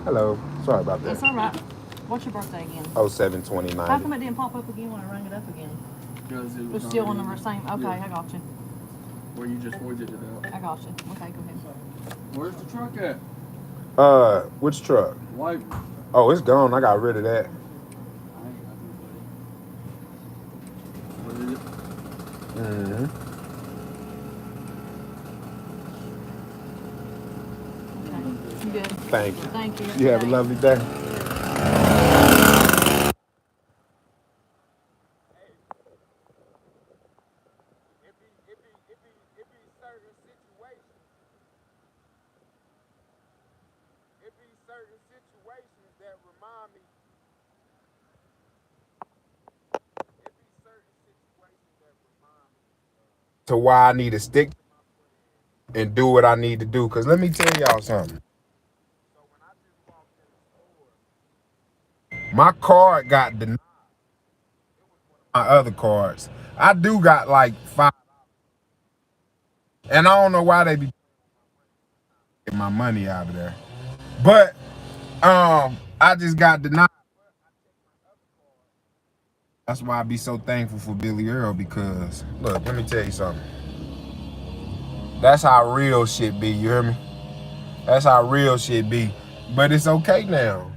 Hello. Sorry about that. That's all right. What's your birthday again? 07-20-90. How come it didn't pop up again when I rang it up again? Because it It's still on the same, okay, Yeah. I got you. Where you just forwarded it out. I got you. Okay, go ahead. Where's the truck at? Which truck? Wipe. Oh, it's gone. I got rid of that. What is it? Mm-hmm. Okay. You good? Thank you. Thank you. You have a lovely day. Certain to why I need to stick and do what I need to do. Cause let me tell y'all something. My card got denied. My other cards. I do got like 5. And I don't know why they be getting my money out of there. But I just got denied. That's why I be so thankful for Billy Earl, because look, let me tell you something. That's how real shit be, you hear me? That's how real shit be. But it's okay now.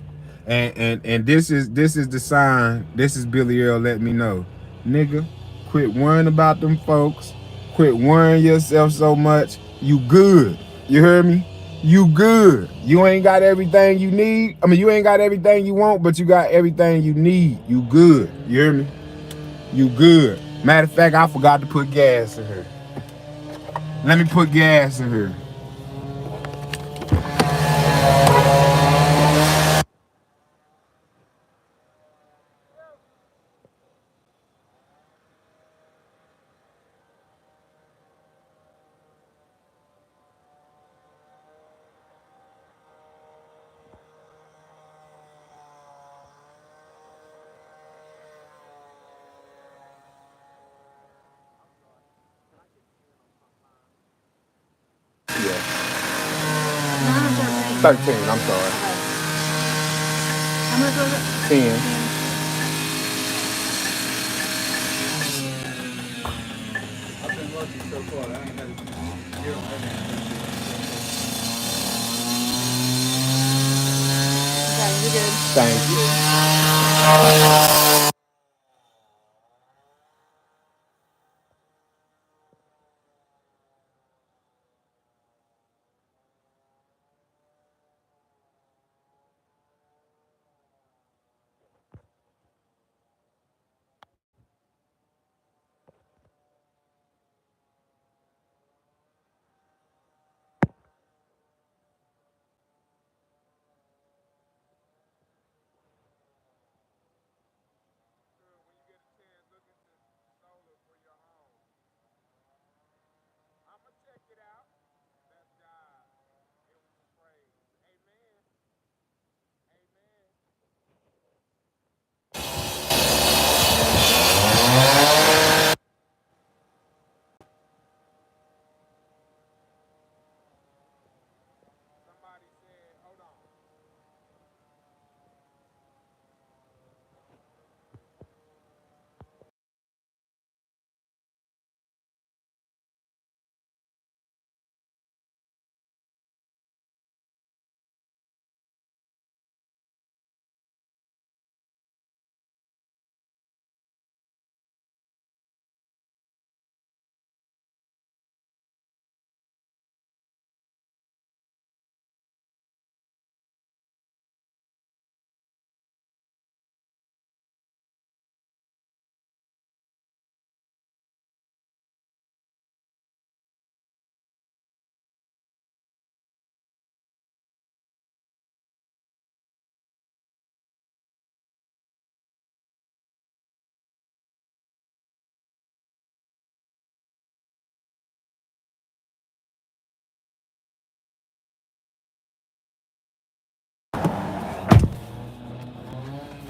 And this is the sign. This is Billy Earl letting me know. Nigga, quit worrying about them folks. Quit worrying yourself so much. You good. You hear me? You good. You ain't got everything you need. I mean, you ain't got everything you want, but you got everything you need. You good. You hear me? You good. Matter of fact, I forgot to put gas in here. Let me put gas in here. Yeah. 13, I'm sorry. How much was it? 10. I've been lucky so far. I ain't had to give them everything. Okay, you're good. Thank you.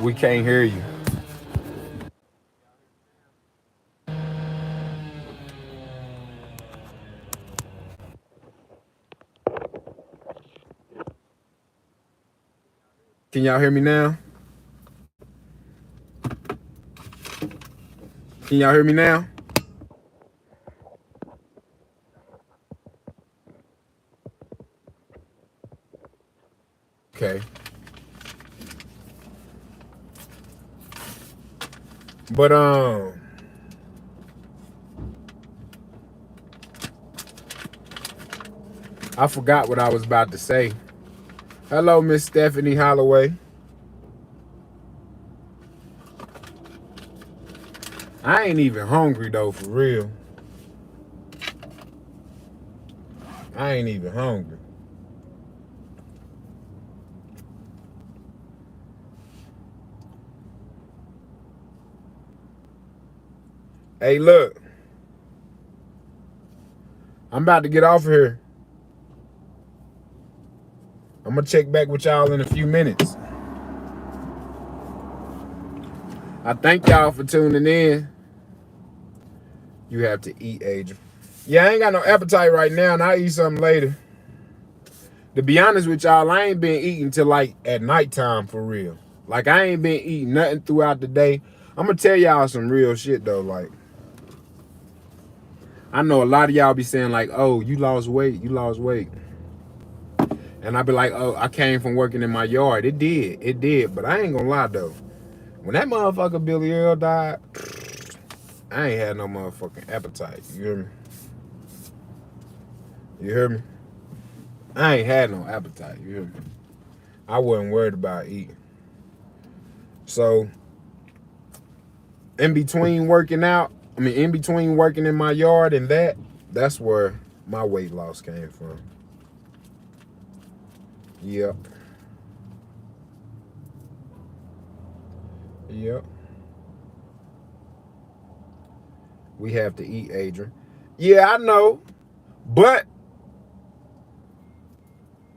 We can't hear you. Can y'all hear me now? Can y'all hear me now? Okay. But I forgot what I was about to say. Hello, Miss Stephanie Holloway. I ain't even hungry though, for real. I ain't even hungry. Hey, look. I'm about to get off of here. I'm gonna check back with y'all in a few minutes. I thank y'all for tuning in. You have to eat, Adrian. Yeah, I ain't got no appetite right now, and I'll eat something later. To be honest with y'all, I ain't been eating till like at nighttime for real. Like, I ain't been eating nothing throughout the day. I'm gonna tell y'all some real shit though. Like, I know a lot of y'all be saying like, oh, you lost weight, you lost weight. And I be like, oh, I came from working in my yard. It did. But I ain't gonna lie though. When that motherfucker Billy Earl died, I ain't had no motherfucking appetite. You hear me? You hear me? I ain't had no appetite. You hear me? I wasn't worried about eating. So, in between working in my yard and that's where my weight loss came from. Yep. We have to eat, Adrian. Yeah, I know. But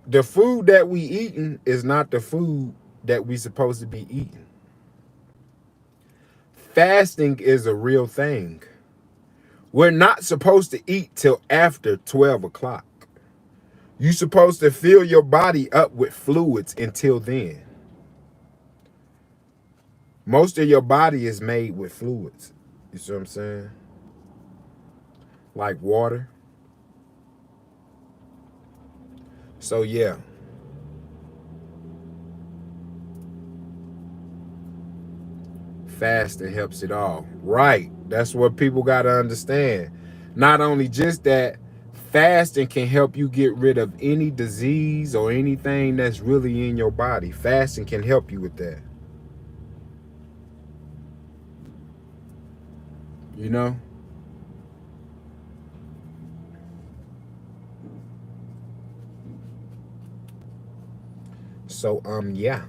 the food that we eating is not the food that we supposed to be eating. Fasting is a real thing. We're not supposed to eat till after 12 o'clock. You're supposed to fill your body up with fluids until then. Most of your body is made with fluids. You see what I'm saying? Like water. So yeah. Fasting helps it all. Right. That's what people got to understand. Not only just that, fasting can help you get rid of any disease or anything that's really in your body. Fasting can help you with that. You know? So, yeah.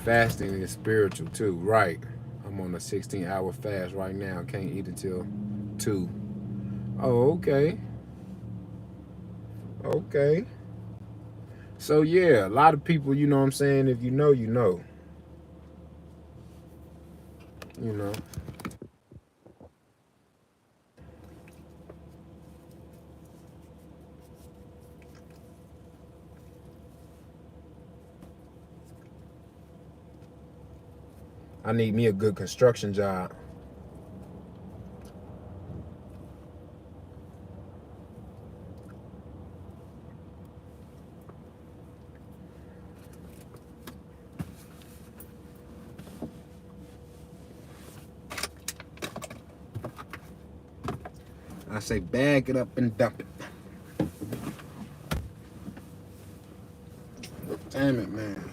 Fasting is spiritual too, right? I'm on a 16-hour fast right now. Can't eat until 2. Oh, okay. Okay. So yeah, a lot of people, you know what I'm saying? If you know, you know. You know. I need me a good construction job. I say bag it up and dump it. Damn it, man.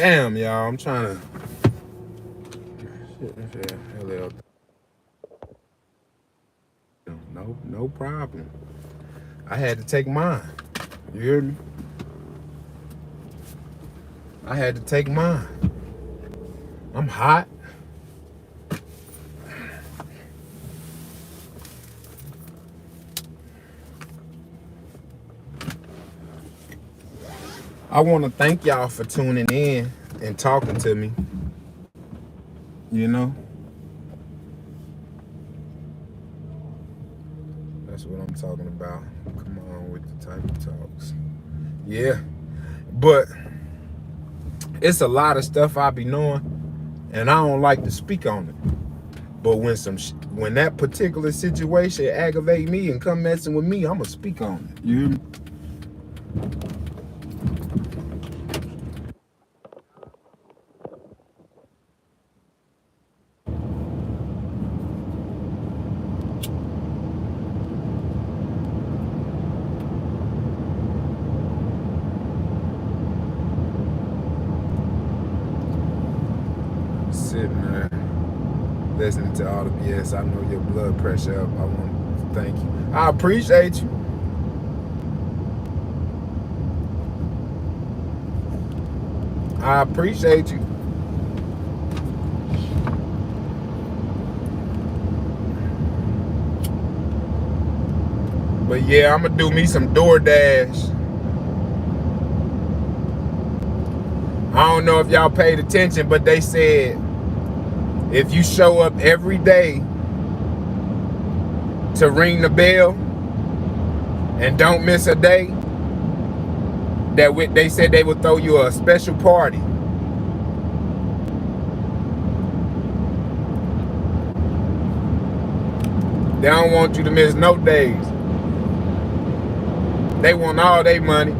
Damn, y'all, I'm trying to. No problem. I had to take mine. You hear me? I had to take mine. I'm hot. I want to thank y'all for tuning in and talking to me. You know? That's what I'm talking about. Come on with the type of talks. Yeah. But it's a lot of stuff I be knowing, and I don't like to speak on it. But when that particular situation aggravate me and come messing with me, I'ma speak on it. You hear me? Sitting there listening to all the BS. I know your blood pressure up. I want to thank you. I appreciate you. I appreciate you. But yeah, I'm gonna do me some DoorDash. I don't know if y'all paid attention, but they said if you show up every day to ring the bell and don't miss a day, they said they would throw you a special party. They don't want you to miss no days. They want all their money.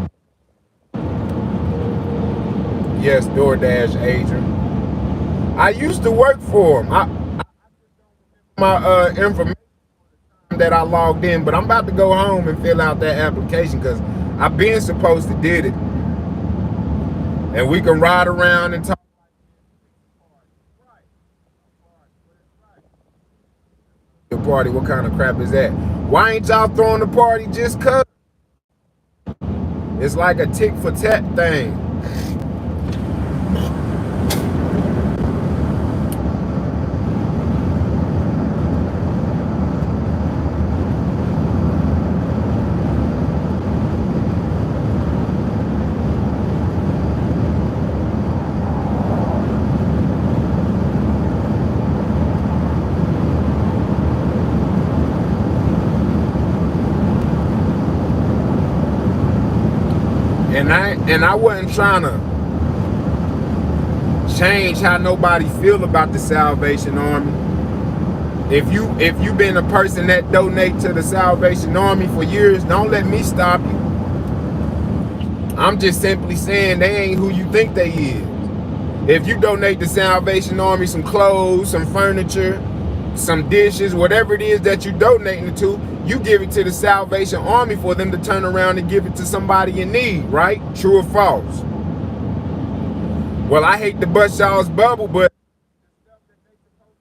Yes, DoorDash, Adrian. I used to work for them. My information that I logged in, but I'm about to go home and fill out that application because I've been supposed to did it. And we can ride around and talk. The party, what kind of crap is that? Why ain't y'all throwing the party just cause? It's like a tick for tat thing. And I wasn't trying to change how nobody feel about the Salvation Army. If you been a person that donate to the Salvation Army for years, don't let me stop you. I'm just simply saying they ain't who you think they is. If you donate to Salvation Army some clothes, some furniture, some dishes, whatever it is that you donating it to, you give it to the Salvation Army for them to turn around and give it to somebody in need, right? True or false? Well, I hate to bust y'all's bubble, but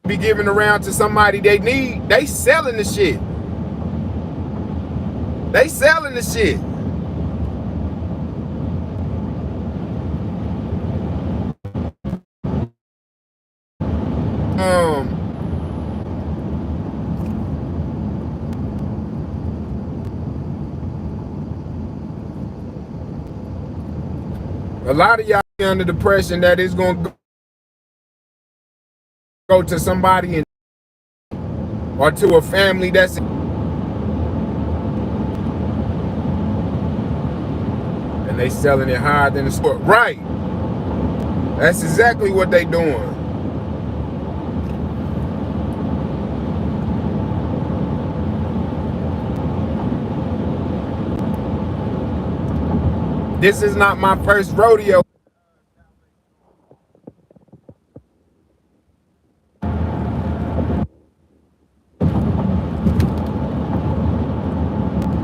be giving around to somebody they need, they selling the shit. They selling the shit. A lot of y'all under the pressure that it's gonna go to somebody or to a family that's and they selling it higher than the store. Right. That's exactly what they doing. This is not my first rodeo.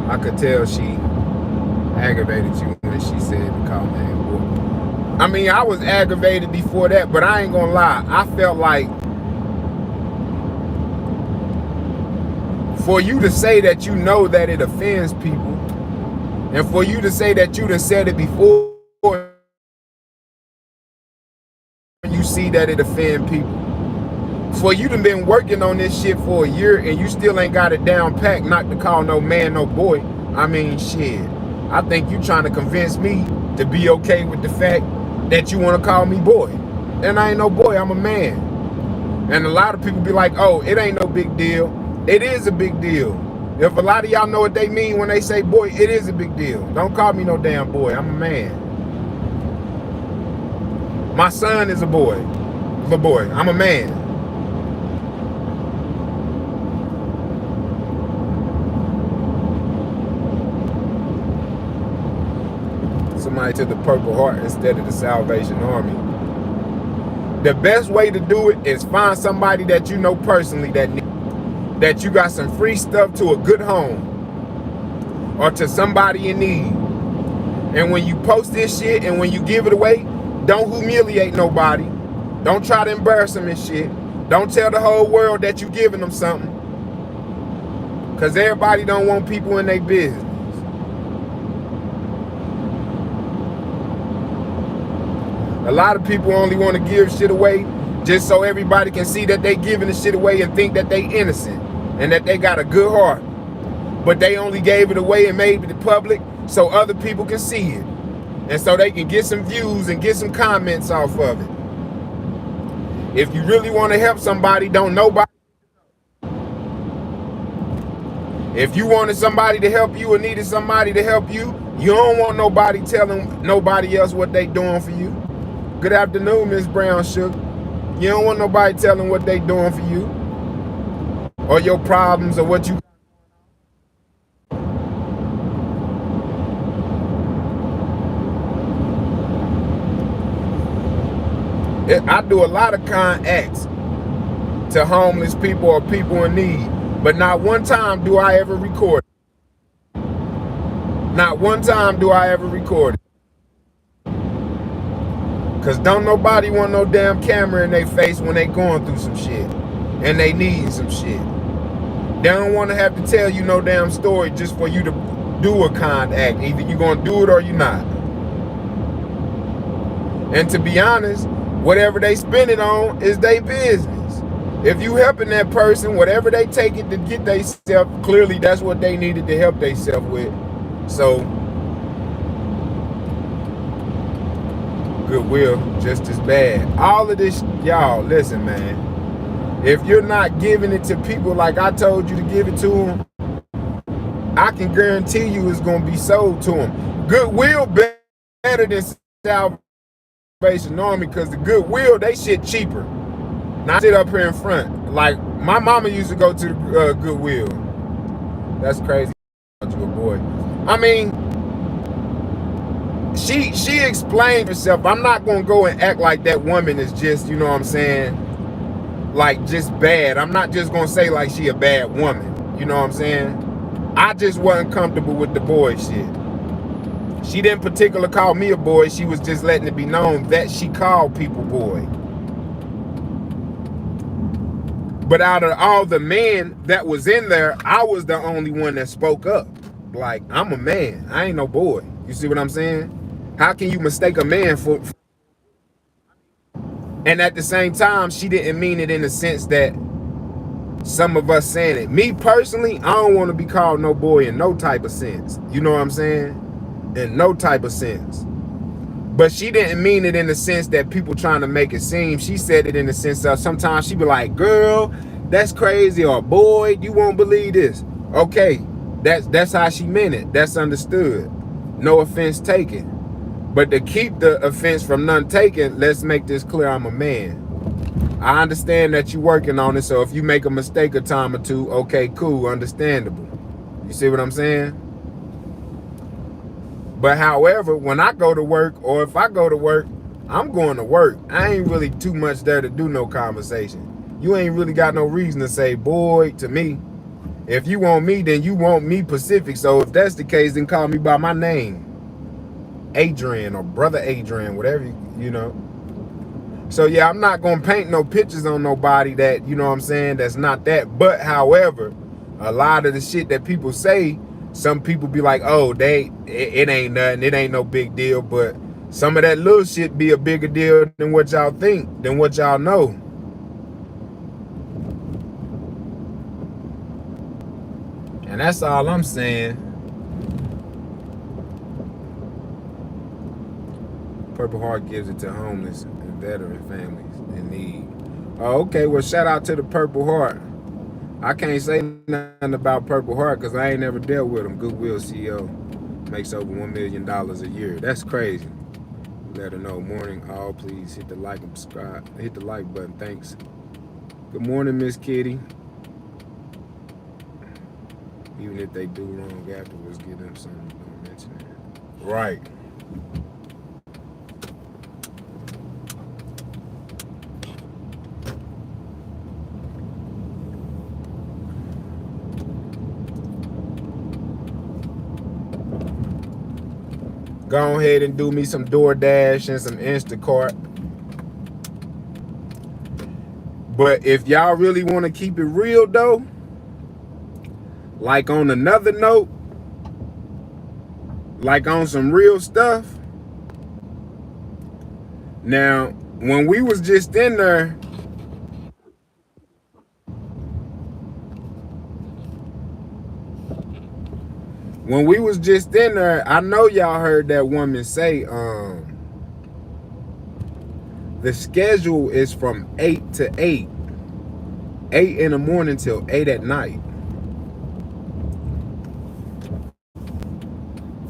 I could tell she aggravated you when she said to call me. I mean, I was aggravated before that, but I ain't gonna lie. I felt like for you to say that you know that it offends people, and for you to say that you done said it before, you see that it offend people. For you done been working on this shit for a year and you still ain't got it down pat, not to call no man no boy. I mean, shit. I think you trying to convince me to be okay with the fact that you want to call me boy. And I ain't no boy, I'm a man. And a lot of people be like, oh, it ain't no big deal. It is a big deal. If a lot of y'all know what they mean when they say boy, it is a big deal. Don't call me no damn boy, I'm a man. My son is a boy. I'm a man. somebody to the Purple Heart instead of the Salvation Army. The best way to do it is find somebody that you know personally that you got some free stuff to a good home or to somebody in need. And when you post this shit and when you give it away, don't humiliate nobody. Don't try to embarrass them and shit. Don't tell the whole world that you giving them something. Because everybody don't want people in their business. A lot of people only want to give shit away just so everybody can see that they giving the shit away and think that they innocent and that they got a good heart. But they only gave it away and made it public so other people can see it. And so they can get some views and get some comments off of it. If you really want to help somebody, don't nobody. If you wanted somebody to help you or needed somebody to help you, you don't want nobody telling nobody else what they doing for you. Good afternoon, Miss Brown Sugar. You don't want nobody telling what they doing for you or your problems or what you. I do a lot of kind acts to homeless people or people in need, but not one time do I ever record it. Not one time do I ever record it. Cause don't nobody want no damn camera in their face when they going through some shit and they need some shit. They don't want to have to tell you no damn story just for you to do a kind act. Either you gonna do it or you not. And to be honest, whatever they spend it on is their business. If you helping that person, whatever they take it to get themselves, clearly that's what they needed to help themselves with. So, goodwill, just as bad. All of this, y'all, listen, man. If you're not giving it to people like I told you to give it to them, I can guarantee you it's going to be sold to them. Goodwill better than Salvation Army because the Goodwill, they shit cheaper. Now I sit up here in front. Like, my mama used to go to the Goodwill. That's crazy. You a boy. I mean, she explained herself. I'm not going to go and act like that woman is just, you know what I'm saying, like just bad. I'm not just going to say like she a bad woman. You know what I'm saying? I just wasn't comfortable with the boy shit. She didn't particularly call me a boy. She was just letting it be known that she called people boy. But out of all the men that was in there, I was the only one that spoke up. Like, I'm a man. I ain't no boy. You see what I'm saying? How can you mistake a man for... And at the same time, she didn't mean it in the sense that some of us saying it. Me personally, I don't want to be called no boy in no type of sense. You know what I'm saying? In no type of sense. But she didn't mean it in the sense that people trying to make it seem. She said it in the sense of sometimes she be like, girl, that's crazy, or boy, you won't believe this. Okay, that's how she meant it. That's understood. No offense taken. But to keep the offense from none taken, let's make this clear, I'm a man. I understand that you're working on it, so if you make a mistake a time or two, okay, cool, understandable. You see what I'm saying? But however, when I go to work, or if I go to work, I'm going to work. I ain't really too much there to do no conversation. You ain't really got no reason to say, boy, to me. If you want me, then you want me Pacific. So if that's the case, then call me by my name. Adrian or Brother Adrian, whatever, you know. So yeah, I'm not going to paint no pictures on nobody that, you know what I'm saying, that's not that. But however, a lot of the shit that people say, some people be like, oh, it ain't nothing, it ain't no big deal. But some of that little shit be a bigger deal than what y'all think, than what y'all know. And that's all I'm saying. Purple Heart gives it to homeless and veteran families in need. Oh, okay, well, shout out to the Purple Heart. I can't say nothing about Purple Heart because I ain't never dealt with him. Goodwill CEO makes over $1 million a year. That's crazy. Let her know. Morning, all. Please hit the like and subscribe. Hit the like button. Thanks. Good morning, Miss Kitty. Even if they do wrong afterwards, give them something. Don't mention it. Right. go ahead and do me some DoorDash and some Instacart. But if y'all really want to keep it real though, like on another note, like on some real stuff. Now, when we was just in there, I know y'all heard that woman say, the schedule is from 8 to 8. 8 in the morning till 8 at night.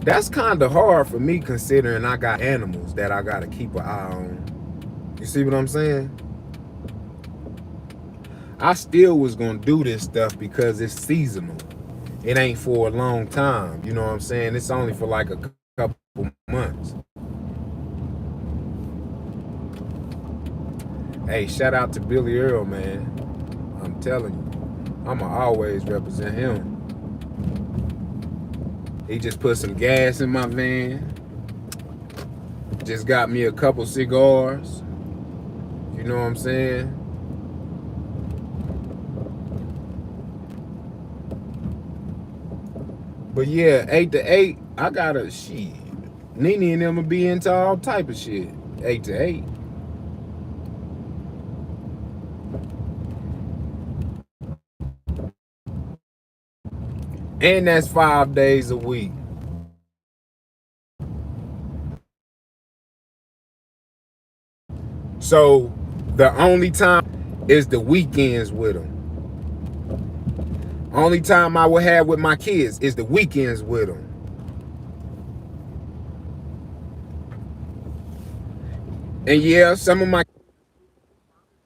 That's kind of hard for me considering I got animals that I got to keep an eye on. You see what I'm saying? I still was going to do this stuff because it's seasonal. It ain't for a long time. You know what I'm saying? It's only for like a couple months. Hey, shout out to Billy Earl, man. I'm telling you, I'ma always represent him. He just put some gas in my van. Just got me a couple cigars. You know what I'm saying? But yeah, 8 to 8, I got a shit. Nene and them will be into all type of shit. 8 to 8. And that's 5 days a week. So the only time is the weekends with them. Only time I would have with my kids is the weekends with them. And yeah, some of my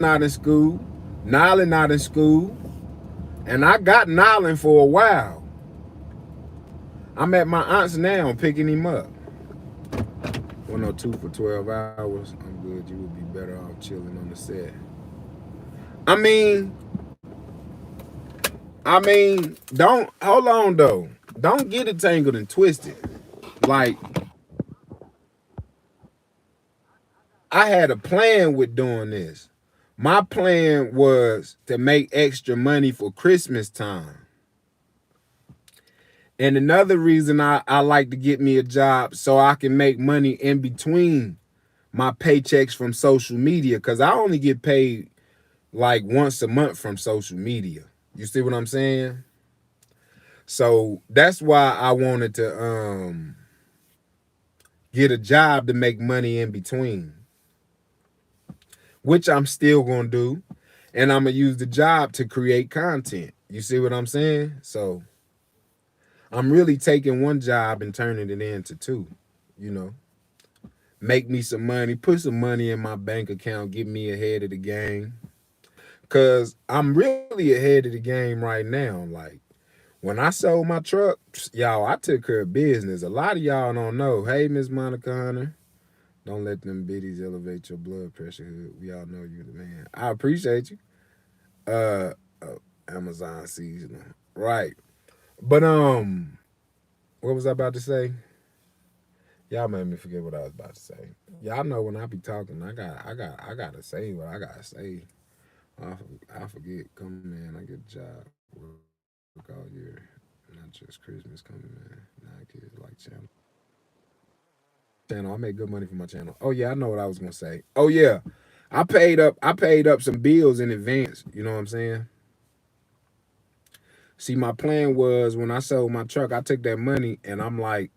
not in school. Nylan not in school. And I got Nylan for a while. I'm at my aunt's now picking him up. 102 for 12 hours. I'm good. You would be better off chilling on the set. I mean, don't, hold on though. Don't get it tangled and twisted. Like, I had a plan with doing this. My plan was to make extra money for Christmas time. And another reason I like to get me a job so I can make money in between my paychecks from social media, because I only get paid like once a month from social media. You see what I'm saying? So that's why I wanted to get a job to make money in between, which I'm still gonna do. And I'm gonna use the job to create content. You see what I'm saying? So I'm really taking one job and turning it into two, you know. Make me some money, put some money in my bank account, get me ahead of the game. Cause I'm really ahead of the game right now. Like, when I sold my truck, y'all, I took care of business. A lot of y'all don't know. Hey, Miss Monica Hunter, don't let them biddies elevate your blood pressure. We all know you the man. I appreciate you. Amazon seasonal. Right. But what was I about to say? Y'all made me forget what I was about to say. Y'all know when I be talking, I gotta say what I gotta say. I forget. Come man, I get a job. Work all year. Not just Christmas coming, man. 9 kids like channel. I make good money for my channel. Oh yeah, I know what I was gonna say. Oh yeah. I paid up some bills in advance. You know what I'm saying? See, my plan was when I sold my truck, I took that money and I'm like,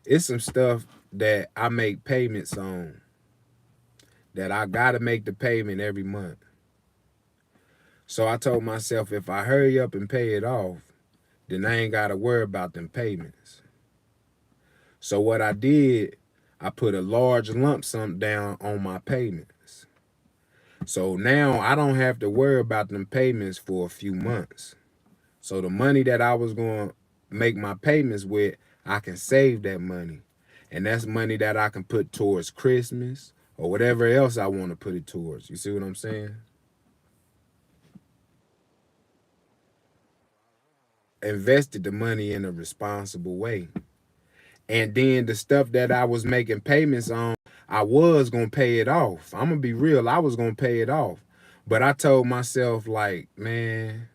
it's some stuff that I make payments on that I gotta make the payment every month. So I told myself if I hurry up and pay it off, then I ain't gotta worry about them payments. So what I did, I put a large lump sum down on my payments. So now I don't have to worry about them payments for a few months. So the money that I was going to make my payments with, I can save that money. And that's money that I can put towards Christmas or whatever else I want to put it towards. You see what I'm saying? Invested the money in a responsible way. And then the stuff that I was making payments on, I was gonna pay it off. I'm gonna be real, I was gonna pay it off. But I told myself, like, man,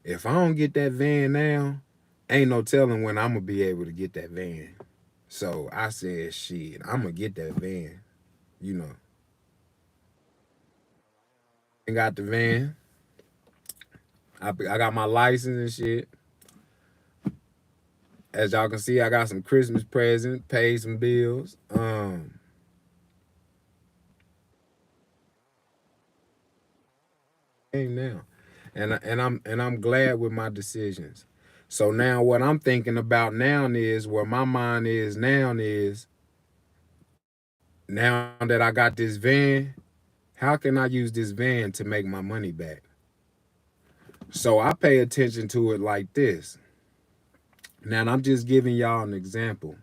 if I don't get that van now, ain't no telling when I'm gonna be able to get that van. So I said, shit, I'm gonna get that van, you know. I got the van. I got my license and shit. As y'all can see, I got some Christmas presents, paid some bills. Now, and I'm glad with my decisions. So now what I'm thinking about now is, where my mind is now that I got this van, how can I use this van to make my money back? So I pay attention to it like this. Now, I'm just giving y'all an example.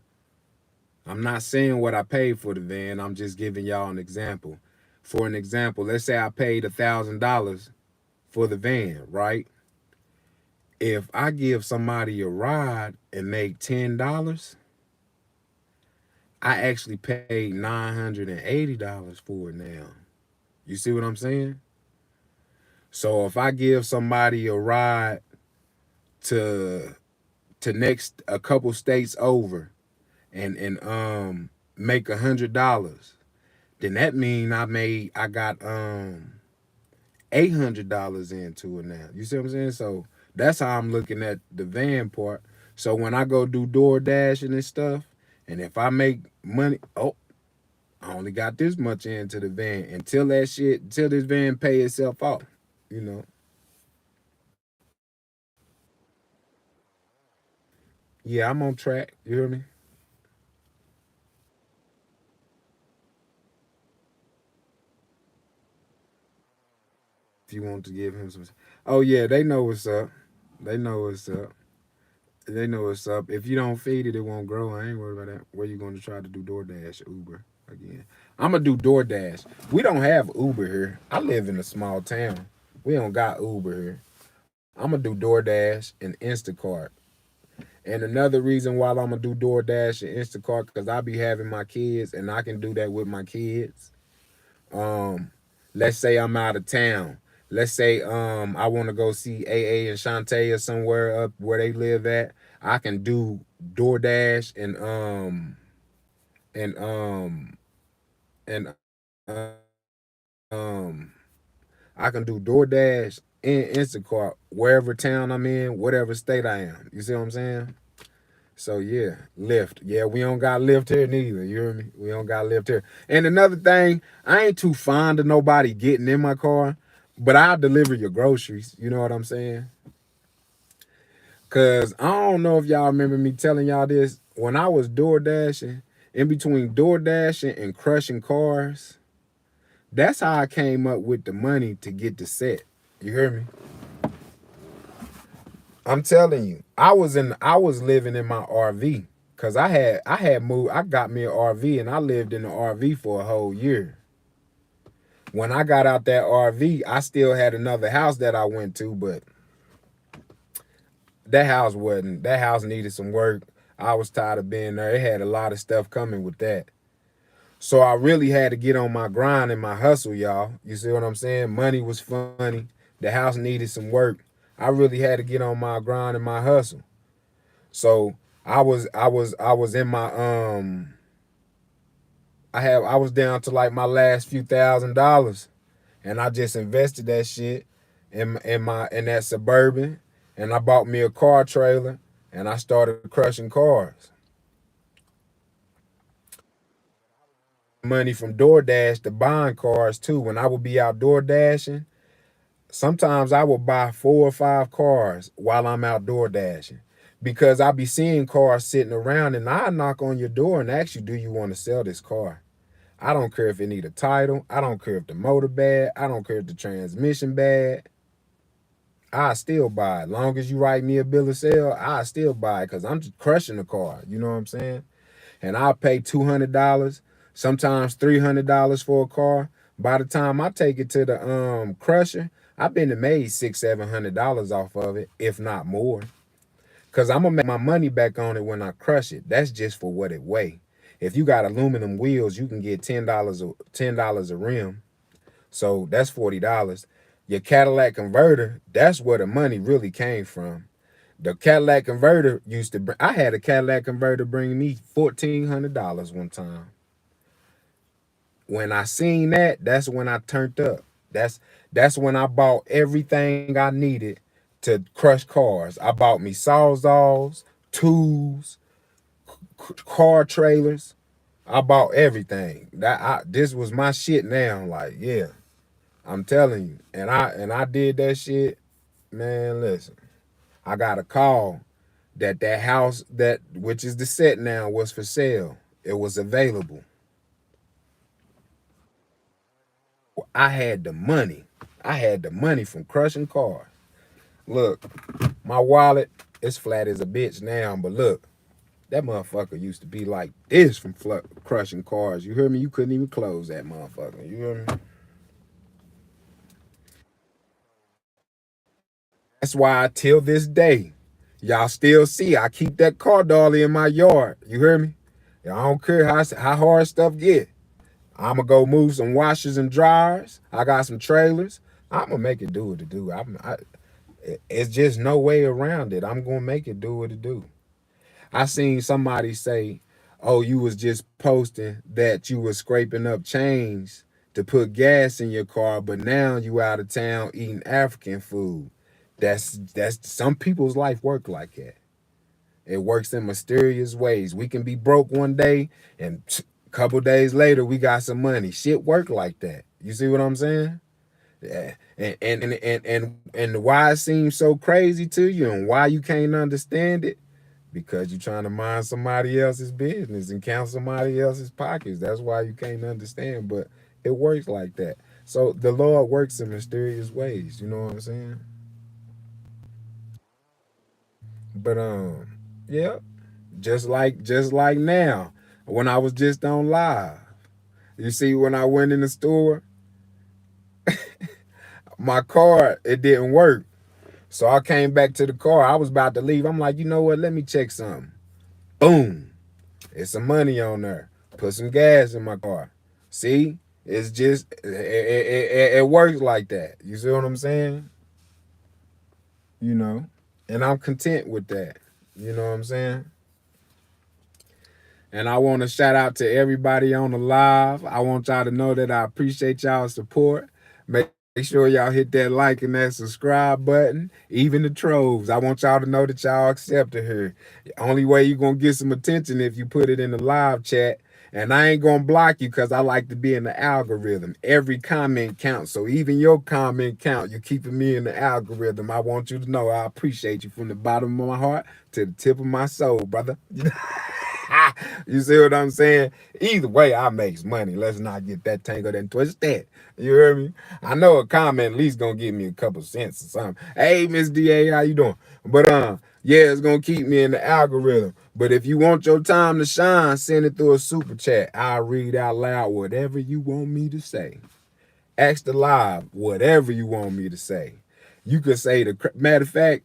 I'm not saying what I paid for the van. I'm just giving y'all an example. For an example, let's say I paid $1,000 for the van, right? If I give somebody a ride and make $10, I actually paid $980 for it now. You see what I'm saying? So if I give somebody a ride to next a couple states over and make $100, then that mean I got $800 into it now. You see what I'm saying? So that's how I'm looking at the van part. So when I go do DoorDash and stuff, and if I make money, I only got this much into the van until this van pay itself off, you know. Yeah, I'm on track. You hear me? If you want to give him some. Oh yeah, they know what's up. They know what's up. They know what's up. If you don't feed it, it won't grow. I ain't worried about that. Where you going to try to do DoorDash, Uber again? I'm gonna do DoorDash. We don't have Uber here. I live in a small town. We don't got Uber here. I'm gonna do DoorDash and Instacart. And another reason why I'm gonna do DoorDash and Instacart, because I be having my kids and I can do that with my kids. Let's say I'm out of town. Let's say I want to go see AA and Shantae or somewhere up where they live at. I can do DoorDash and and I can do DoorDash and Instacart wherever town I'm in, whatever state I am. You see what I'm saying? So yeah, Lyft. Yeah, we don't got Lyft here neither. You hear me? We don't got Lyft here. And another thing, I ain't too fond of nobody getting in my car, but I'll deliver your groceries. You know what I'm saying? Cause I don't know if y'all remember me telling y'all this. When I was door dashing, in between door dashing and crushing cars, that's how I came up with the money to get the set. You hear me? I'm telling you, I was living in my RV because I had moved. I got me an RV and I lived in the RV for a whole year. When I got out that RV, I still had another house that I went to, but that house needed some work. I was tired of being there. It had a lot of stuff coming with that. So I really had to get on my grind and my hustle, y'all. You see what I'm saying? Money was funny. The house needed some work. I really had to get on my grind and my hustle. So I was in my I was down to like my last few $1,000s, and I just invested that shit in that Suburban, and I bought me a car trailer and I started crushing cars. Money from DoorDash to buying cars too. When I would be out door dashing, sometimes I will buy 4 or 5 cars while I'm outdoor dashing, because I be seeing cars sitting around and I knock on your door and ask you, do you want to sell this car? I don't care if it need a title. I don't care if the motor bad. I don't care if the transmission bad. I still buy it. Long as you write me a bill of sale, I still buy it because I'm just crushing the car. You know what I'm saying? And I'll pay $200, sometimes $300 for a car. By the time I take it to the crusher, I've been made $600-700 off of it, if not more. Cause I'm gonna make my money back on it when I crush it. That's just for what it weigh. If you got aluminum wheels, you can get $10 a rim. So that's $40. Your Cadillac converter, that's where the money really came from. The Cadillac converter used to bring, I had a Cadillac converter bring me $1,400 one time. When I seen that, that's when I turned up. That's when I bought everything I needed to crush cars. I bought me sawzalls, tools, car trailers. I bought everything. This was my shit now. Like, yeah, I'm telling you. And I did that shit, man. Listen, I got a call that house that which is the set now was for sale. It was available. I had the money. I had the money from crushing cars. Look, my wallet is flat as a bitch now, but look, that motherfucker used to be like this from crushing cars. You hear me? You couldn't even close that motherfucker. You hear me? That's why till this day, y'all still see I keep that car dolly in my yard. You hear me? I don't care how hard stuff get. I'm going to go move some washers and dryers. I got some trailers. I'm going to make it do what it do. It's just no way around it. I'm going to make it do what it do. I seen somebody say, oh, you was just posting that you was scraping up change to put gas in your car, but now you out of town eating African food. That's some people's life work like that. It works in mysterious ways. We can be broke one day and a couple days later we got some money. Shit work like that. You see what I'm saying? Yeah. And why it seems so crazy to you and why you can't understand it? Because you're trying to mind somebody else's business and count somebody else's pockets. That's why you can't understand, but it works like that. So the Lord works in mysterious ways. You know what I'm saying? But yeah, just like now, when I was just on live. You see, when I went in the store, my card, it didn't work. So I came back to the car. I was about to leave. I'm like, you know what? Let me check something. Boom. It's some money on there. Put some gas in my car. See? It's just, it works like that. You see what I'm saying? You know? And I'm content with that. You know what I'm saying? And I want to shout out to everybody on the live. I want y'all to know that I appreciate y'all's support. Make sure y'all hit that like and that subscribe button. Even the trolls. I want y'all to know that y'all accepted her. The only way you're going to get some attention if you put it in the live chat. And I ain't going to block you because I like to be in the algorithm. Every comment counts. So even your comment count. You're keeping me in the algorithm. I want you to know I appreciate you from the bottom of my heart to the tip of my soul, brother. You see what I'm saying? Either way, I makes money. Let's not get that tangled and twisted. You hear me? I know a comment at least gonna give me a couple cents or something. Hey, Miss DA, how you doing? But yeah, it's gonna keep me in the algorithm. But if you want your time to shine, send it through a super chat. I'll read out loud whatever you want me to say. Ask the live whatever you want me to say. You could say matter of fact,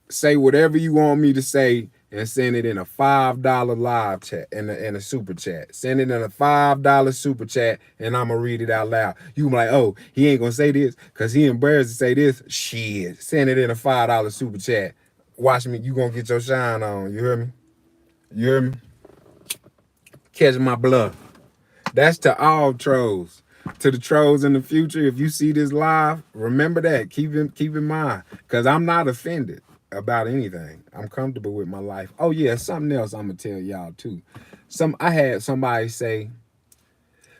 say whatever you want me to say and send it in a $5 live chat, in a super chat. Send it in a $5 super chat, and I'm going to read it out loud. You be like, oh, he ain't going to say this because he embarrassed to say this. Shit. Send it in a $5 super chat. Watch me. You going to get your shine on. You hear me? You hear me? Catch my bluff. That's to all trolls. To the trolls in the future, if you see this live, remember that. Keep in mind, because I'm not offended about anything. I'm comfortable with my life. Oh yeah, something else I'm gonna tell y'all too. I had somebody say,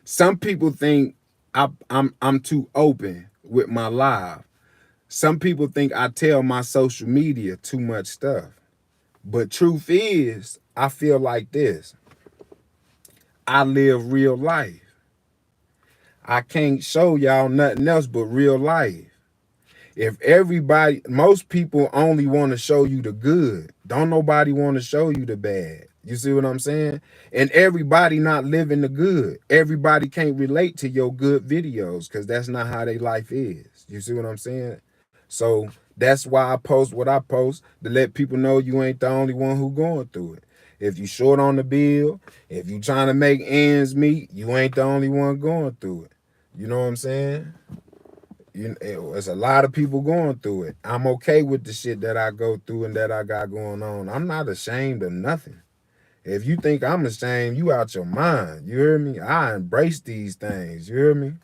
some people think I'm too open with my live. Some people think I tell my social media too much stuff. But truth is, I feel like this. I live real life. I can't show y'all nothing else but real life. If most people only want to show you the good. Don't nobody want to show you the bad. You see what I'm saying? And everybody not living the good. Everybody can't relate to your good videos because that's not how their life is. You see what I'm saying? So That's why I post what I post, to let people know you ain't the only one who going through it. If you short on the bill, if you trying to make ends meet, you ain't the only one going through it. You know what I'm saying? There's a lot of people going through it. I'm okay with the shit that I go through and that I got going on. I'm not ashamed of nothing. If you think I'm ashamed, you out your mind. You hear me? I embrace these things. You hear me?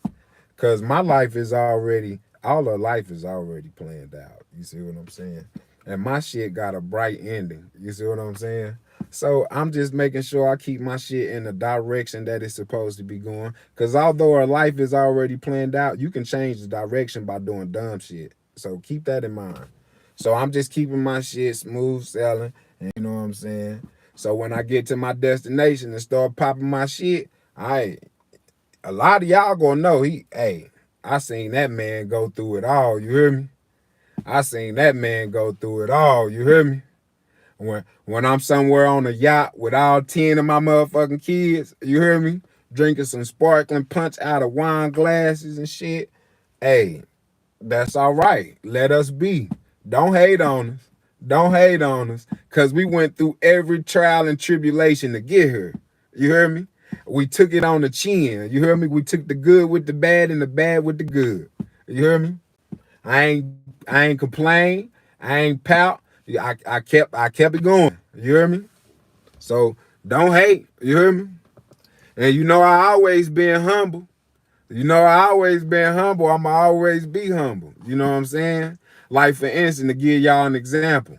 Because my life is already, all of life is already planned out. You see what I'm saying? And my shit got a bright ending. You see what I'm saying? So I'm just making sure I keep my shit in the direction that it's supposed to be going. Because although our life is already planned out, you can change the direction by doing dumb shit. So keep that in mind. So I'm just keeping my shit smooth sailing. And you know what I'm saying? So when I get to my destination and start popping my shit, a lot of y'all gonna know I seen that man go through it all. You hear me? I seen that man go through it all. You hear me? When I'm somewhere on a yacht with all 10 of my motherfucking kids, you hear me? Drinking some sparkling punch out of wine glasses and shit. Hey, that's all right. Let us be. Don't hate on us. Don't hate on us. Because we went through every trial and tribulation to get here. You hear me? We took it on the chin. You hear me? We took the good with the bad and the bad with the good. You hear me? I ain't complain. I ain't pout. I kept it going. You hear me? So don't hate. You hear me? And you know I always been humble. You know I always been humble. I'ma always be humble. You know what I'm saying? Like for instance, to give y'all an example.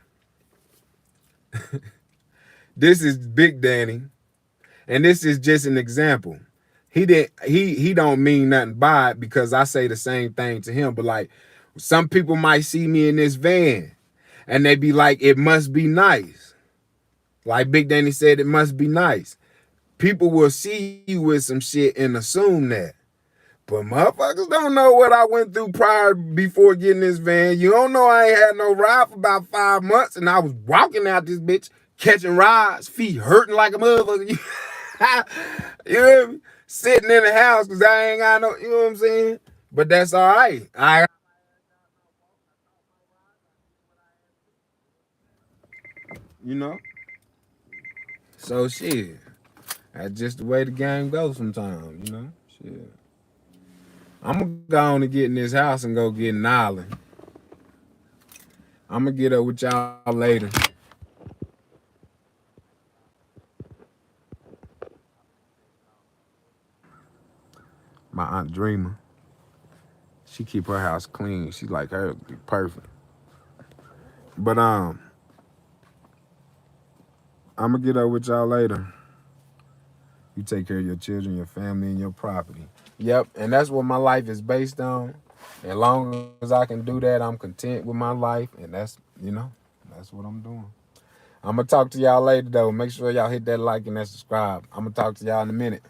This is Big Danny, and this is just an example. He don't mean nothing by it because I say the same thing to him. But like some people might see me in this van and they be like, it must be nice. Like Big Danny said, it must be nice. People will see you with some shit and assume that. But motherfuckers don't know what I went through before getting this van. You don't know I ain't had no ride for about 5 months, and I was walking out this bitch, catching rides, feet hurting like a motherfucker. You hear me? Sitting in the house because I ain't got no, you know what I'm saying? But that's all right. You know? So shit. That's just the way the game goes sometimes, you know? Shit. I'm gonna go on and get in this house and go get an island. I'm gonna get up with y'all later. My Aunt Dreamer, she keep her house clean. She like her be perfect. But I'm gonna get up with y'all later. You take care of your children, your family, and your property. Yep, and that's what my life is based on. As long as I can do that, I'm content with my life, and that's what I'm doing. I'm gonna talk to y'all later though. Make sure y'all hit that like and that subscribe. I'm gonna talk to y'all in a minute.